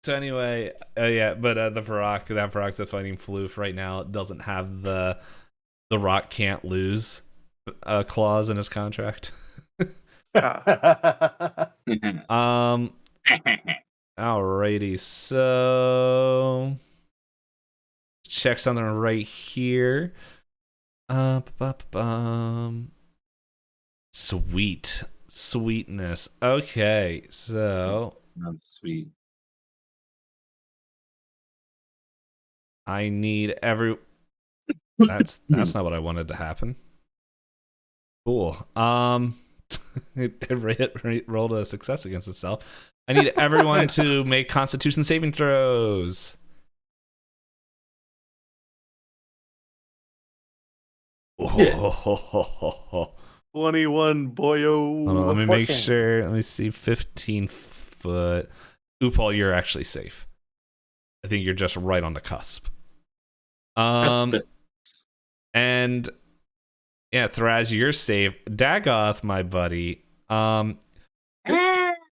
So anyway, yeah, but that Varrock's a fighting floof right now. It doesn't have the rock can't lose clause in his contract. Alrighty, so check something right here. Sweet. Sweetness. Okay, so Not sweet. I need That's not what I wanted to happen. Cool. It rolled a success against itself. I need everyone to make Constitution saving throws. Oh. 21, boyo. Hold on, let me make 14. sure. Let me see. 15 foot. Upal, you're actually safe. I think you're just right on the cusp. And yeah, Thraz, you're safe. Dagoth, my buddy.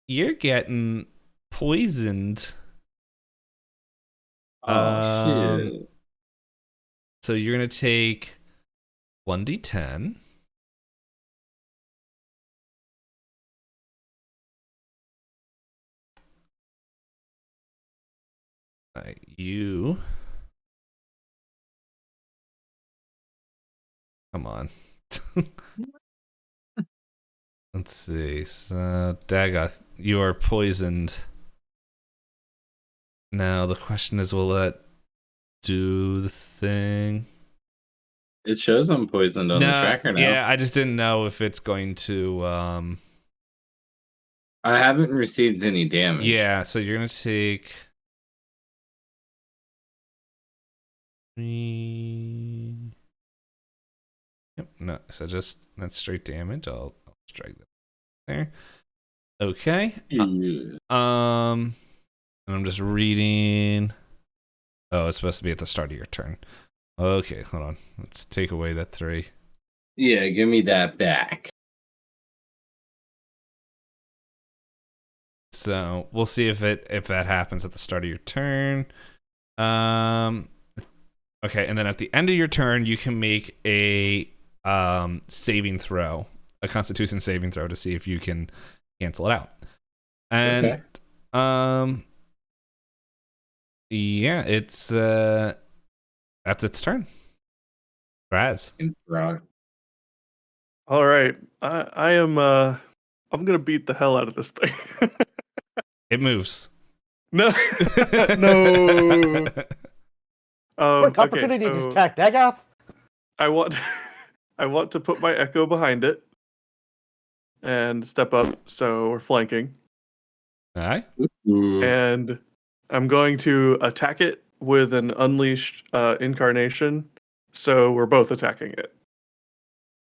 You're getting poisoned. Shit. So you're gonna take 1d10. You. Come on. Let's see. So, Dagoth, you are poisoned. Now the question is, will that do the thing? It shows I'm poisoned on the tracker now. Yeah, I just didn't know if it's going to. I haven't received any damage. Yeah, so you're gonna take. Yep, no, so just that's straight damage. I'll strike that there. Okay. Yeah. And I'm just reading. Oh, it's supposed to be at the start of your turn. Okay, hold on. Let's take away that 3. Yeah, give me that back. So we'll see if that happens at the start of your turn. Okay, and then at the end of your turn, you can make a saving throw, a Constitution saving throw, to see if you can cancel it out. And yeah, it's that's its turn. Raz. All right. I am I'm gonna beat the hell out of this thing. It moves. No. No. Quick opportunity to attack Dagoth. I want to put my echo behind it and step up so we're flanking. All right. And I'm going to attack it with an unleashed incarnation, so we're both attacking it.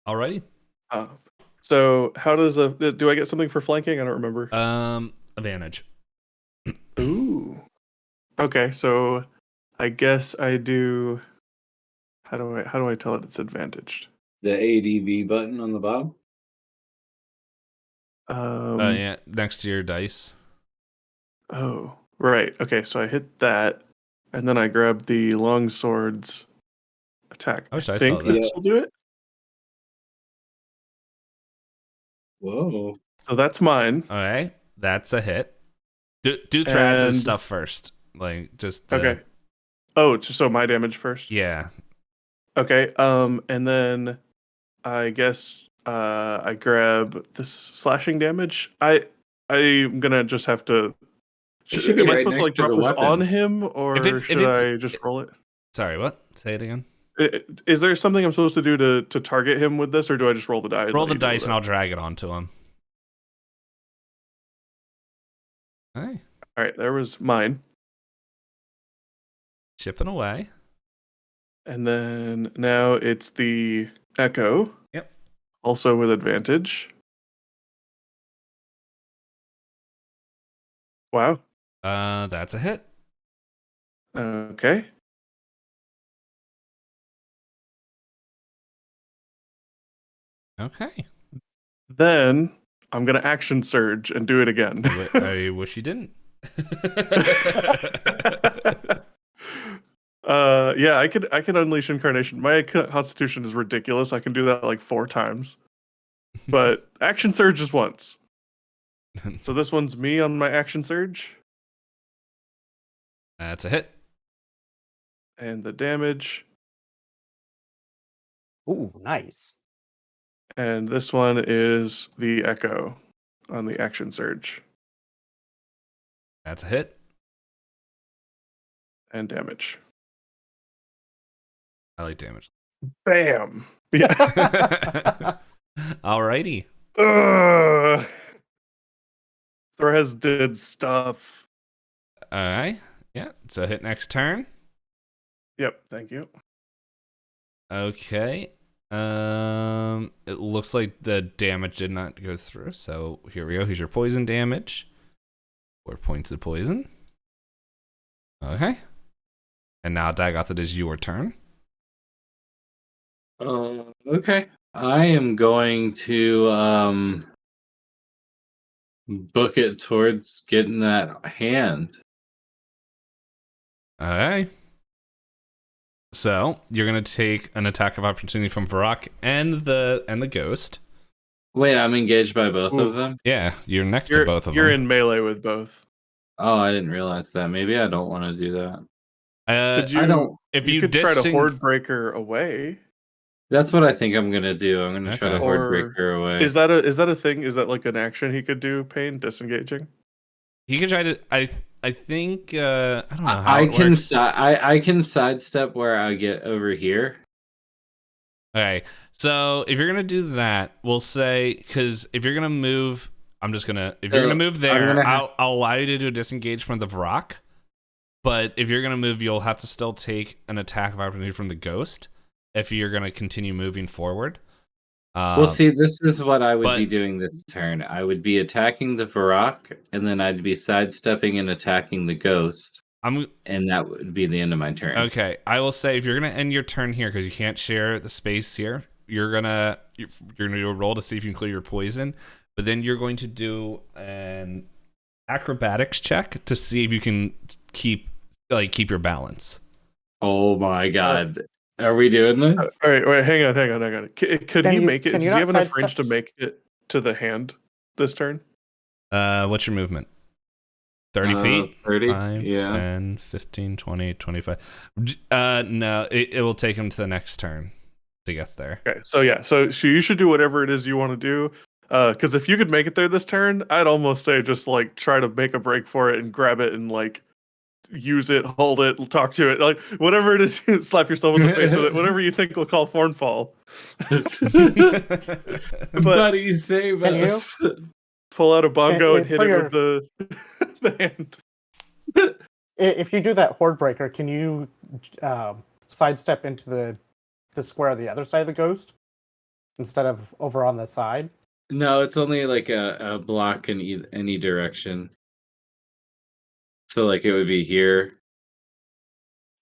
Alrighty. So how does do I get something for flanking? I don't remember. Advantage. Ooh. Okay, so I guess I do. How do I tell it it's advantaged? The ADV button on the bottom. Yeah, next to your dice. Oh, right. Okay, so I hit that, and then I grab the long sword's attack. I wish I think saw that. this will do it. Whoa. So that's mine. All right, that's a hit. Do Thraz's stuff first, like just okay. Oh, so my damage first. Yeah. Okay. And then I guess I grab this slashing damage. I'm gonna just have to. Should be am I right supposed to next like to drop the this weapon. on him, or should I just roll it? Sorry, what? Say it again. Is there something I'm supposed to do to target him with this, or do I just roll the dice? Roll the dice, and I'll drag it onto him. All right, there was mine. Chipping away. And then now it's the echo. Yep. Also with advantage. Wow. That's a hit. Okay. Okay. Then I'm gonna action surge and do it again. I wish you didn't. Yeah, I could unleash incarnation. My constitution is ridiculous. I can do that like 4 times. But action surge is once. So this one's me on my action surge. That's a hit. And the damage. Ooh, nice. And this one is the Echo on the action surge. That's a hit. And damage. I like damage. Bam! Yeah. Alrighty. Threz did stuff. Alright. Yeah. So hit next turn. Yep, thank you. Okay. It looks like the damage did not go through. So here we go. Here's your poison damage. 4 points of poison. Okay. And now Dagoth, it is your turn. Okay. I am going to book it towards getting that hand. Alright. So you're gonna take an attack of opportunity from Varrock and the ghost. Wait, I'm engaged by both Ooh. of them? Yeah, you're next to both of You're them. in melee with both. Oh, I didn't realize that. Maybe I don't want to do that. Could you, I don't. If you you could try to diseng- Horde Breaker away. That's what I think I'm gonna do. I'm gonna try to Okay. Horde Or Breaker away. Is that a thing? Is that like an action he could do, Payne? Disengaging? He can try to. I think. I don't know how I it can works. I can sidestep where I get over here. Okay, so if you're gonna do that, we'll say because if you're gonna move, I'm just gonna. If you're So, gonna move I'm there, gonna I'll allow you to do a disengage from the Varrock. But if you're gonna move, you'll have to still take an attack of opportunity from the ghost if you're gonna continue moving forward. Well, see, this is what I would be but- doing this turn. I would be attacking the Varrock, and then I'd be sidestepping and attacking the ghost, I'm and that would be the end of my turn. okay. I will say if you're gonna end your turn here because you can't share the space here, you're gonna do a roll to see if you can clear your poison, but then you're going to do an acrobatics check to see if you can keep your balance. Oh my god. Are we doing this? All right, wait, hang on. Could Can he you- make it? can Does you he not have enough sidestep? range to make it to the hand this turn? What's your movement? 30 feet? 30? 5, Yeah. 10, 15, 20, 25. No, it will take him to the next turn to get there. Okay, so yeah, so you should do whatever it is you want to do. Because if you could make it there this turn, I'd almost say just like try to make a break for it and grab it and like use it, hold it, talk to it, like whatever it is, slap yourself in the face with it, whatever you think will call Thornfall. Buddy, save Can you? us. Pull out a bongo and hit for it your- with the hand. If you do that Horde Breaker, can you sidestep into the square on the other side of the ghost instead of over on the side? No, it's only like a block in any direction. So like it would be here.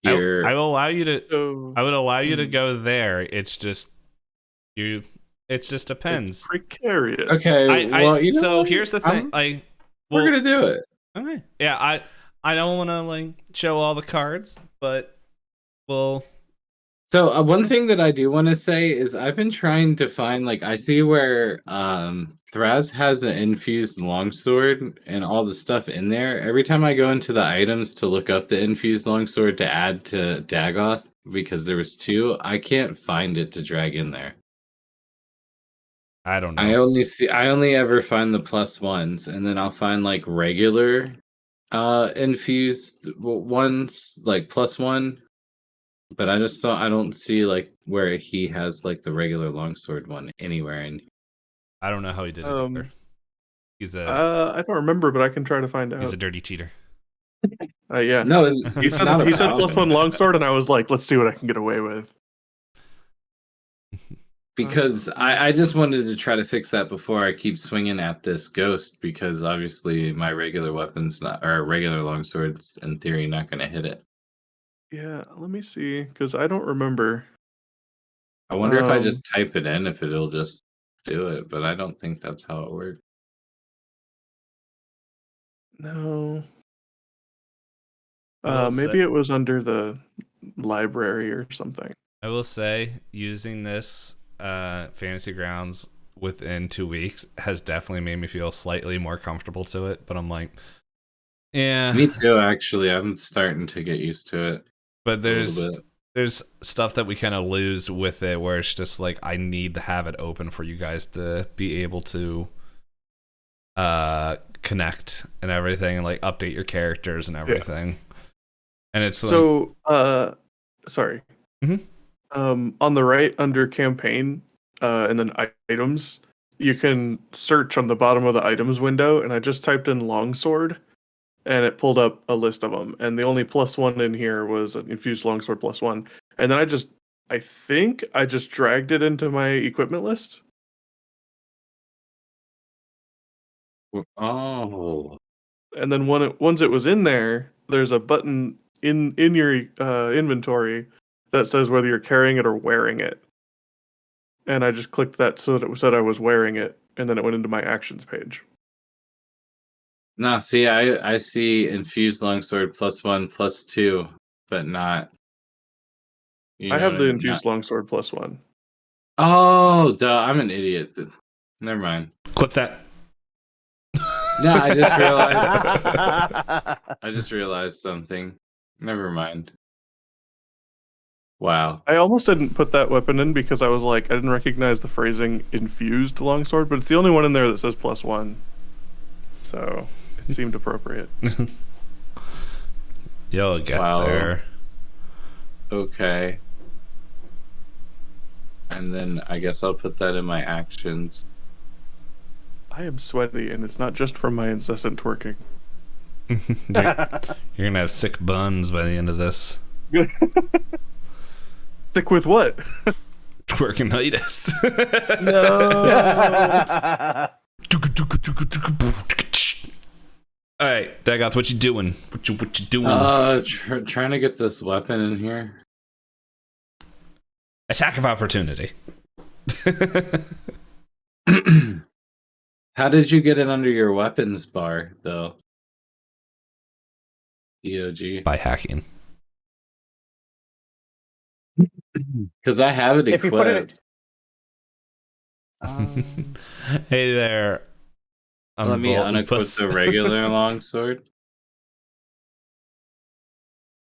Here. I will allow you to. So I would allow you to go there. It's just you. It just depends. it's precarious. Okay, well, you know so what? here's the thing. We're gonna do it. Okay. Yeah, I don't want to like show all the cards, but we'll. So one thing that I do want to say is I've been trying to find like I see where Thraz has an infused longsword and all the stuff in there. Every time I go into the items to look up the infused longsword to add to Dagoth, because there was 2, I can't find it to drag in there. I don't know. I only ever find the +1s, and then I'll find like regular infused ones like +1. But I don't see like where he has like the regular longsword one anywhere in. I don't know how he did it either. He's a I don't remember, but I can try to find out. he's a dirty cheater. Yeah. No, He said +1 longsword, and I was like, let's see what I can get away with. because I just wanted to try to fix that before I keep swinging at this ghost, because obviously my regular regular longsword's in theory not going to hit it. Yeah, let me see, because I don't remember. I wonder if I just type it in, if it'll just do it, but I don't think that's how it works. No. I will Maybe say- it was under the library or something. I will say using this Fantasy Grounds within 2 weeks has definitely made me feel slightly more comfortable to it. But I'm like, yeah, Me too, actually. I'm starting to get used to it. But a little bit. there's stuff that we kind of lose with it where it's just like I need to have it open for you guys to be able to connect and everything and like update your characters and everything. And it's like, So, sorry. Mhm. On the right under campaign, and then items, you can search on the bottom of the items window, and I just typed in longsword, and it pulled up a list of them. And the only +1 in here was an infused longsword +1. And then I think I just dragged it into my equipment list. Oh. And then once it was in there, there's a button in your inventory that says whether you're carrying it or wearing it. And I just clicked that so that it said I was wearing it, and then it went into my actions page. No, see, I see infused longsword +1, +2, but not. I have the not- infused longsword +1. Oh, duh! I'm an idiot. Never mind. clip that. No, I just realized. I just realized something. Never mind. Wow. I almost didn't put that weapon in because I was like, I didn't recognize the phrasing infused longsword, but it's the only one in there that says +1. So it seemed appropriate. You'll get Wow. there. Okay. And then I guess I'll put that in my actions. I am sweaty, and it's not just from my incessant twerking. You're gonna have sick buns by the end of this. Stick with what? Twerkinitis. No. All right, Dagoth, what you doing? What you doing? Trying to get this weapon in here. Attack of opportunity. How did you get it under your weapons bar, though? EOG. By hacking. Because I have it If you put equipped. it, Hey there. Let me unequip the regular longsword.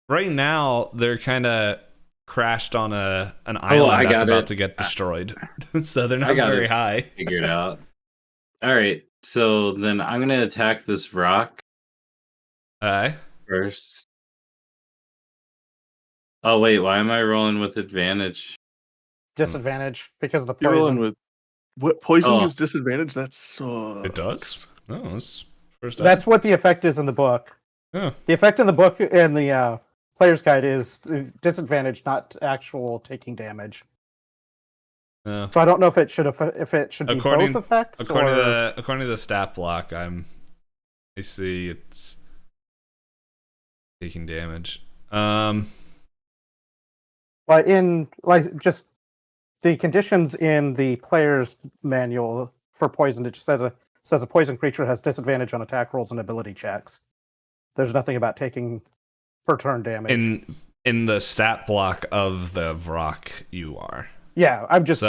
Right now, they're kind of crashed on an island that's about to get destroyed. So they're not very high. Figured out. All right, so then I'm gonna attack this rock first. Oh wait, why am I rolling with advantage? disadvantage because of the You're rolling poison. with what poison Oh. gives disadvantage? That sucks. It does? Oh, that's first time. That's what the effect is in the book. Oh. The effect in the book in the player's guide is disadvantage, not actual taking damage. Oh. So I don't know if it should be both effects. According or... to the stat block, I see it's taking damage. But in just the conditions in the player's manual for poison, it just says a poison creature has disadvantage on attack rolls and ability checks. There's nothing about taking per turn damage. In the stat block of the Vrock, you are. Yeah, I'm just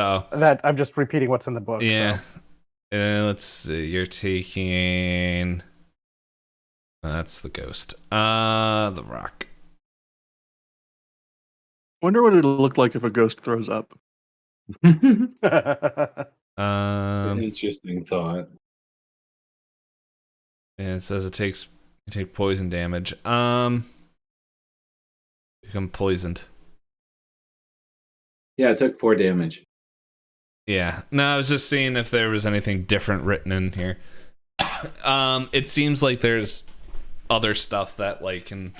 repeating what's in the book. Yeah. So. Let's see. You're taking. That's the ghost. The rock. Wonder what it'll look like if a ghost throws up. Interesting thought. And it says you take poison damage. Become poisoned. Yeah, I took 4 damage. Yeah. No, I was just seeing if there was anything different written in here. It seems like there's other stuff that like can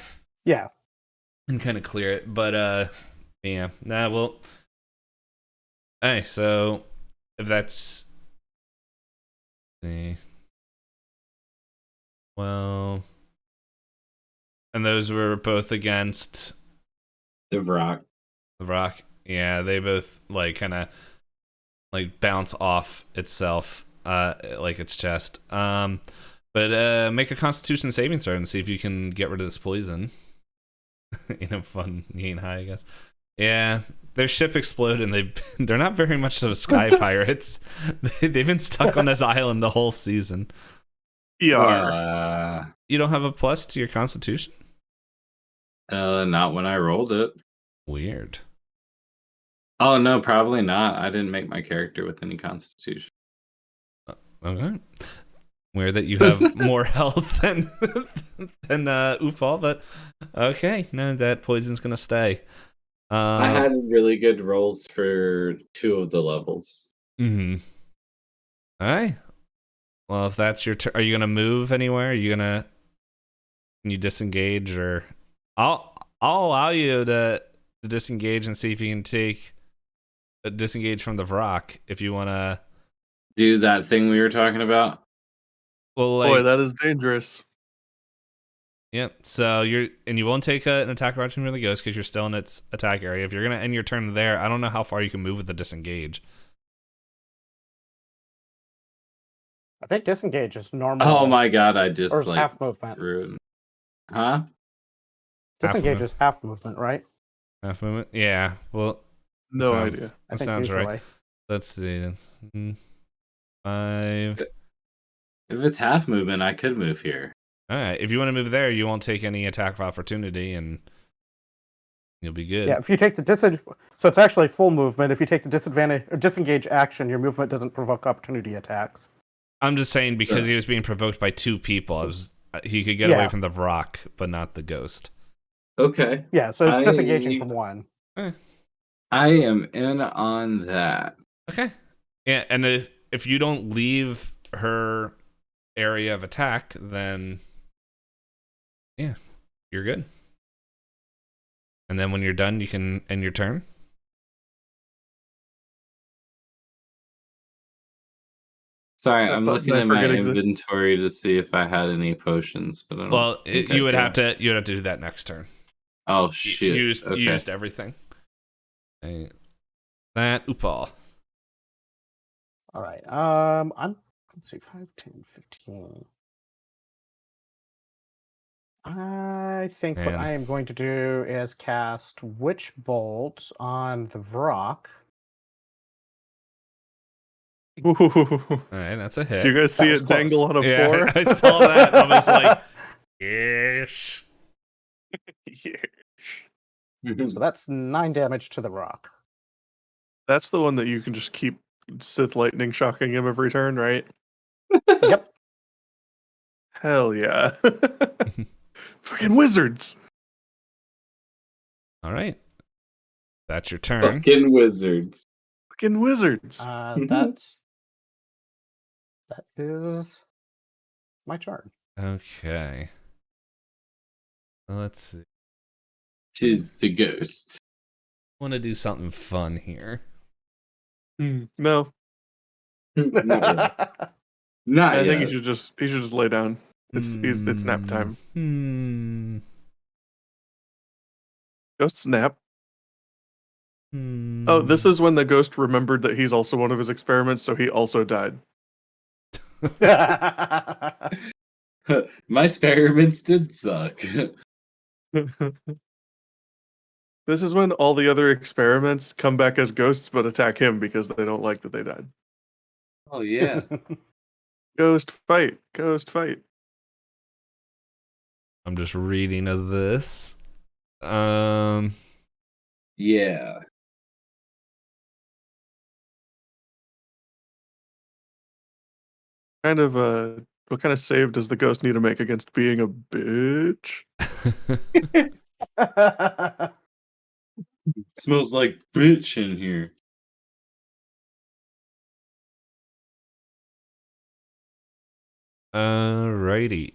kind of clear it, but yeah. Nah, well. Hey, so if that's see. Well, and those were both against The Vrock. the rock. Yeah, they both like kind of like bounce off itself, like its chest. But make a Constitution saving throw and see if you can get rid of this poison. In a fun, you ain't high, I guess. Yeah, their ship exploded, and they're not very much of sky pirates. They've been stuck on this island the whole season. ER. You don't have a plus to your Constitution? Not when I rolled it. Weird. Oh no, probably not. I didn't make my character with any constitution. Okay. Weird that you have more health than Ufal, but okay. No, that poison's gonna stay. I had really good rolls for 2 of the levels. Mm-hmm. All right. Well, if that's your turn, are you gonna move anywhere? Are you gonna? Can you disengage, or I'll allow you to disengage and see if you can take a disengage from the Vrock if you wanna. Do that thing we were talking about. Well, like, Boy, that is dangerous. Yep. So you won't take an attack opportunity from the ghost because you're still in its attack area. If you're gonna end your turn there, I don't know how far you can move with the disengage. I think disengage is normal. Oh my god, I just or is like half movement. ruined. Huh? Disengage is half movement, right? Half movement. Yeah. Well, No sounds, idea. I That think sounds usually. right. Let's see. That's 5. If it's half movement, I could move here. All right. If you want to move there, you won't take any attack of opportunity, and you'll be good. Yeah, if you take the so it's actually full movement. If you take the disadvantage or disengage action, your movement doesn't provoke opportunity attacks. I'm just saying because Yeah. he was being provoked by 2 people. He could get away from the Vrock, but not the ghost. Okay. Yeah, so it's disengaging from one. I am in on that. Okay. Yeah, and if you don't leave her area of attack, then yeah, you're good. And then when you're done, you can end your turn. Sorry, I'm But looking I at my forget exists. inventory to see if I had any potions, but I don't. Well, think you I would do. have to do that next turn. Oh shit! You Okay. used everything. Okay. That Upal. All right. Let's see, 5, 10, 15. I think what Man. I am going to do is cast Witch Bolt on the Vrock. Ooh. All right, that's a hit. Do you guys see was it dangle close. on a floor? I saw that. I was like, yes. So that's 9 damage to the rock. That's the one that you can just keep Sith lightning shocking him every turn, right? Yep. Hell yeah. Freaking wizards. All right. That's your turn. Fucking wizards. Freaking wizards. That is my turn. Okay. Let's see. Tis the ghost. I want to do something fun here. No. Not Not I yet. think he should just lay down. It's nap time. Ghost nap. Oh, this is when the ghost remembered that he's also one of his experiments, so he also died. My experiments did suck. This is when all the other experiments come back as ghosts but attack him because they don't like that they died. Oh yeah. Ghost fight. Ghost fight. I'm just reading of this. Yeah. What kind of save does the ghost need to make against being a bitch? Smells like bitch in here. Alrighty.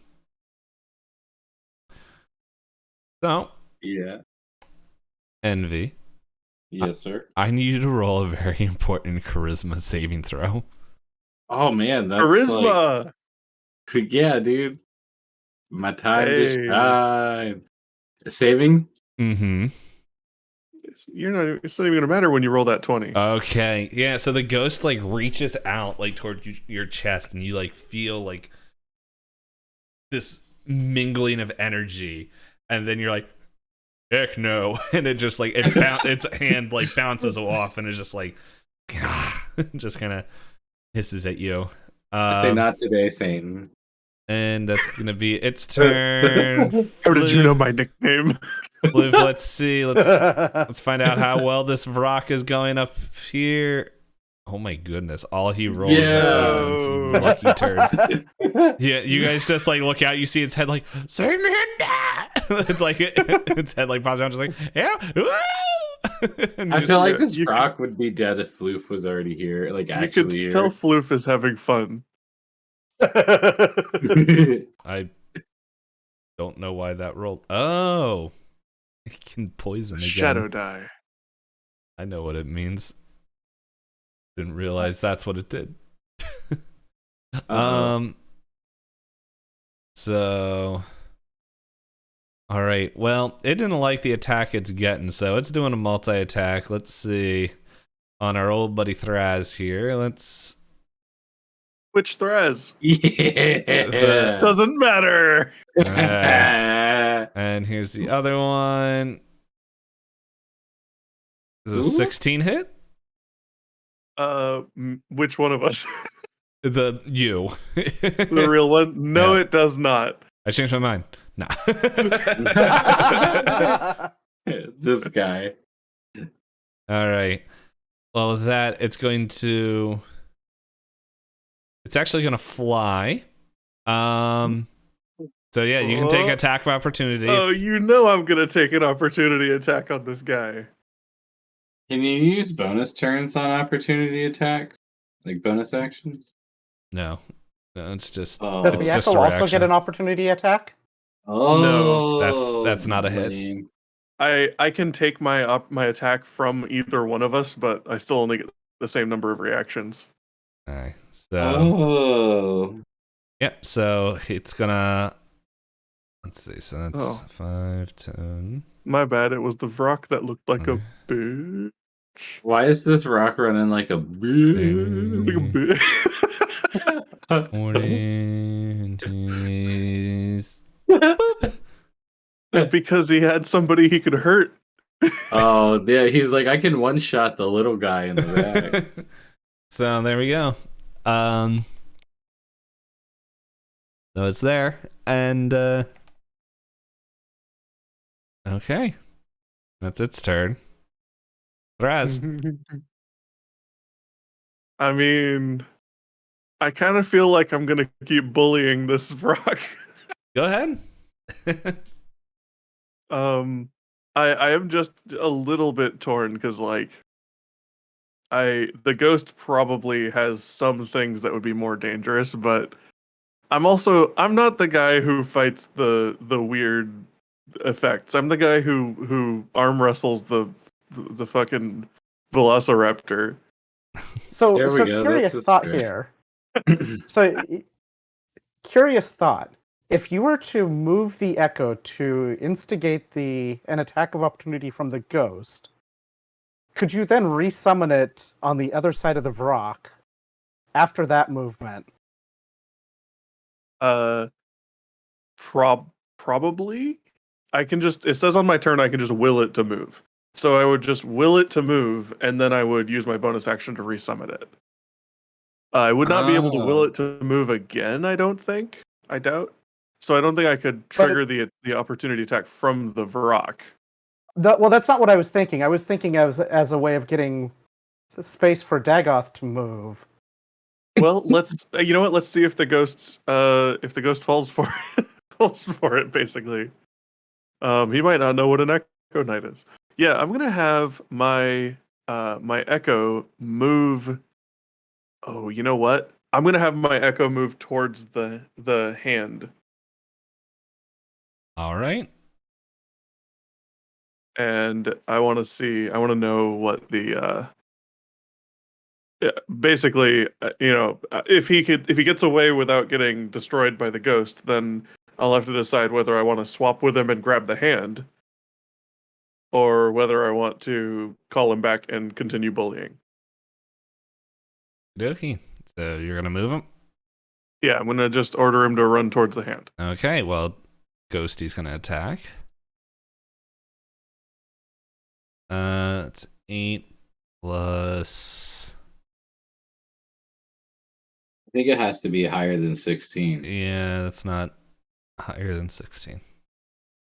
So, Yeah. Envy, Yes, sir. I need you to roll a very important charisma saving throw. Oh man, that's Charisma. like, yeah, dude. My time Hey. to shine. Saving? Mm-hmm. It's not even gonna matter when you roll that 20. Okay. Yeah, so the ghost like reaches out like towards your chest and you like feel like this mingling of energy, and then you're like, heck no. And it just like its hand like bounces off and it's just like just kind of hisses at you. I say not today, Satan. And that's gonna be its turn. How did you know my nickname? Floof, let's see. Let's find out how well this Vrock is going up here. Oh my goodness! All he rolls is lucky turns. Yeah, you guys just like look out. You see its head like Surrender. It's like its head like pops out, just like yeah. I feel like this Vrock would be dead if Floof was already here. Like actually, you could tell Floof is having fun. I don't know why that rolled. Oh, it can poison again. Shadow die. I know what it means. Didn't realize that's what it did. So all right, well, it didn't like the attack it's getting, so it's doing a multi-attack. Let's see. On our old buddy Thraz here, Which Thraz? Yeah. Doesn't matter. And here's the other one. Is a 16 hit? Which one of us? You. The real one? No, Yeah. it does not. I changed my mind. Nah. This guy. All right. Well, with that, it's actually going to fly. So yeah, you can take attack of opportunity. Oh, you know I'm gonna take an opportunity attack on this guy. Can you use bonus turns on opportunity attacks? Like bonus actions? No, it's just. Oh. Does It's the just Echo a also reaction. get an opportunity attack? Oh, that's not a hit. lame. I can take my attack from either one of us, but I still only get the same number of reactions. Okay, so Oh. yep. So it's gonna. Let's see. So that's Oh. 5, 10. My bad. It was the Vrock that looked like a bitch. Why is this rock running like a Like a bitch. 40. Because he had somebody he could hurt. Oh, yeah, he's like, I can one-shot the little guy in the back. So there we go. So it's there, and okay, that's its turn. Thraz. I mean, I kind of feel like I'm gonna keep bullying this Vrock. Go ahead. I am just a little bit torn because like the ghost probably has some things that would be more dangerous, but I'm not the guy who fights the weird effects. I'm the guy who arm wrestles the fucking velociraptor. So, There we so go, curious that's thought fair. here. Curious thought. If you were to move the Echo to instigate an attack of opportunity from the ghost, could you then resummon it on the other side of the Vrock after that movement? Probably. I can just. It says on my turn I can just will it to move. So I would just will it to move, and then I would use my bonus action to resummon it. I would not be able to will it to move again. I don't think. I doubt. So I don't think I could trigger the opportunity attack from the Vrock. Well, that's not what I was thinking. I was thinking as a way of getting space for Dagoth to move. Well, let's. You know what? Let's see if the ghost falls for it. Falls for it, basically. He might not know what an Echo Knight is. Yeah, I'm gonna have my my Echo move. Oh, you know what? I'm gonna have my Echo move towards the hand. All right. And I want to know what the basically, if he gets away without getting destroyed by the ghost, then I'll have to decide whether I want to swap with him and grab the hand, or whether I want to call him back and continue bullying. Okay. So you're gonna move him. Yeah, I'm gonna just order him to run towards the hand. Okay. Well, Ghosty's gonna attack. It's 8 plus I think it has to be higher than 16. Yeah, that's not higher than 16.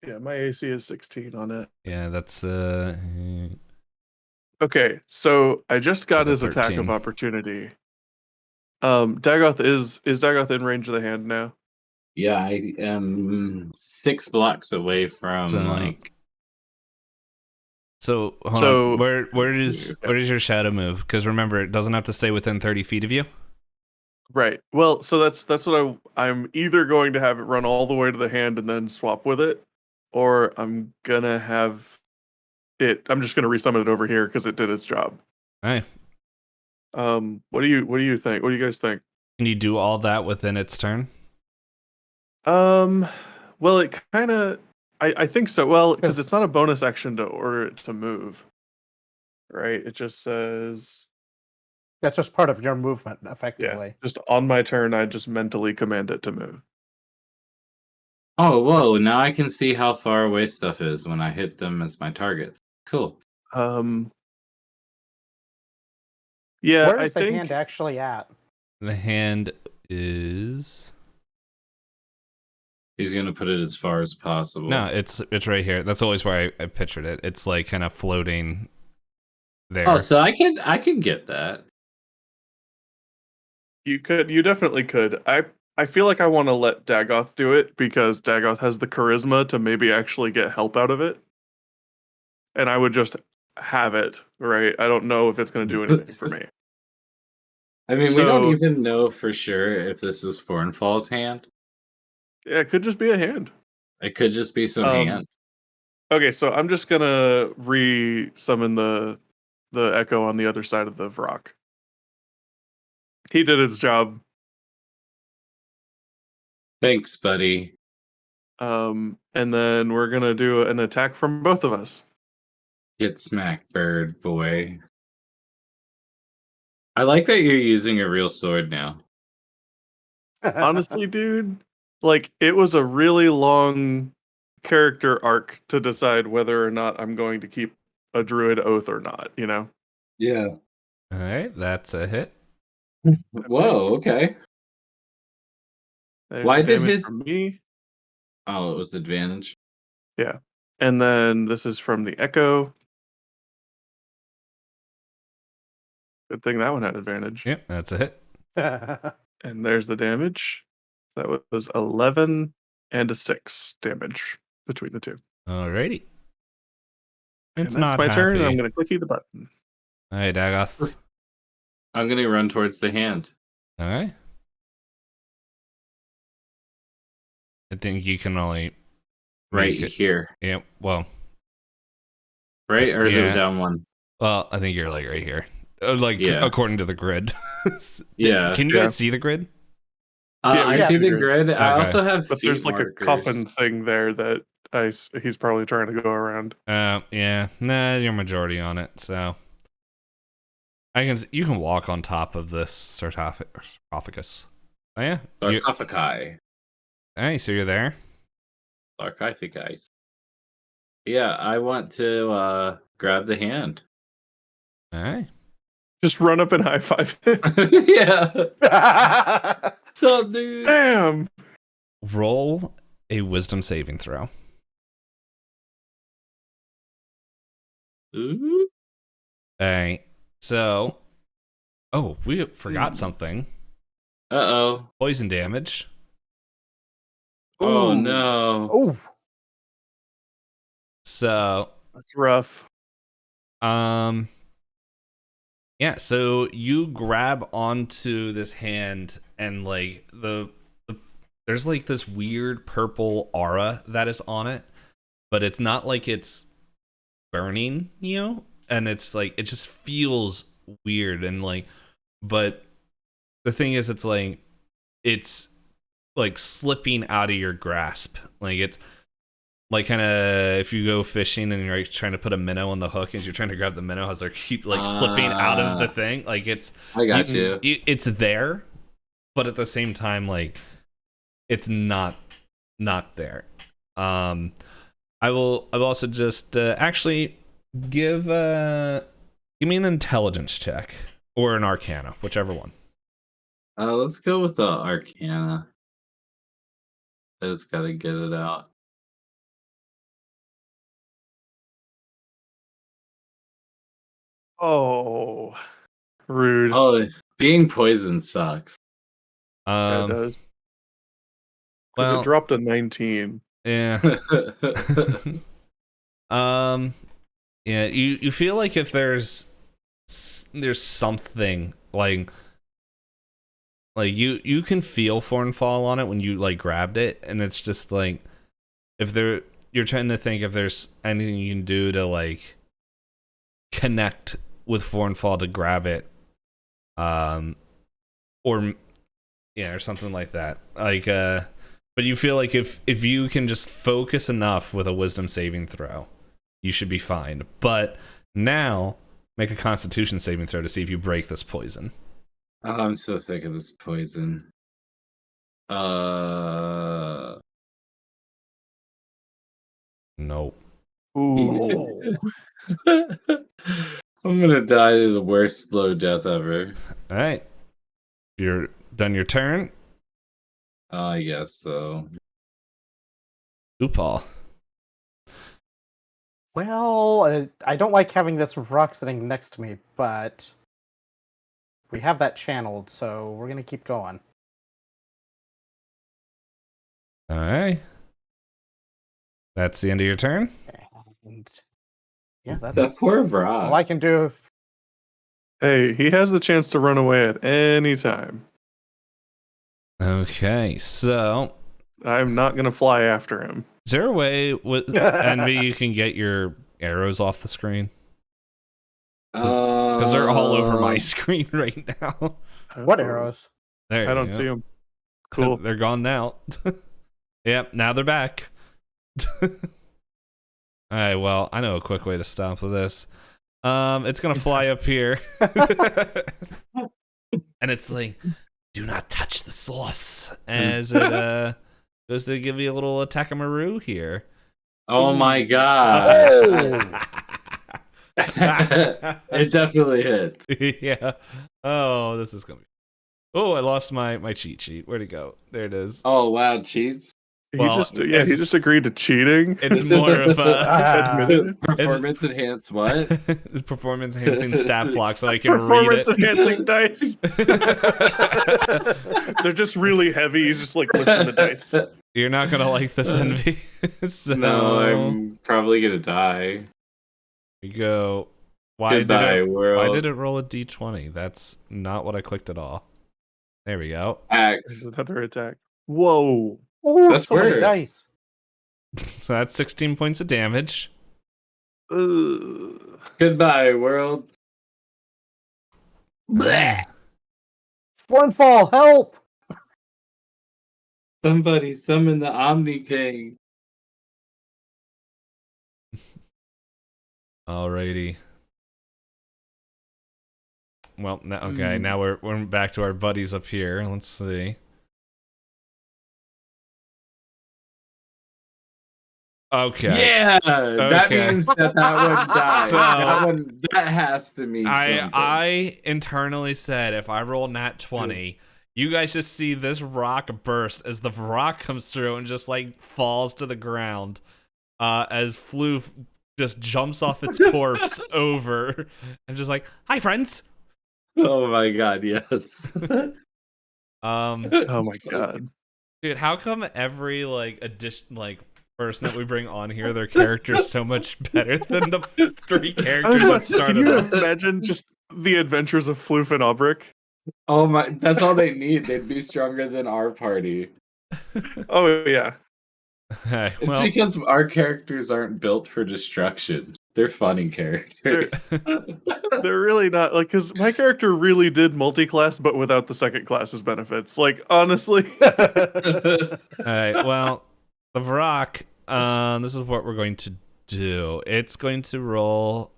Yeah, my AC is 16 on it. Yeah, that's Okay, so I just got Like a his attack of 13. opportunity. Dagoth is Dagoth in range of the hand now? Yeah, I am 6 blocks away from So- So hold So- on. Where does your shadow move? Because remember, it doesn't have to stay within 30 feet of you. Right. Well, so that's what I'm either going to have it run all the way to the hand and then swap with it, or I'm gonna have it. I'm just gonna resummon it over here because it did its job. All right. What do you think? What do you guys think? Can you do all that within its turn? Well, it kind of. I think so. Well, because Yes. it's not a bonus action to order it to move. Right. It just says. That's just part of your movement, Yeah, effectively. just on my turn, I just mentally command it to move. Oh, whoa, now I can see how far away stuff is when I hit them as my targets. Cool. Yeah, Where I is the think hand actually at? The hand is He's gonna put it as far as possible. no, it's right here. That's always where I pictured it. It's like kind of floating there. Oh, so I can get that. you definitely could. I feel like I want to let Dagoth do it because Dagoth has the charisma to maybe actually get help out of it. And I would just have it, right? I don't know if it's going to do anything for me. I mean, we don't So- even know for sure if this is Fornfall's hand. Yeah, it could just be a hand. It could just be some hand. Okay, so I'm just going to re-summon the echo on the other side of the rock. He did his job. Thanks, buddy. And then we're going to do an attack from both of us. Get smacked, bird boy. I like that you're using a real sword now. Honestly, dude, like it was a really long character arc to decide whether or not I'm going to keep a druid oath or not, you know? Yeah. All right, that's a hit. Whoa, okay. There's Why the did damage his- from me? Oh, it was advantage. And then this is from the echo. Good thing that one had advantage. Yep, that's a hit. And there's the damage. That was 11 and a 6 damage between the two. Alrighty. It's and that's not my turn. happy. I'm going to clicky the button. All right, Dagoth. I'm gonna run towards the hand. All right. I think you can only Right make it- here. Yeah. Well, Right? Or is it Yeah. a down one? I think you're like right here. Like Yeah. according to the grid. Yeah. Can you Yeah. guys see the grid? Yeah, we I got see the the grid. I Okay. also have But feet there's like markers. a coffin thing there that he's probably trying to go around. Yeah. Nah, you're majority on it. So you can walk on top of this sarcophagus. Oh yeah. Sarcophagi. Hey, so you're there. Sarcophagi. Yeah, I want to grab the hand. All right. Just run up and high five it. Yeah. What's up, dude? Damn. Roll a wisdom saving throw. Ooh. All right. So, we forgot something. Uh-oh. Poison damage. Oh, Ooh, no. Oh, So, That's rough. yeah, so you grab onto this hand and like there's like this weird purple aura that is on it, but it's not like it's burning, and it's like it just feels weird and like, but the thing is it's like slipping out of your grasp. Like it's like kind of if you go fishing and you're like, trying to put a minnow on the hook and you're trying to grab the minnow as they keep like slipping out of the thing. Like it's I got you. it's there, but at the same time like it's not there. I will also just actually give me an intelligence check or an arcana, whichever one. Let's go with the Arcana. I just gotta get it out. Oh, rude. Oh, being poisoned sucks. Yeah, it does. Because Well, it dropped a 19. yeah. Yeah, you feel like if there's something like you can feel Thornfall on it when you like grabbed it, and it's just like if you're trying to think if there's anything you can do to like connect with Thornfall to grab it, or yeah, or something like that. Like but you feel like if you can just focus enough with a wisdom saving throw, you should be fine. But now make a Constitution saving throw to see if you break this poison. Oh, I'm so sick of this poison. Nope. Ooh. I'm gonna die to the worst slow death ever. All right, you're done your turn. I guess so. Upal. Well, I don't like having this rock sitting next to me, but we have that channeled, so we're gonna keep going. All right. That's the end of your turn. And yeah, that's That poor all Vrock. I can do. Hey, he has the chance to run away at any time. Okay, so I'm not going to fly after him. is there a way with Envy you can get your arrows off the screen? Because they're all over my screen right now. What arrows? There I you don't go. see him. Cool. They're gone now. Yep, now they're back. Alright, well, I know a quick way to stop with this. It's gonna fly up here. And it's like, do not touch the sauce. As it goes to give you a little attack-a-maroo here. Oh my god. It definitely hit. Yeah. Oh, this is gonna be. Oh, I lost my cheat sheet. Where'd it go? There it is. Oh wow, cheats. Well, He just agreed to cheating. It's more of a Admitted it. Performance enhance what? performance enhancing stat block so I can read Performance it. enhancing dice. They're just really heavy. He's just like lifting the dice. You're not gonna like this, Envy. So, No, I'm probably gonna die. here we go. Why Goodbye, world. did it roll a d20? That's not what I clicked at all. There we go. Axe. Another attack. Whoa. Ooh, That's so many weird. dice. So that's 16 points of damage. Ugh. Goodbye, world. Blech. Thornfall, help! Somebody summon the Omni King. Alrighty. Well, now we're back to our buddies up here. Let's see. Okay. Yeah, that Okay. means that one dies. So- that has to mean something. I internally said if I roll nat 20, you guys just see this rock burst as the rock comes through and just like falls to the ground as Floof just jumps off its corpse over and just like, hi friends. Oh my god, yes. Oh my god. Dude, how come every like person that we bring on here, their character is so much better than the three characters that Can started you off? imagine just the adventures of Floof and Ubrick? Oh my, that's all they need. They'd be stronger than our party. Oh yeah. Hey, It's well, because our characters aren't built for destruction. They're funny characters. They're really not like because my character really did multi-class, but without the second class's benefits. Like honestly, all right, well, the rock. This is what we're going to do. It's going to roll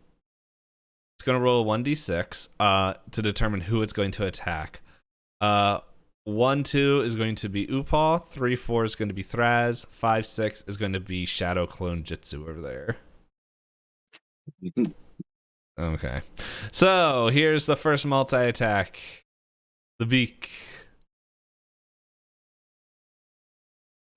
a 1d6 to determine who it's going to attack. 1, 2 is going to be Upal. 3, 4 is going to be Thraz. 5, 6 is going to be Shadow Clone Jitsu over there. Okay. So here's the first multi-attack. The beak.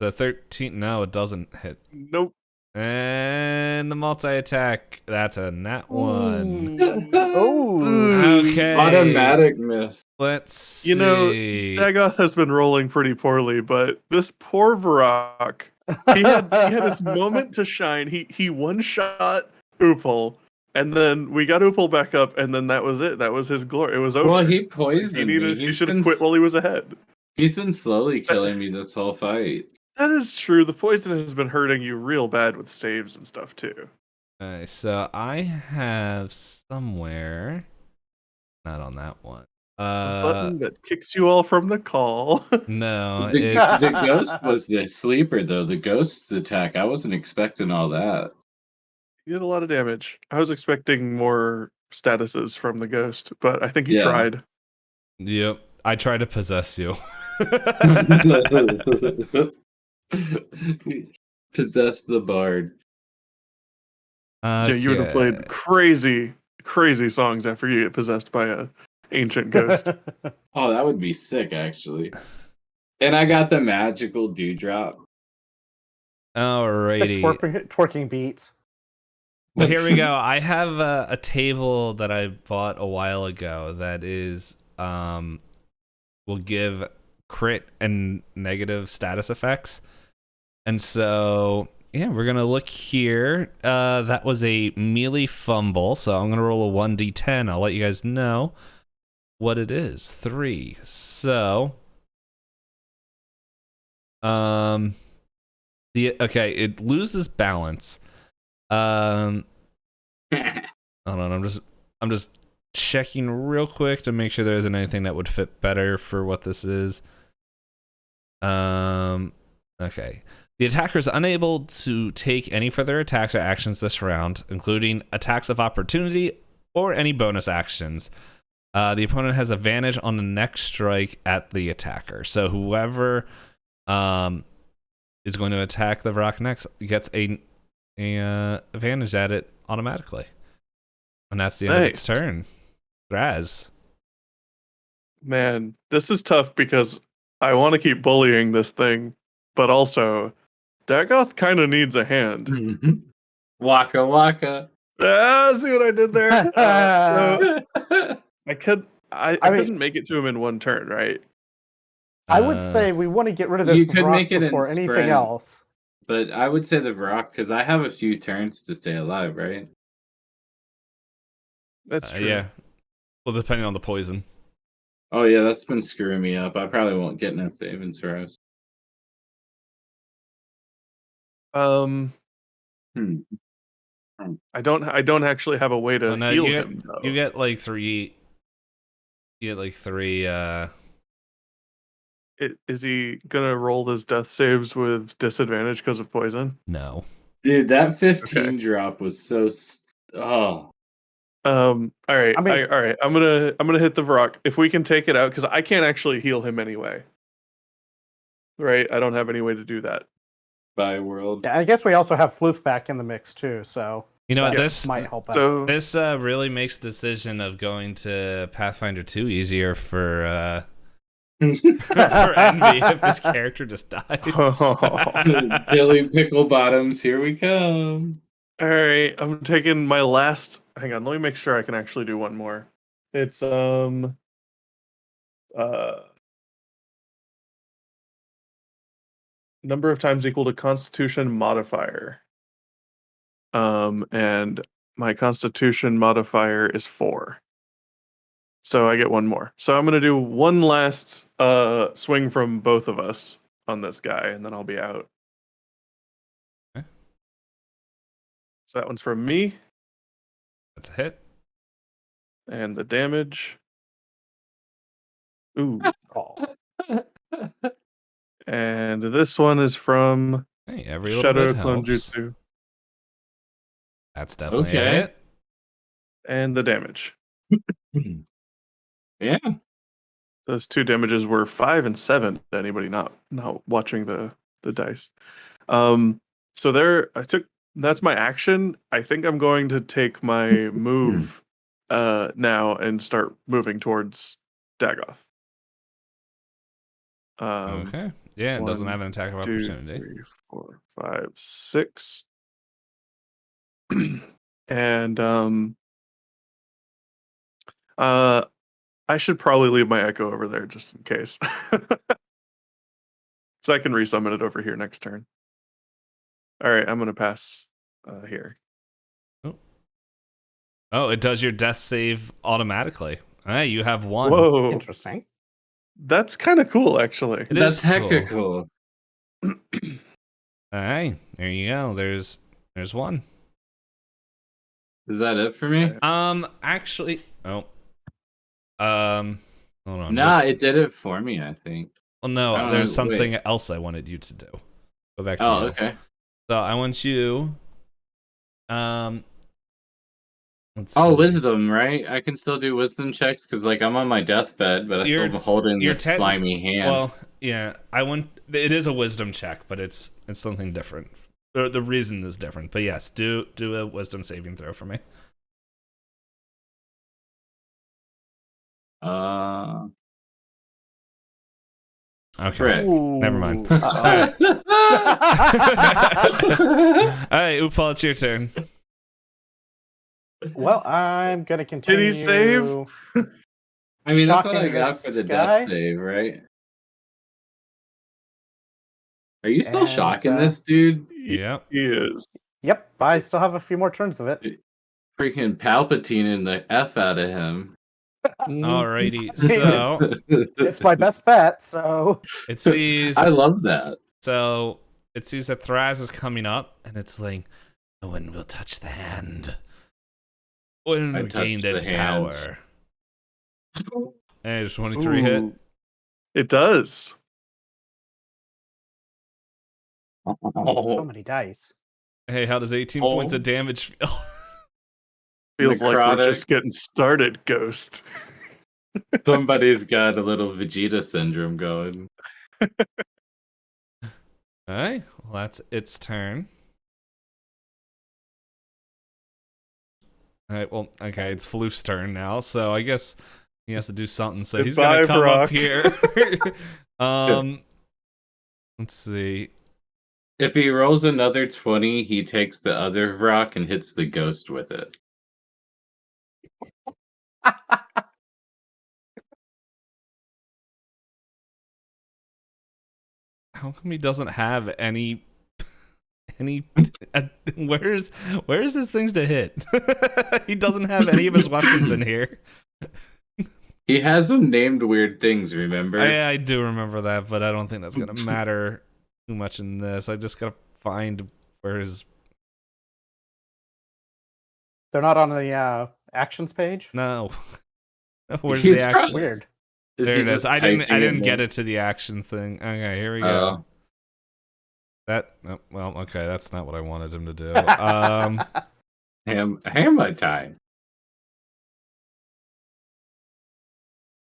The 13. No, it doesn't hit. Nope. And the multi-attack. That's a nat 1. Oh, Okay. Automatic miss. Let's see. You know, Dagoth has been rolling pretty poorly, but this poor Varrock, he had his moment to shine. He one-shot Upal, and then we got Upal back up, and then that was it. That was his glory. It was over. Well, he poisoned me. He should have quit while he was ahead. He's been slowly killing me this whole fight. That is true. The poison has been hurting you real bad with saves and stuff too. Okay, so I have somewhere. Not on that one. The button that kicks you all from the call. No, The it's ghost was the sleeper, though. The ghost's attack. I wasn't expecting all that. You did a lot of damage. I was expecting more statuses from the ghost, but I think he Yeah. tried. Yep. I tried to possess you. Possess the bard. Yeah, you would have played crazy songs after you get possessed by a ancient ghost. Oh, that would be sick, actually. And I got the magical dewdrop. sick Alrighty. twerking beats. Well, here we go. I have a table that I bought a while ago that is will give crit and negative status effects. And so, yeah, we're going to look here. That was a melee fumble, so I'm going to roll a 1d10. I'll let you guys know what it is. 3. So, okay, it loses balance. Hold on, I'm just checking real quick to make sure there isn't anything that would fit better for what this is. Okay. The attacker is unable to take any further attacks or actions this round, including attacks of opportunity or any bonus actions. The opponent has advantage on the next strike at the attacker. So whoever is going to attack the Varrock next gets a advantage at it automatically. And that's the end of its turn. Raz. Man, this is tough because I want to keep bullying this thing, but also Dagoth kind of needs a hand. Waka waka. See what I did there? So I couldn't make it to him in one turn, right? I would say we want to get rid of this You could rock make it in before anything sprint. else. But I would say the Varrock, because I have a few turns to stay alive, right? That's true. Yeah. Well, depending on the poison. Oh, yeah, that's been screwing me up. I probably won't get no savings throws. I don't actually have a way to heal you him. You get like 3. You get like 3. Is he gonna roll his death saves with disadvantage because of poison? No. Dude, that 15 drop was so. Oh. All right. I mean- all right. I'm gonna hit the Varrock. If we can take it out, because I can't actually heal him anyway. Right? I don't have any way to do that. By world. Yeah, I guess we also have Floof back in the mix too, so You know what? that This might help us. So This really makes the decision of going to Pathfinder 2 easier for for Envy if this character just dies. Billy Pickle Bottoms, here we come. all right. I'm taking my last. Hang on. Let me make sure I can actually do one more. It's number of times equal to Constitution modifier. And my Constitution modifier is 4. So I get one more. So I'm gonna do one last swing from both of us on this guy, and then I'll be out. Okay. So that one's from me, That's a hit. and the damage. Ooh. Oh. And this one is from Hey, every little Shadow bit Clone helps. Jutsu. That's definitely a Okay. hit. And the damage. Yeah. Those 2 damages were 5 and 7 to anybody not watching the dice. So there that's my action. I think I'm going to take my move now and start moving towards Dagoth. Okay. Yeah, it doesn't 1, have an attack of 2, opportunity. 3, 4, 5, 6. And I should probably leave my echo over there just in case. So I can resummon it over here next turn. All right, I'm gonna pass here. Oh, it does your death save automatically. Hey, you have 1. Whoa, Interesting. that's kind of cool, actually. It That's is hecka cool. cool. All right, there you go. There's 1. Is that it for me? Actually, hold on. Nah, it did it for me, I think. Well, no, Oh, there's something wait. else I wanted you to do. Go back to Oh, you. okay. So I want you, let's Oh, see. wisdom, right? I can still do wisdom checks because, like, I'm on my deathbed, but I still am holding you're this slimy hand. Well, yeah, it is a wisdom check, but it's something different. The reason is different, but yes, do a wisdom saving throw for me. Okay, Frick. never mind. Ooh. All right, Upal, it's your turn. Well, I'm gonna continue. Did he save? I mean, that's what I shocking got for this the guy. death save, right? Are you still And, shocking this dude? Yep. He is. Yep, I still have a few more turns of it. Freaking Palpatine the F out of him. Alrighty, so It's my best bet, so it sees I love that. So it sees that Thraz is coming up, and it's like, no one will touch the hand. When I we gained touched its the hand. power. Hey, there's 23 hit. Ooh. It does. so Oh, many dice. Hey, how does 18 points of damage feel? Feels like we're Necrotic. just getting started, Ghost. somebody's got a little Vegeta syndrome going. Alright, well, that's its turn. Alright, well, okay, it's Floof's turn now, so I guess he has to do something, so he's gonna Goodbye, come Brock. up here. Let's see. If he rolls another 20, he takes the other rock and hits the ghost with it. How come he doesn't have any where's his things to hit? He doesn't have any of his weapons in here. He has some named weird things, remember? I do remember that, but I don't think that's gonna matter too much in this. I just gotta find where his They're not on the actions page. no. Where's He's the action? probably- Weird. There he it is. just I didn't typing in get the- it to the action thing. Okay, here we go. Oh. Well, okay, that's not what I wanted him to do. Hammer time.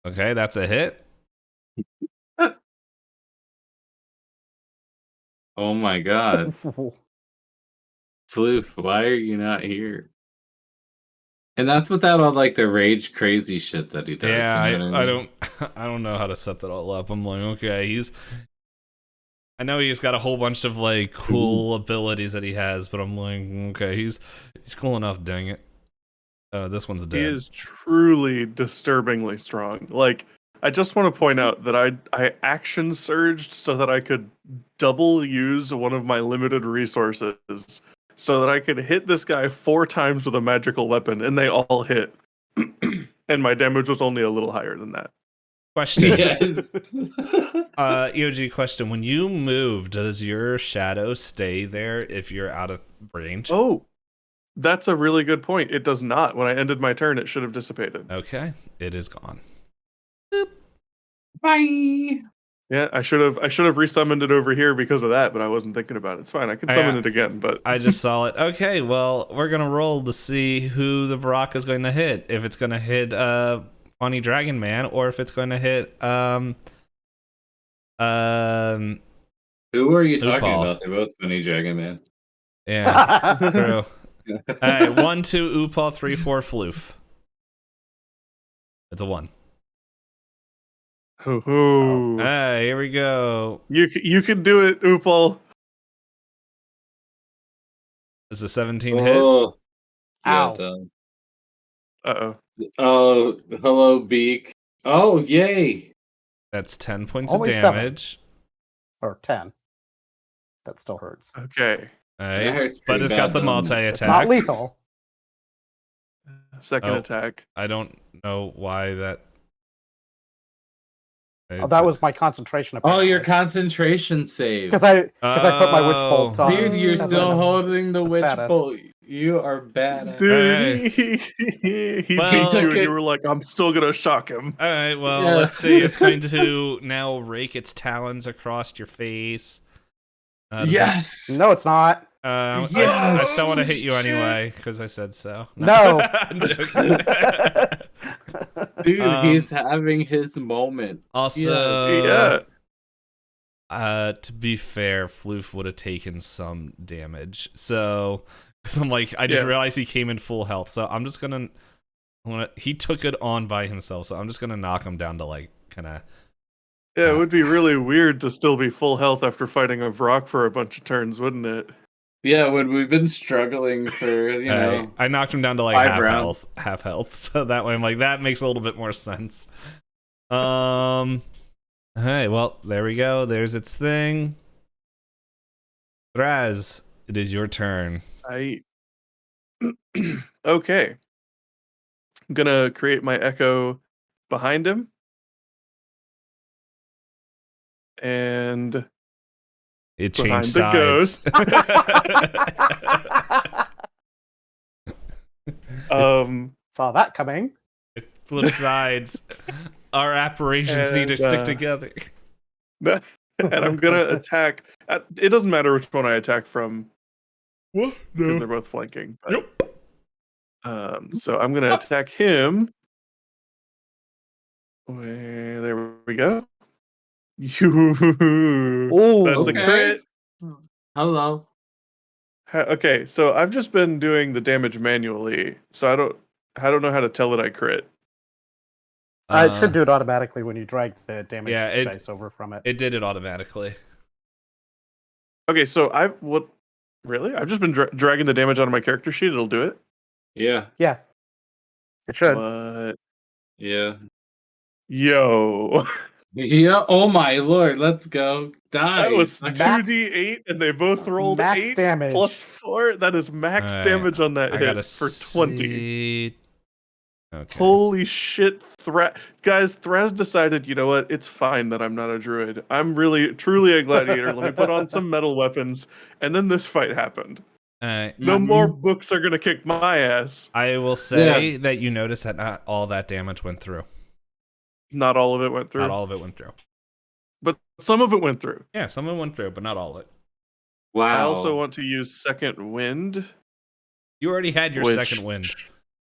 Okay, that's a hit. Oh my god. Floof, why are you not here? And that's without all like the rage crazy shit that he does. Yeah, you know what I mean? I don't know how to set that all up. I'm like, okay, I know he's got a whole bunch of like cool abilities that he has, but I'm like, okay, he's cool enough, dang it. This one's dead. He is truly disturbingly strong. Like, I just want to point out that I action surged so that I could double use one of my limited resources so that I could hit this guy 4 times with a magical weapon, and they all hit. And my damage was only a little higher than that. Question. Yes. EOG question. When you move, does your shadow stay there if you're out of range? Oh, that's a really good point. It does not. When I ended my turn, it should have dissipated. Okay, it is gone. Bye. Yeah, I should have resummoned it over here because of that, but I wasn't thinking about it. It's fine. I can summon it again, but I just saw it. Okay, well, we're gonna roll to see who the Varrock is going to hit. If it's gonna hit Funny Dragon Man, or if it's going to hit Who are you talking Upal. about? They're both Funny Dragon Man. Yeah, true. All right, 1, 2, Upal, 3, 4, Floof. It's a 1. Hoo-hoo. Here we go. You can do it, Oopal. Is a 17 hit? Oh, yeah, Ow. done. Uh-oh. Oh, hello, Beak. Oh, yay! That's 10 points Only of 7. damage. Or 10. That still hurts. Okay. All That right. hurts But pretty it's got bad, the doesn't it? It's not multi-attack. lethal. Second Oh. attack. I don't know why that... Oh, that was my concentration. Oh, your Apparently. concentration save. Because I put my witch bolt on. Dude, you're as still a- holding the the witch status. bolt. You are bad. Dude, Alright. he Well- beat you and Okay. you were like, I'm still gonna shock him. All right, well, Yeah. let's see. It's going to now rake its talons across your face. Does Yes. No, it's not. I Yes! still want to hit you Shit. anyway, because I said so. No. I'm joking. Dude, Um, he's having his moment. Also, Yeah. to be fair, Floof would have taken some damage. So, because I'm like, I just Yeah. realized he came in full health. So I'm just gonna, he took it on by himself. So I'm just gonna knock him down to like kind of. Yeah, it would be really weird to still be full health after fighting a Vrock for a bunch of turns, wouldn't it? Yeah, when we've been struggling for, you know. I knocked him down to like 5 half rounds. health. So that way I'm like, that makes a little bit more sense. Hey, well, there we go. There's its thing. Thraz, it is your turn. Okay. I'm gonna create my echo behind him. And It Behind changed the sides. Saw that coming. It flipped sides. Our apparitions need to And, stick together. and I'm gonna attack. It doesn't matter which one I attack from What? because they're both flanking. But, so I'm gonna attack him. There we go. Ooh. That's Okay. a crit. Hello. Okay, so I've just been doing the damage manually, so I don't know how to tell it I crit. It should do it automatically when you drag the damage Yeah, dice over from it. It did it automatically. Okay, so really? I've just been dragging the damage out of my character sheet. It'll do it. Yeah. Yeah. It should. What? Yeah. Yo, Yeah. Oh my lord. Let's go. Die. that was Okay. 2d8, and they both rolled Max 8 damage. plus 4. That is max Alright, damage on that I hit gotta for 20. see. Okay. Holy shit, guys, Thraz decided, you know what, it's fine that I'm not a druid. I'm really, truly a gladiator. Let me put on some metal weapons. And then this fight happened. Alright. No more books are gonna kick my ass. I will say that you notice that not all that damage went through. Not all of it went through. Not all of it went through. But some of it went through. Yeah, some of it went through, but not all of it. Wow. I also want to use second wind. You already had your which second wind.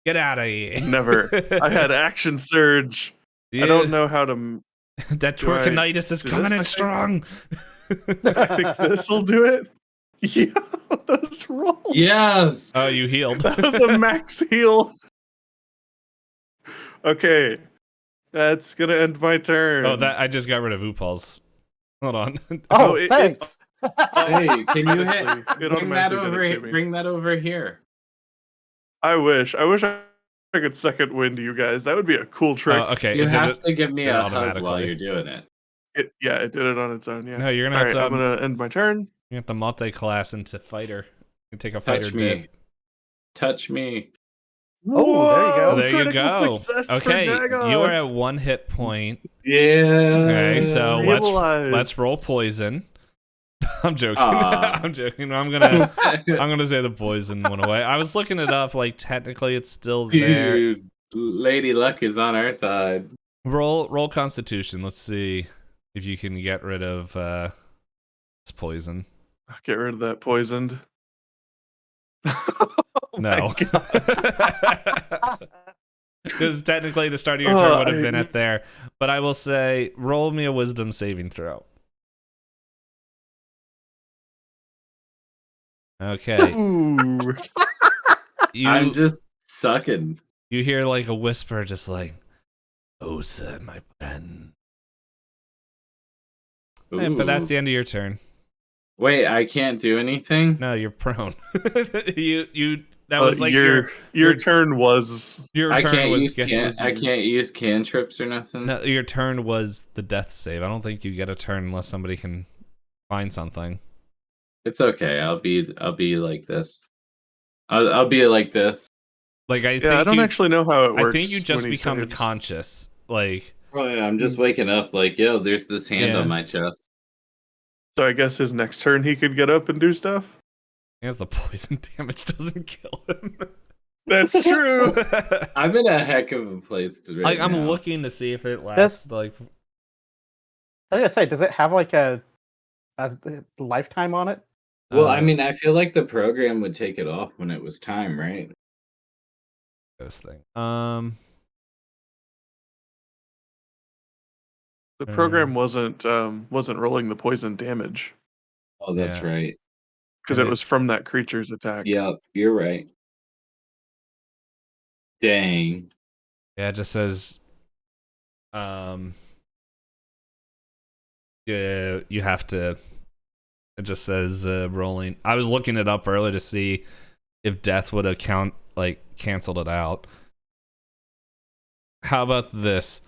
Get out of here. Never. I had action surge. Yeah, I don't know how to. That Do I twerkinitis is do coming this, in I strong. I think this will do it. Yeah, those rolls. Yes. Oh, you healed. That was a max heal. Okay. That's gonna end my turn. Oh, that I just got rid of Upal's. Hold on. Oh, it- thanks. Hey, can you hit? Automatically- it Bring that automatically did over. it to me. Bring that over here. I wish I could second wind you guys. That would be a cool trick. Okay. You it did have it. to give me did it a hug while automatically. you're doing it. It did it on its own. Yeah. No, you're gonna All have right, to. I'm gonna end my turn. You have to multi-class into fighter. You take a fighter Touch me. dip. Touch me. Oh, there you go. Whoa, There you critical go. success Okay, for Dagon. you are at 1 hit point. Yeah. Okay, so Stabilized. let's roll poison. I'm joking. Aw. I'm joking. I'm gonna say the poison went away. I was looking it up. Like technically, it's still there. Dude, Lady Luck is on our side. Roll Constitution. Let's see if you can get rid of this poison. Get rid of that poisoned. Oh my No. God. Because technically the start of your turn would have been I- at there. But I will say, roll me a wisdom saving throw. Okay. Ooh. I'm You, just sucking. you hear like a whisper just like, "Oh, sir, my friend. Yeah, but that's Ooh. the end of your turn. Wait, I can't do anything? No, you're prone. you that was like your turn was your I turn can't was use I can't use cantrips or nothing. no, your turn was the death save. I don't think you get a turn unless somebody can find something. It's okay. I'll be like this. I'll be like this. Like I I don't you, actually know how it works. I think you just when he become saves. conscious. Like Oh yeah, I'm just waking up like, yo, there's this hand Yeah. on my chest. So I guess his next turn he could get up and do stuff. yeah, the poison damage doesn't kill him. That's true. I'm in a heck of a place to Like I'm now. looking to see if it lasts. Like I was gonna say, does it have like a lifetime on it? Well, I mean, I feel like the program would take it off when it was time, right? ghost thing. The program wasn't rolling the poison damage Oh, that's Yeah. right. because it was from that creature's attack. Yep, you're right. Dang. Yeah, it just says yeah, you have to. It just says rolling. I was looking it up earlier to see if death would have canceled it out. How about this?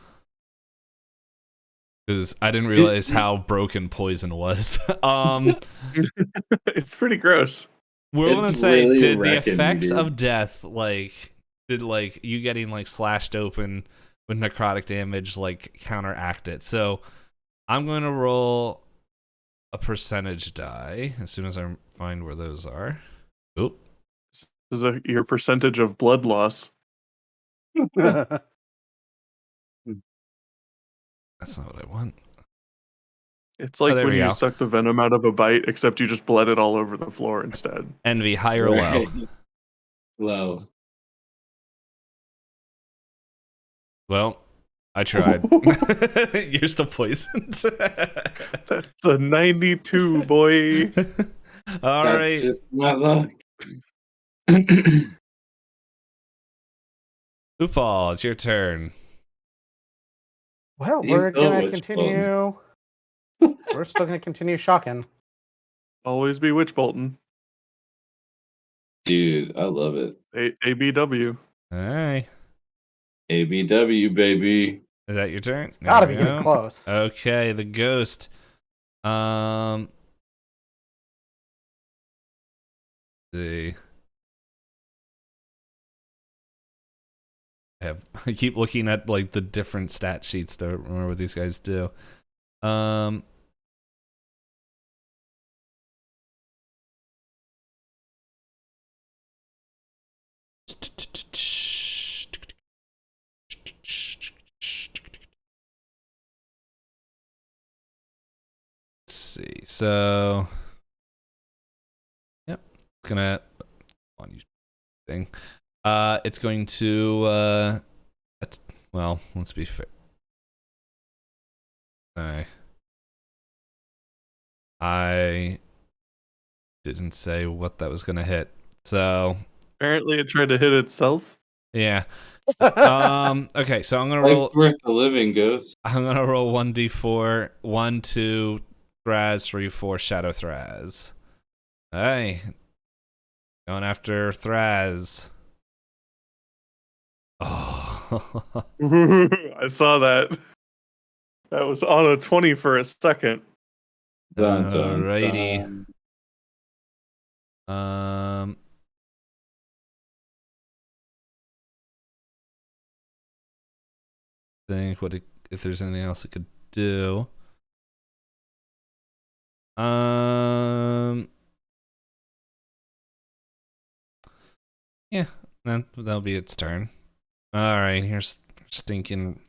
Because I didn't realize how broken poison was. It's pretty gross. We're gonna It's say, really did the wrecking me, effects dude. of death did you getting slashed open with necrotic damage counteract it? So I'm going to roll a percentage die as soon as I find where those are. Oop. This is your percentage of blood loss. That's not what I want. It's like there when we you go. suck the venom out of a bite, except you just bled it all over the floor instead. Envy, high or low? Low. Well, I tried. You're still poisoned. That's a 92, boy. All That's right. just my luck. Oopal, it's your turn. Well, He's we're still gonna witch continue. We're still gonna continue shocking. Always be witch bolting. Dude, I love it. ABW. All right. ABW, baby. Is that your turn? Gotta There be we getting go. close. Okay, the ghost. See. I keep looking at the different stat sheets to remember what these guys do. Let's see. So, yep, it's gonna on you thing. It's going to well, let's be fair. I didn't say what that was gonna hit. So Apparently it tried to hit itself. yeah. Okay, so I'm gonna roll. Life's worth the living, Ghost. I'm gonna roll 1d4, 1, 2, Thraz, 3, 4, Shadow Thraz. Hey, going after Thraz. Oh, I saw that. That was on a 20 for a second. Dun, dun, alrighty. dun. Think if there's anything else it could do. Yeah, that'll be its turn. All right, here's stinking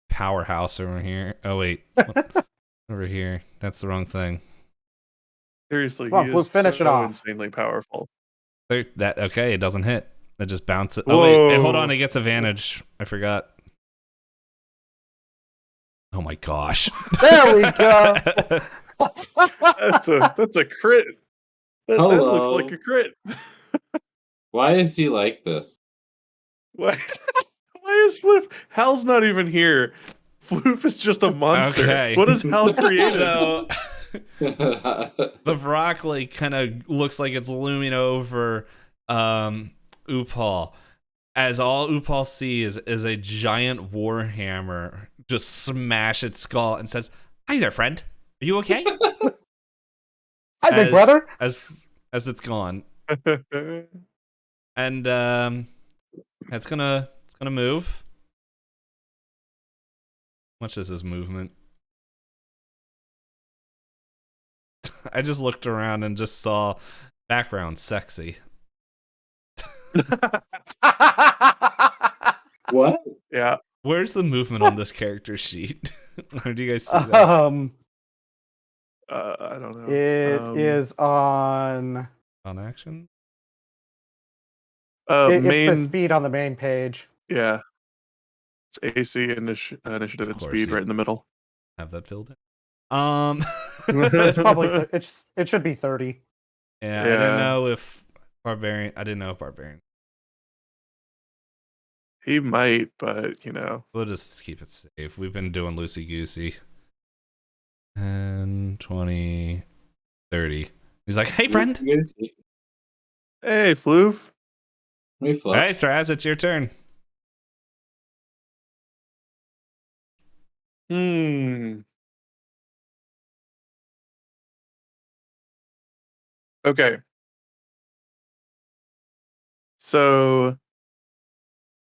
powerhouse over here. Oh wait, over here. That's the wrong thing. Seriously, Come on, he Fluke, is finish it so off. insanely powerful. Okay, it doesn't hit. It just bounces. Oh wait, hold on. Whoa. It gets advantage. I forgot. Oh my gosh. There we go. That's a crit. That looks Hello. like a crit. Why is he like this? Why is Flip? Hal's not even here. Floof is just a monster. Okay. What has Hal created? So the broccoli kind of looks like it's looming over Upal, as all Upal sees is a giant warhammer just smash its skull and says, "Hi there, friend. Are you okay?" Hi, big brother. As it's gone, and it's gonna move. How much is his movement? I just looked around and just saw background sexy. What? Yeah. Where's the movement on this character sheet? Where do you guys see that? I don't know. It is on. On action? It's main. the speed on the main page. Yeah. It's AC initiative and course, speed yeah. right in the middle. Have that filled in. It's probably it should be 30. Yeah, I didn't know if barbarian. He might, but We'll just keep it safe. We've been doing loosey goosey. 10, 20, 30. He's like, "Hey, friend." Hey, Floof. Hey, Fluff. Hey, Thraz, it's your turn. Okay. So,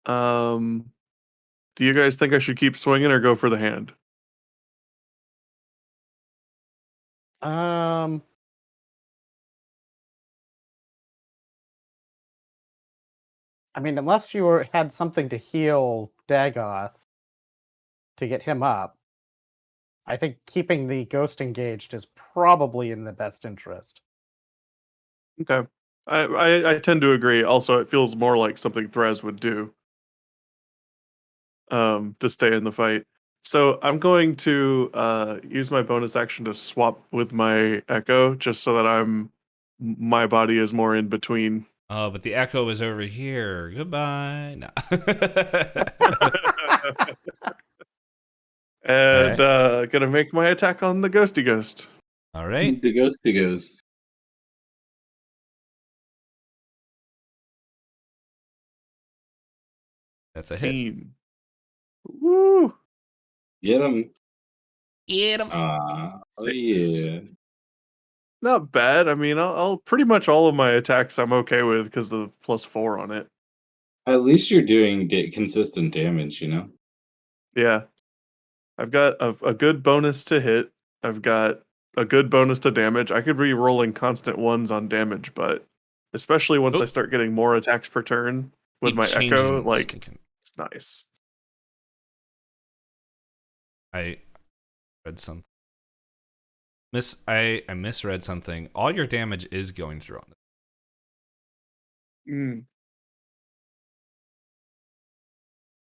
do you guys think I should keep swinging or go for the hand? I mean, unless you had something to heal Dagoth to get him up, I think keeping the ghost engaged is probably in the best interest. Okay. I tend to agree. Also, it feels more like something Threz would do. To stay in the fight. So I'm going to use my bonus action to swap with my echo, just so that my body is more in between. Oh, but the echo is over here. Goodbye. No. And gonna make my attack on the ghosty ghost. All right. The ghosty ghost. That's a hit. 18. Woo! Get him. Get him. Oh, 6. yeah. Not bad. I mean, I'll pretty much all of my attacks I'm okay with because of the +4 on it. At least you're doing consistent damage, Yeah. I've got a good bonus to hit. I've got a good bonus to damage. I could be rolling constant ones on damage, but especially once I start getting more attacks per turn with my echo, it's nice. I read something. I misread something. All your damage is going through on this.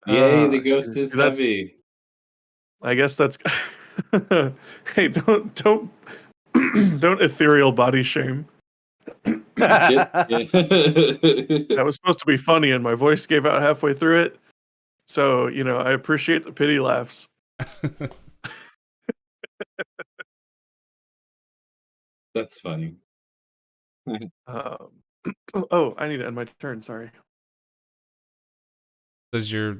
Yay, the ghost is heavy. I guess that's. Hey, don't don't ethereal body shame. That was supposed to be funny, and my voice gave out halfway through it. So I appreciate the pity laughs. That's funny. Oh, I need to end my turn. Sorry. Does your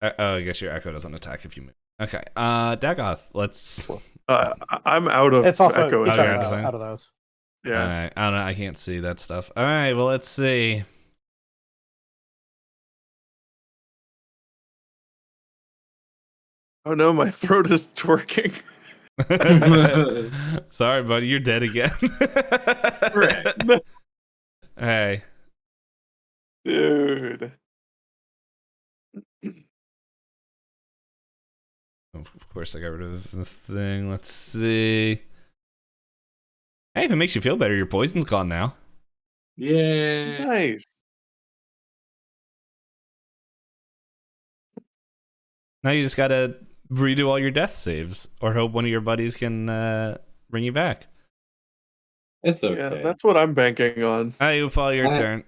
I guess your echo doesn't attack if you move. Okay. Dagoth, let's. I'm out of It's also echo attacks. out of those. Yeah. All right. I don't know. I can't see that stuff. All right. Well, let's see. Oh no, my throat is twerking. Sorry, buddy. You're dead again. Hey. Dude. Of course, I got rid of the thing. Let's see. Hey, if it makes you feel better, your poison's gone now. Yeah. Nice. Now you just gotta redo all your death saves, or hope one of your buddies can bring you back. It's okay. Yeah, that's what I'm banking on. Hey, Upal, your turn.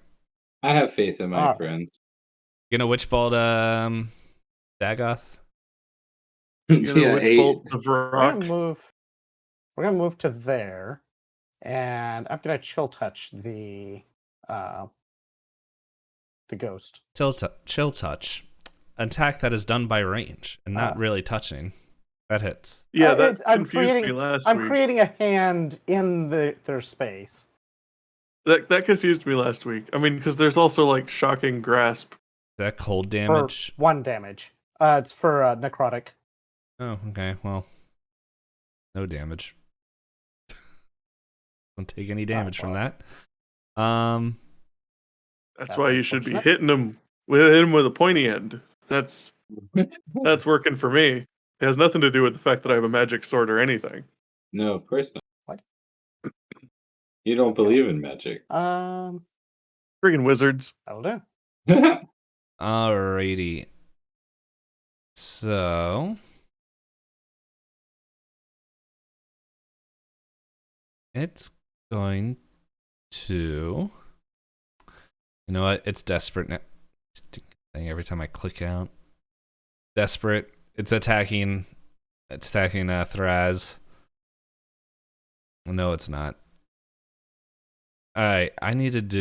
I have faith in my friends. You know which ball Dagoth? You know, Yeah, witch 8. bolt of We're rock. gonna move. We're gonna move to there, and I'm gonna chill touch uh the ghost. Chill touch. Attack that is done by range and not really touching. That hits. Yeah, that I'm confused me creating. last I'm week. creating a hand in their space. That confused me last week. I mean, because there's also like shocking grasp. Is that cold For damage? 1 damage. It's for necrotic. Oh, okay. Well, no damage. Don't take any damage from that. That's why you should be unfortunate. hitting him with a pointy end. That's working for me. It has nothing to do with the fact that I have a magic sword or anything. No, of course not. What? You don't believe in magic. That'll Friggin' wizards. do. Alrighty. So it's going to. You know what? It's desperate now. Thing every time I click out. Desperate. It's attacking. It's attacking Thraz. No, it's not. All right, I need to do.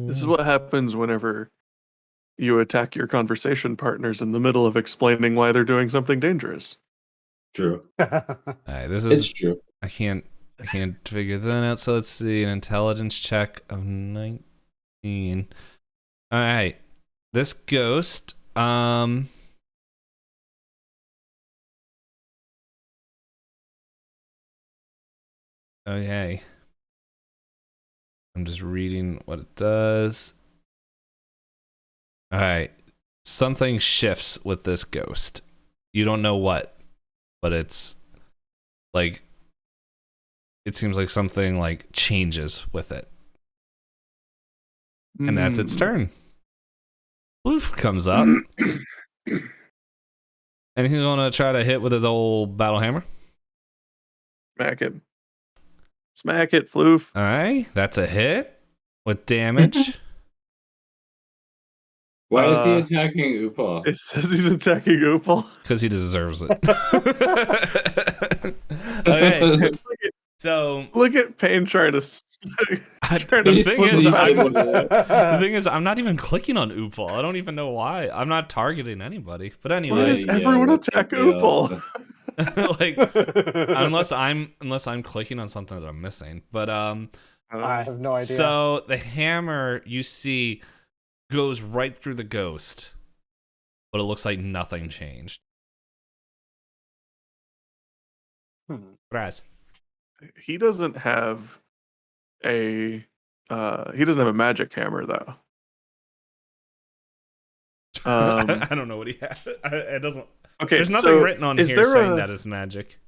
This is what happens whenever you attack your conversation partners in the middle of explaining why they're doing something dangerous. True. All right, this It's is. true. I can't figure that out. So let's see, an intelligence check of 19. All right, this ghost. Okay. I'm just reading what it does. All right. Something shifts with this ghost. You don't know what, but it's like it seems like something like changes with it. And that's its turn. Bloof comes up. And he's gonna try to hit with his old battle hammer. Smack it. Smack it, floof. Alright, that's a hit with damage. Why is he attacking Upa? It says he's attacking Oopal. Because he deserves it. Okay. So Look at Payne trying to the slip his back. thing is, I'm not even clicking on Oopal. I don't even know why. I'm not targeting anybody. But Why anyway, does everyone attack Oopal? like unless I'm clicking on something that I'm missing. But I have no idea. So the hammer you see goes right through the ghost, but it looks like nothing changed. Raz. He doesn't have a magic hammer though. I don't know what he has. It doesn't. Okay, There's nothing so written on is here there saying that it's magic.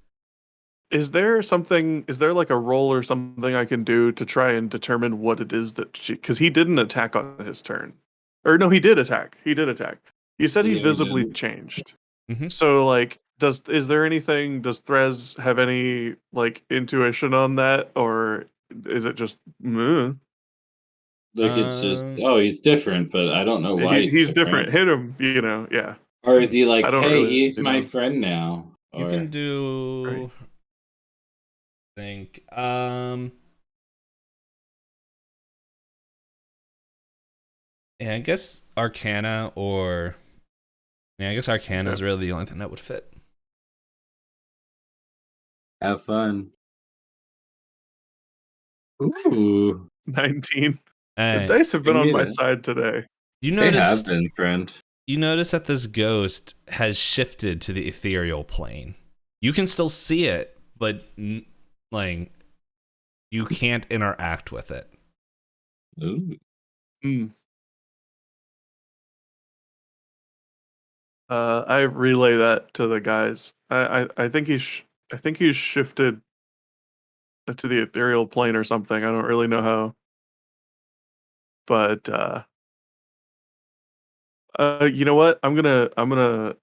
Is there like a roll or something I can do to try and determine what it is that because he didn't attack on his turn. Or no, he did attack. You said he Yeah, he visibly did. changed. Mm-hmm. So like does Threz have any like intuition on that, or is it just Like it's just he's different, but I don't know why he's different. Hit him, yeah. Or is he like, I don't hey, really he's my know. friend now? You Or can do. Right. Think. Yeah, I guess Arcana or. Yeah, I guess Arcana is really the only thing that would fit. have fun. Ooh, 19. Hey, The dice have been give on me my that. side today. you They have noticed. been, friend. You notice that this ghost has shifted to the ethereal plane. You can still see it, but like you can't interact with it. Ooh. I relay that to the guys. I think he's shifted to the ethereal plane or something. I don't really know how. But you know what? I'm gonna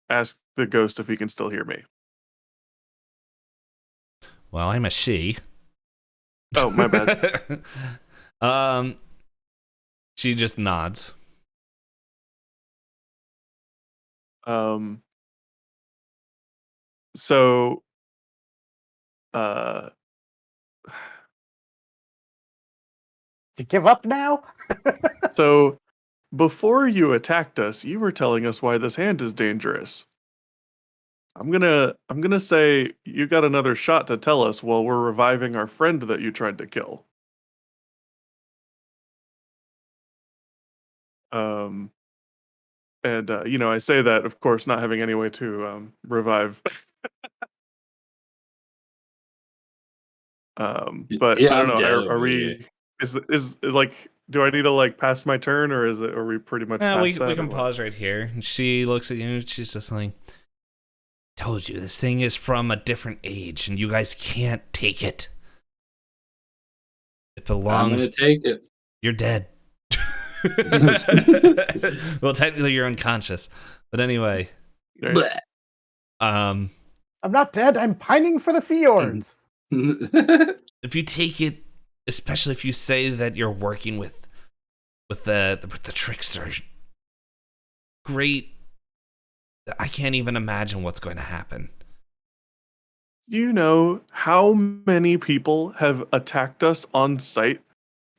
ask the ghost if he can still hear me. Well, I'm a she. Oh, my bad. She just nods. So, uh, You give up now? so before you attacked us, you were telling us why this hand is dangerous. I'm gonna say you got another shot to tell us while we're reviving our friend that you tried to kill. Um, and I say that, of course, not having any way to revive. But Yeah, I don't I'm know. dead Are over here. we? Is like? Do I need to like pass my turn, or are we pretty much past We that? can or what? pause right here. She looks at you and she's just like, told you, this thing is from a different age and you guys can't take it. It I'm belongs... gonna take it. You're dead. Well, technically you're unconscious. But anyway. Right. Um, I'm not dead. I'm pining for the fjords. if you take it, especially if you say that you're working with the trickster, great. I can't even imagine what's going to happen. Do you know how many people have attacked us on site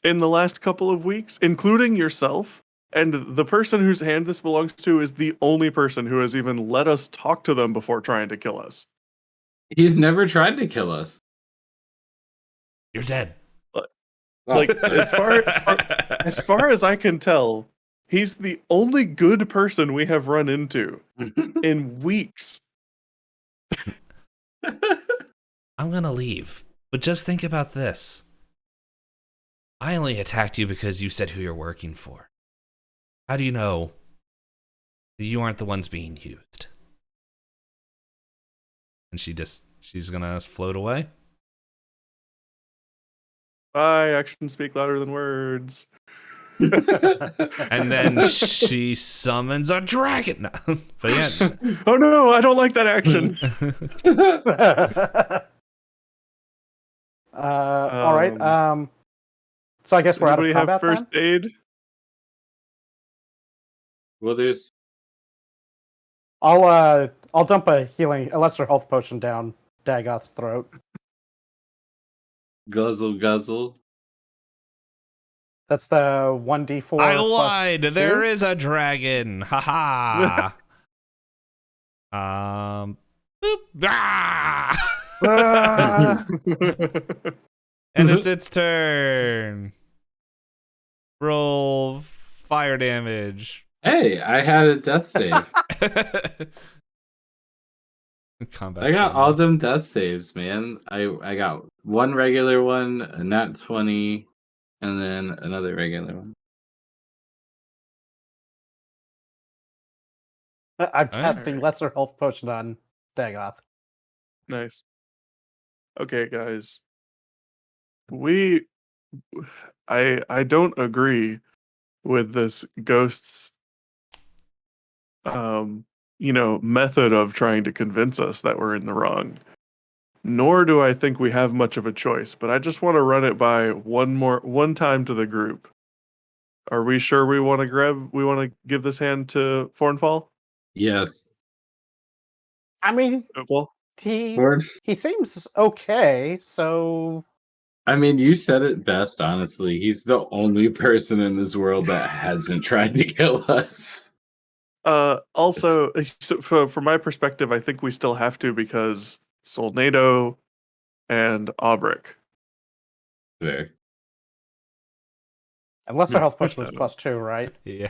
in the last couple of weeks, including yourself? And the person whose hand this belongs to is the only person who has even let us talk to them before trying to kill us. He's never tried to kill us. You're dead. Like as far as I can tell, he's the only good person we have run into in weeks. I'm gonna leave, but just think about this. I only attacked you because you said who you're working for. How do you know that you aren't the ones being used? And she's gonna float away. Bye, actions speak louder than words. And then she summons a dragon. No, but yeah. Oh no, I don't like that action. All right. So I guess we're out of Anybody combat have first then? aid? Well, there's I'll dump a lesser health potion down Dagoth's throat. guzzle guzzle. That's the 1d4. I lied. plus There 2? is a dragon. Haha. Boop. Ah! Ah! And it's its turn. Roll fire damage. Hey, I had a death save. Combat. I got all them death saves, man. I got one regular one, a nat 20, and then another regular one. I'm casting lesser health potion on Dagoth. Nice. Okay, guys. I don't agree with this ghost's method of trying to convince us that we're in the wrong. Nor do I think we have much of a choice, but I just want to run it by one time to the group. Are we sure we want to give this hand to Fornfall? Yes. I mean, Opal? he seems okay, so I mean, you said it best, honestly. He's the only person in this world that hasn't tried to kill us. Also, so from my perspective, I think we still have to because Solnado and Aubric. There. and lesser health potion is so- +2, right? Yeah.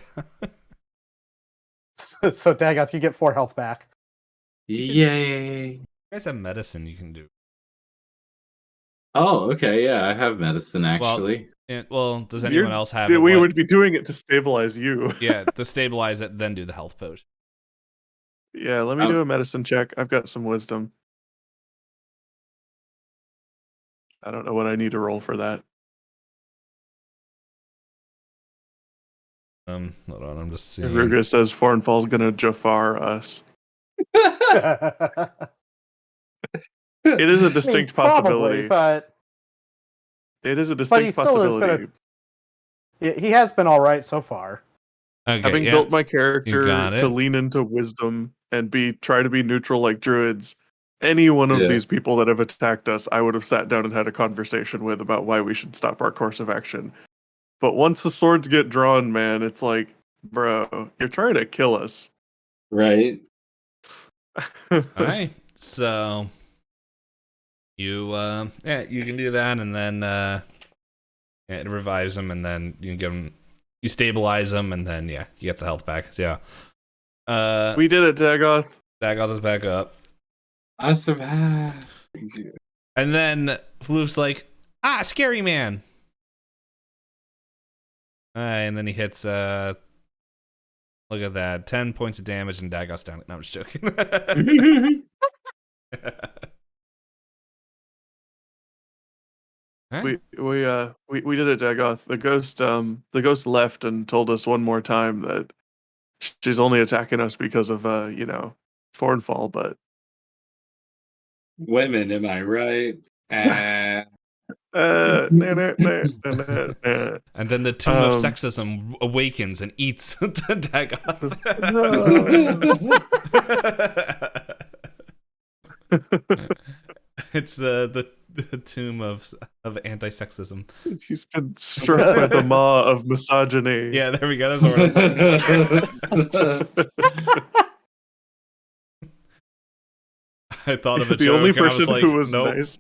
So Dagoth, you get 4 health back. Yay. You guys have medicine you can do. Oh, okay. Yeah, I have medicine, actually. Well, does anyone else have it? We would be doing it to stabilize you. Yeah, to stabilize it, then do the health potion. Yeah, let me do a medicine check. I've got some wisdom. I don't know what I need to roll for that. Hold on, I'm just seeing. Ruga says Fornfall's gonna Jafar us. It is a distinct possibility. Probably, but It is a he distinct still has been possibility. He has been all right so far. Okay, Having yeah. built my You character got to it. lean into wisdom and try to be neutral like druids, any one of Yeah. these people that have attacked us, I would have sat down and had a conversation with about why we should stop our course of action. But once the swords get drawn, man, it's like, bro, you're trying to kill us. Right. All right, so you you can do that, and then it revives him, and then you can give him, you stabilize him, and then you get the health back. So, yeah. We did it, Dagoth. Dagoth is back up, I survived. and then Floof's like, scary man. And then he hits look at that, 10 points of damage, and Dagoth's down. No, I'm just joking. Alright. We did it, Dagoth. The ghost left and told us one more time that she's only attacking us because of Thornfall, but Women, am I right? nah. And then the tomb of sexism awakens and eats Dagoth. It's the tomb of anti-sexism. He's been struck by the maw of misogyny. Yeah, there we go. That's what I thought of a The joke. only and I was person like, who was nope. nice.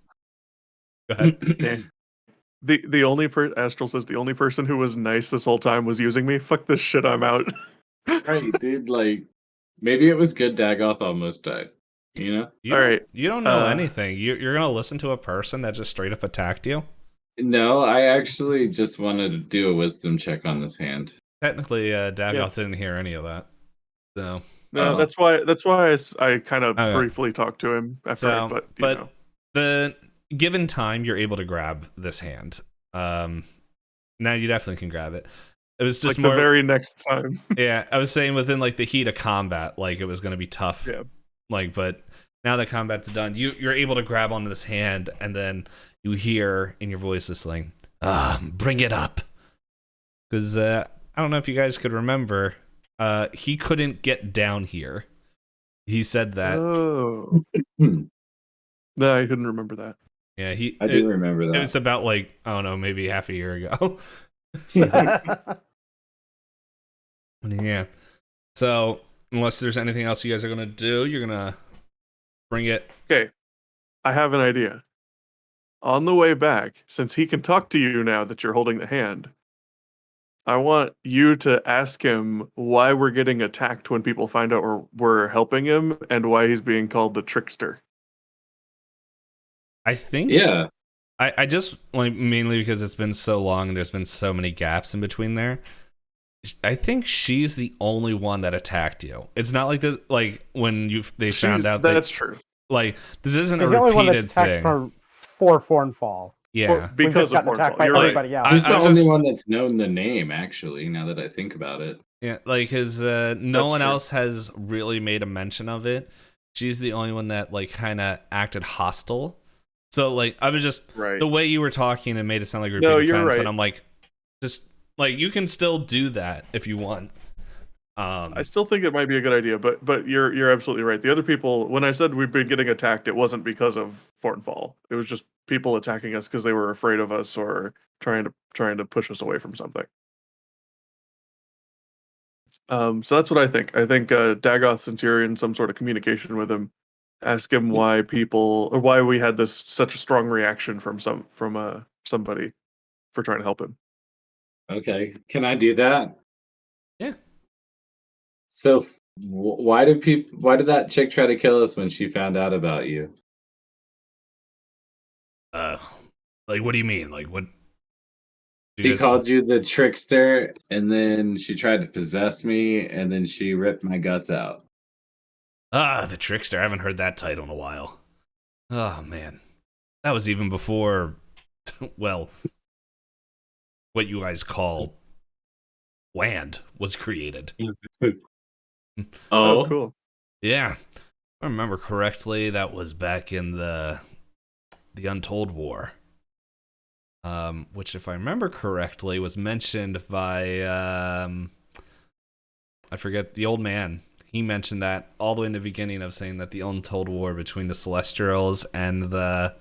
Go ahead. The only Astral says the only person who was nice this whole time was using me. Fuck this shit, I'm out. Right, dude. Like, maybe it was good Dagoth almost died. You know? All right. You don't know anything. You're gonna listen to a person that just straight up attacked you. No, I actually just wanted to do a wisdom check on this hand. Technically, Dagoth didn't hear any of that. So No, that's why I kind of briefly talked to him after. So, but the given time, you're able to grab this hand. Now you definitely can grab it. It was just like more the very next time. Yeah, I was saying within like the heat of combat, like it was going to be tough. Yeah. Like, but now that combat's done, you're able to grab onto this hand, and then you hear in your voice this like, bring it up. Because I don't know if you guys could remember, he couldn't get down here. He said that. Oh. No, I couldn't remember that. Yeah, I do remember that. It was about like, I don't know, maybe half a year ago. Yeah. So, unless there's anything else you guys are going to do, you're going to bring it. Okay. I have an idea. On the way back, since he can talk to you now that you're holding the hand, I want you to ask him why we're getting attacked when people find out we're helping him and why he's being called the trickster. I think. Yeah. I just, like, mainly because it's been so long and there's been so many gaps in between there. I think she's the only one that attacked you. It's not like this, like when they found out that's true. Like, this isn't He's a the only one that's repeated attacked thing. for Thornfall. Yeah, because of attacked Thornfall. by You're right. everybody else. He's the I was only just- one that's known the name, actually, now that I think about it. Yeah, like his no That's one true. else has really made a mention of it. She's the only one that like kind of acted hostile. So like I was just Right. the way you were talking and made it sound like No, repeat you're defense, right. and I'm like, just like you can still do that if you want. I still think it might be a good idea, but you're absolutely right. The other people, when I said we've been getting attacked, it wasn't because of Thornfall. It was just people attacking us because they were afraid of us or trying to push us away from something. So that's what I think. I think Dagoth, since you're in some sort of communication with him, ask him why we had such a strong reaction from somebody for trying to help him. Okay, can I do that? Yeah. So, why did that chick try to kill us when she found out about you? Like what do you mean? Like what? She called you the trickster, and then she tried to possess me, and then she ripped my guts out. The trickster. I haven't heard that title in a while. Oh man, that was even before. Well, what you guys call land was created. Oh, Cool. Yeah, if I remember correctly, that was back in the Untold War. which, if I remember correctly, was mentioned by I forget the old man. He mentioned that all the way in the beginning of saying that the untold war between the Celestials and the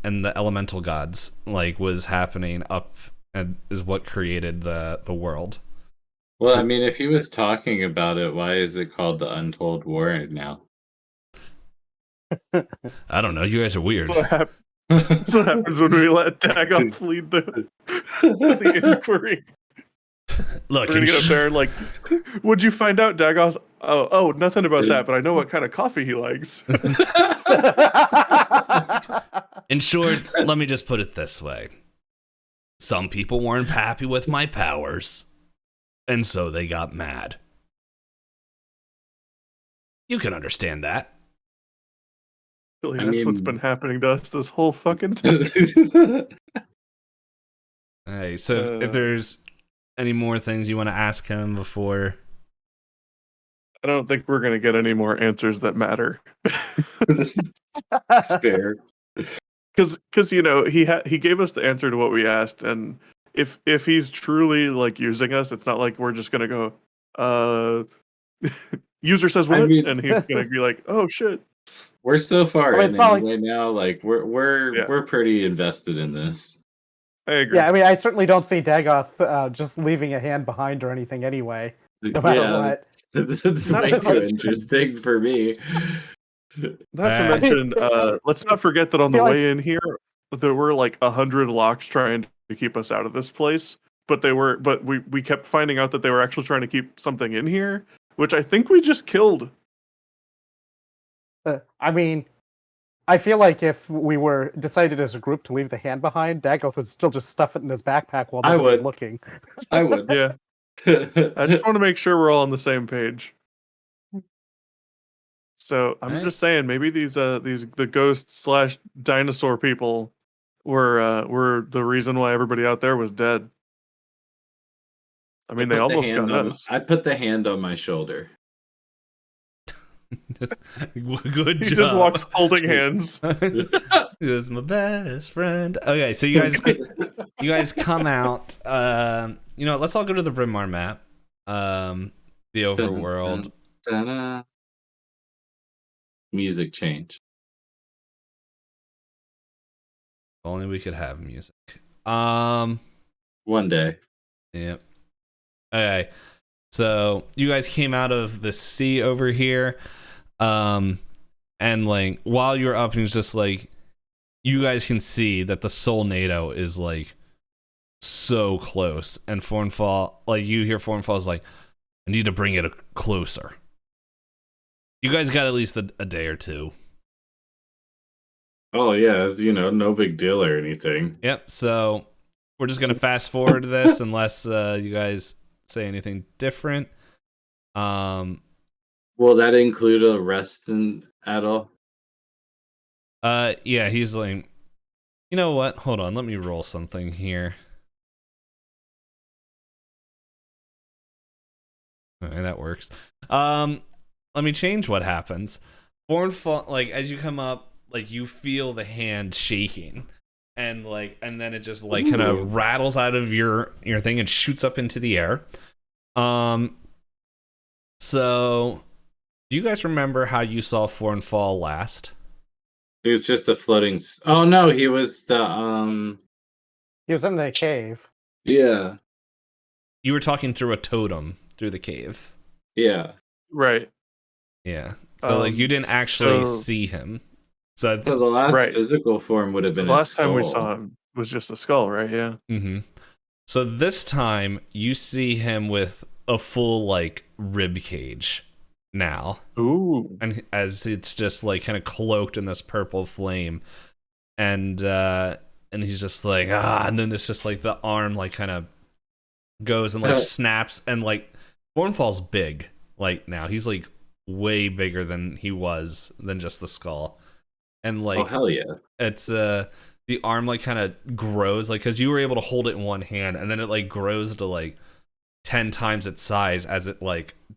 elemental gods was happening up and is what created the world. Well, I mean, if he was talking about it, why is it called the Untold War now? I don't know. You guys are weird. That's what happens when we let Dagoth lead the inquiry. Look, we're gonna get up there and what'd you find out, Dagoth? Oh, nothing about that, but I know what kind of coffee he likes. In short, let me just put it this way. Some people weren't happy with my powers, and so they got mad. You can understand that. Really, that's what's been happening to us this whole fucking time. Hey, so if there's any more things you want to ask him before... I don't think we're going to get any more answers that matter. Spare. Because he gave us the answer to what we asked, and if he's truly using us, it's not like we're just going to go, user says what? And he's going to be like, oh shit. We're so far in anyway now. We're pretty invested in this. I agree. Yeah, I mean, I certainly don't see Dagoth just leaving a hand behind or anything anyway. No matter what. That's way too interesting for me. Not to mention, let's not forget that on the way in here, there were 100 locks trying to keep us out of this place. But we kept finding out that they were actually trying to keep something in here, which I think we just killed. I mean, I feel like if we were decided as a group to leave the hand behind, Dagoth would still just stuff it in his backpack while nobody's looking. I would. Yeah. I just want to make sure we're all on the same page. So I'm just saying, maybe the ghost / dinosaur people were the reason why everybody out there was dead. I mean, they almost got us. I put the hand on my shoulder. Good job. He just walks holding hands. This is my best friend. Okay, so you guys come out. Let's all go to the Bryn Mawr map. The overworld. Music change. If only we could have music. One day. Yep. Okay. So you guys came out of the sea over here. And while you're up, it's just you guys can see that the Soulnado is so close, and Fornfall, you hear Fornfall's I need to bring it closer. You guys got at least a day or two. Oh yeah, no big deal or anything. Yep. So we're just gonna fast forward this unless you guys say anything different. Will that include a rest at all? Yeah, he's you know what? Hold on, let me roll something here. Okay, that works. Let me change what happens. Fornfall, as you come up, you feel the hand shaking, and then it just kind of rattles out of your thing and shoots up into the air. So do you guys remember how you saw Fornfall last? He was just a floating. Oh no, he was the He was in the cave. Yeah. You were talking through a totem through the cave. Yeah. Right. Yeah. So you didn't actually see him. So the last physical form would have been. The last time we saw him was just a skull, right? Yeah. Mm-hmm. So this time you see him with a full rib cage now. Ooh. And as it's just kind of cloaked in this purple flame, and he's just and then it's just the arm kind of goes and snaps, and Fornfall's big now. He's way bigger than he was than just the skull. And oh hell yeah. It's the arm kind of grows because you were able to hold it in one hand, and then it grows to 10 times its size as it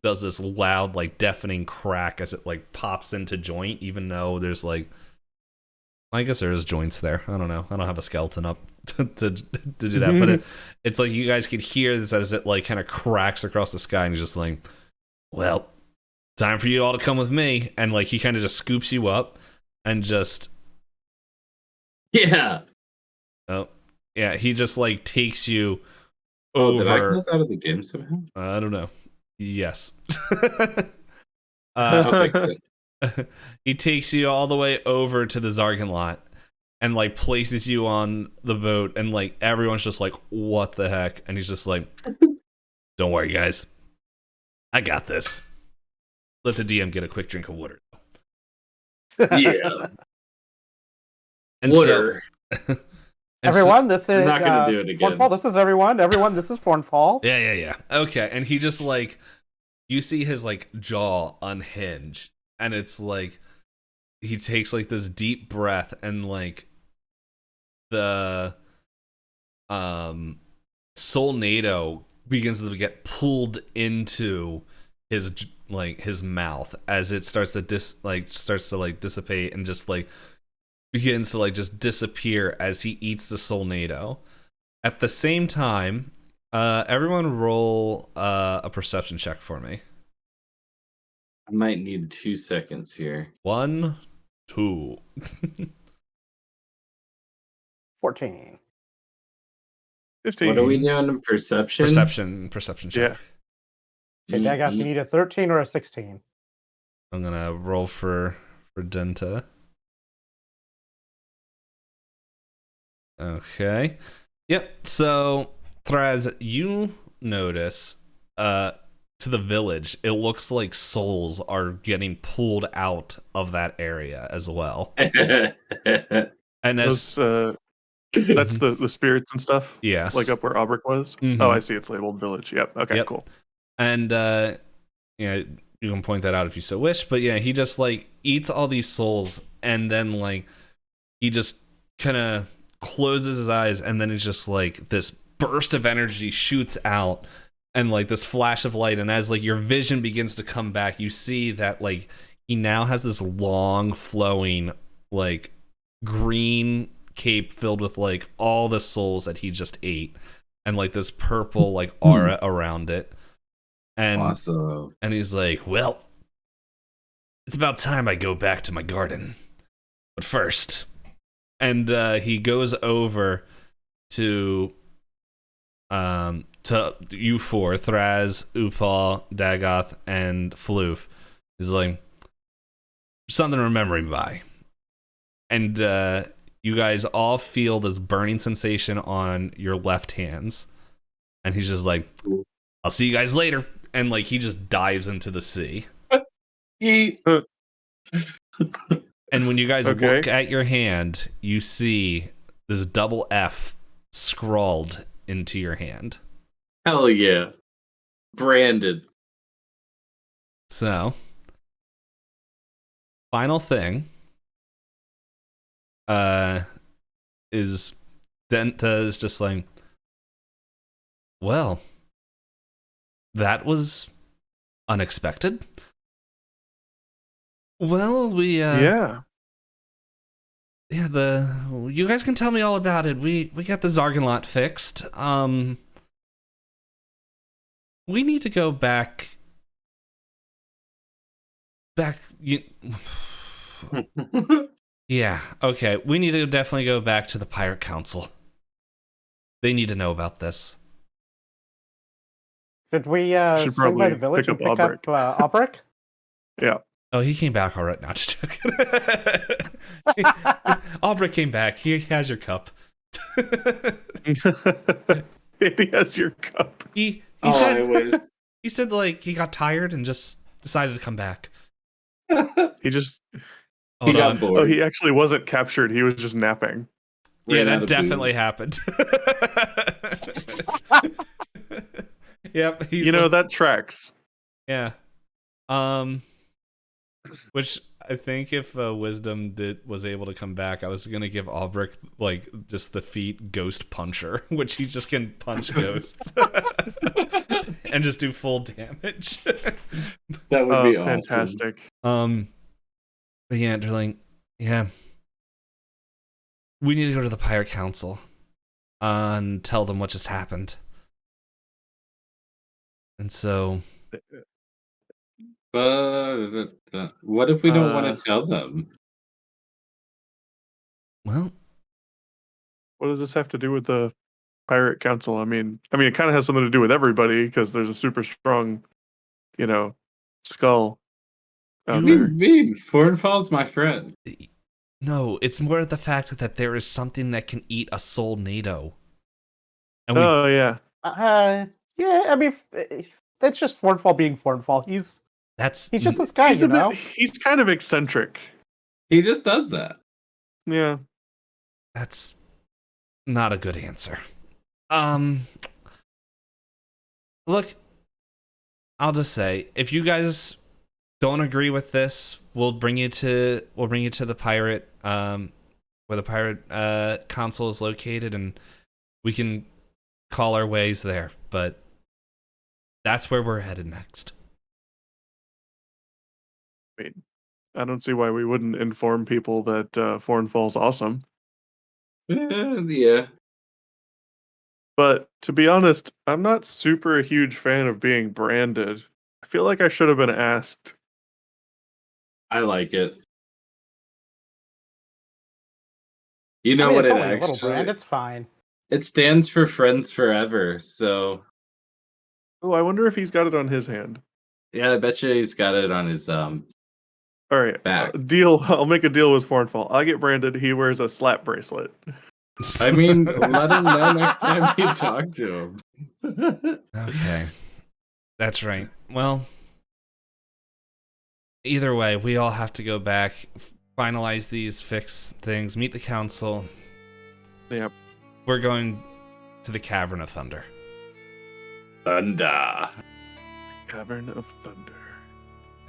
does this loud deafening crack as it pops into joint, even though there's I guess there is joints there. I don't know. I don't have a skeleton up to do that, but it's like you guys could hear this as it like kind of cracks across the sky, and he's just like, "Well, time for you all to come with me." And like he kind of just scoops you up and just Yeah. oh yeah, he just like takes you Oh, did I over. close out of the game somehow? I don't know. Yes. I'll fix it. He takes you all the way over to the Zargan lot and like places you on the boat, and like everyone's just like, what the heck? And he's just like, don't worry guys, I got this. Let the DM get a quick drink of water. Yeah. And Water. and Everyone, this is I'm not gonna do it again. Fornfall. This is everyone. Everyone, this is Fornfall. yeah. Okay, and he just like, you see his like jaw unhinge, and it's like he takes like this deep breath, and like the Solnado begins to get pulled into his mouth as it starts to dissipate and just like begins to like just disappear as he eats the Solnado. At the same time, everyone roll a perception check for me. I might need 2 seconds here. 1, 2. 14. 15. What are we doing? Perception? Perception check. Yeah. Okay, Dagoth, you need a 13 or a 16. I'm gonna roll for Denta. Okay. Yep. So Thraz, you notice to the village, it looks like souls are getting pulled out of that area as well. And as That's the spirits and stuff? yes, Like up where Aubric was? Mhm. Oh, I see. It's labeled village. Yep. Okay, Yep. cool. and you can point that out if you so wish, but yeah, he just like eats all these souls, and then like he just kind of closes his eyes, and then it's just like this burst of energy shoots out, and like this flash of light, and as like your vision begins to come back, you see that like he now has this long flowing like green cape filled with like all the souls that he just ate, and like this purple like aura around it. And Awesome. and he's like, well, it's about time I go back to my garden. But first, and he goes over to you four, Thraz, Upal, Dagoth, and Floof. He's like, something to remember me by. And you guys all feel this burning sensation on your left hands. And he's just like, I'll see you guys later. And like he just dives into the sea. And when you guys look at your hand, you see this double F scrawled into your hand. Hell yeah. Branded. So, final thing is Denta is just like, well, that was unexpected. Well, we Yeah. you guys can tell me all about it. We got the Zargan lot fixed. We need to go back. Yeah, okay. We need to definitely go back to the Pirate Council. They need to know about this. Should we Should swing by probably the village pick and up pick up Aubric? Yeah. Oh, he came back all right. Not just joking. Aubrey came back. He has your cup. He has your cup. He I said wish. he said like he got tired and just decided to come back. He just Hold got on. bored. Oh, he actually wasn't captured. He was just napping. Yeah, Ran out that of definitely booze. happened. Yep. He's You know, like- that tracks. Yeah. Which I think if Wisdom was able to come back, I was gonna give Aubric like just the feat Ghost Puncher, which he just can punch ghosts and just do full damage. That would be awesome. Fantastic. But yeah, they're like, yeah, we need to go to the Pirate Council and tell them what just happened. And so, what if we don't want to tell them? well, What does this have to do with the Pirate Council? I mean, it kind of has something to do with everybody because there's a super strong, skull out What do you there. mean? Fornfall's my friend. no, it's more the fact that there is something that can eat a soul NATO. And Oh yeah, Yeah, I mean, that's just Fornfall being Fornfall. He's just this guy, he's kind of eccentric. He just does that. Yeah. that's not a good answer. Look, I'll just say, if you guys don't agree with this, we'll bring you to the pirate, where the pirate council is located, and we can call our ways there. But that's where we're headed next. I mean, I don't see why we wouldn't inform people that Fornfall's awesome. Yeah. But to be honest, I'm not super a huge fan of being branded. I feel like I should have been asked. I like it. You know I mean, what it's it only a little actually... brand. It's fine. It stands for Friends Forever, so... Oh, I wonder if he's got it on his hand. Yeah, I bet you he's got it on his All right, back. deal. I'll make a deal with Fornfall. I get branded. He wears a slap bracelet. I mean, let him know next time you talk to him. Okay, that's right. Well, either way, we all have to go back, finalize these, fix things, meet the council. Yep. We're going to the Cavern of Thunder. Thunder. Cavern of Thunder.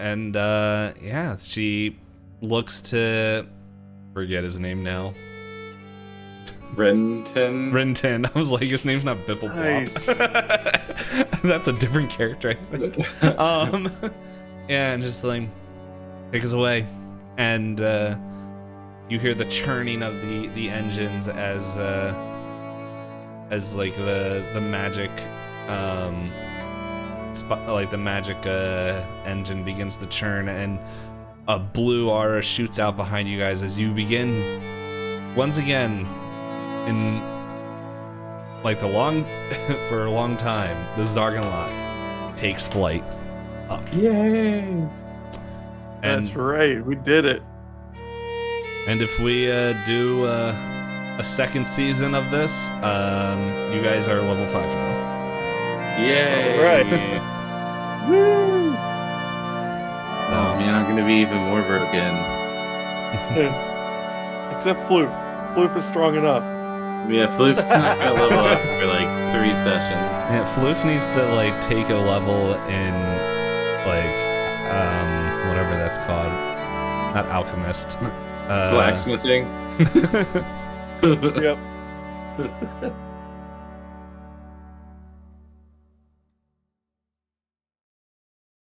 And yeah, she looks to forget his name now. Renton. I was like, his name's not Bibble Nice. That's a different character, I think. Yeah, and just like take us away, and you hear the churning of the engines as like the magic the magic engine begins to churn, and a blue aura shoots out behind you guys as you begin once again in like for a long time. The Zarganlot takes flight up. Yay! And That's right. We did it. And if we do a second season of this, you guys are level 5 now. Yay! Right. Woo! Oh man, I'm gonna be even more broken. Except Floof. Floof is strong enough. Yeah, Floof's not gonna level up for like 3 sessions. Yeah, Floof needs to like take a level in like whatever that's called. Not alchemist. Blacksmithing. Yep.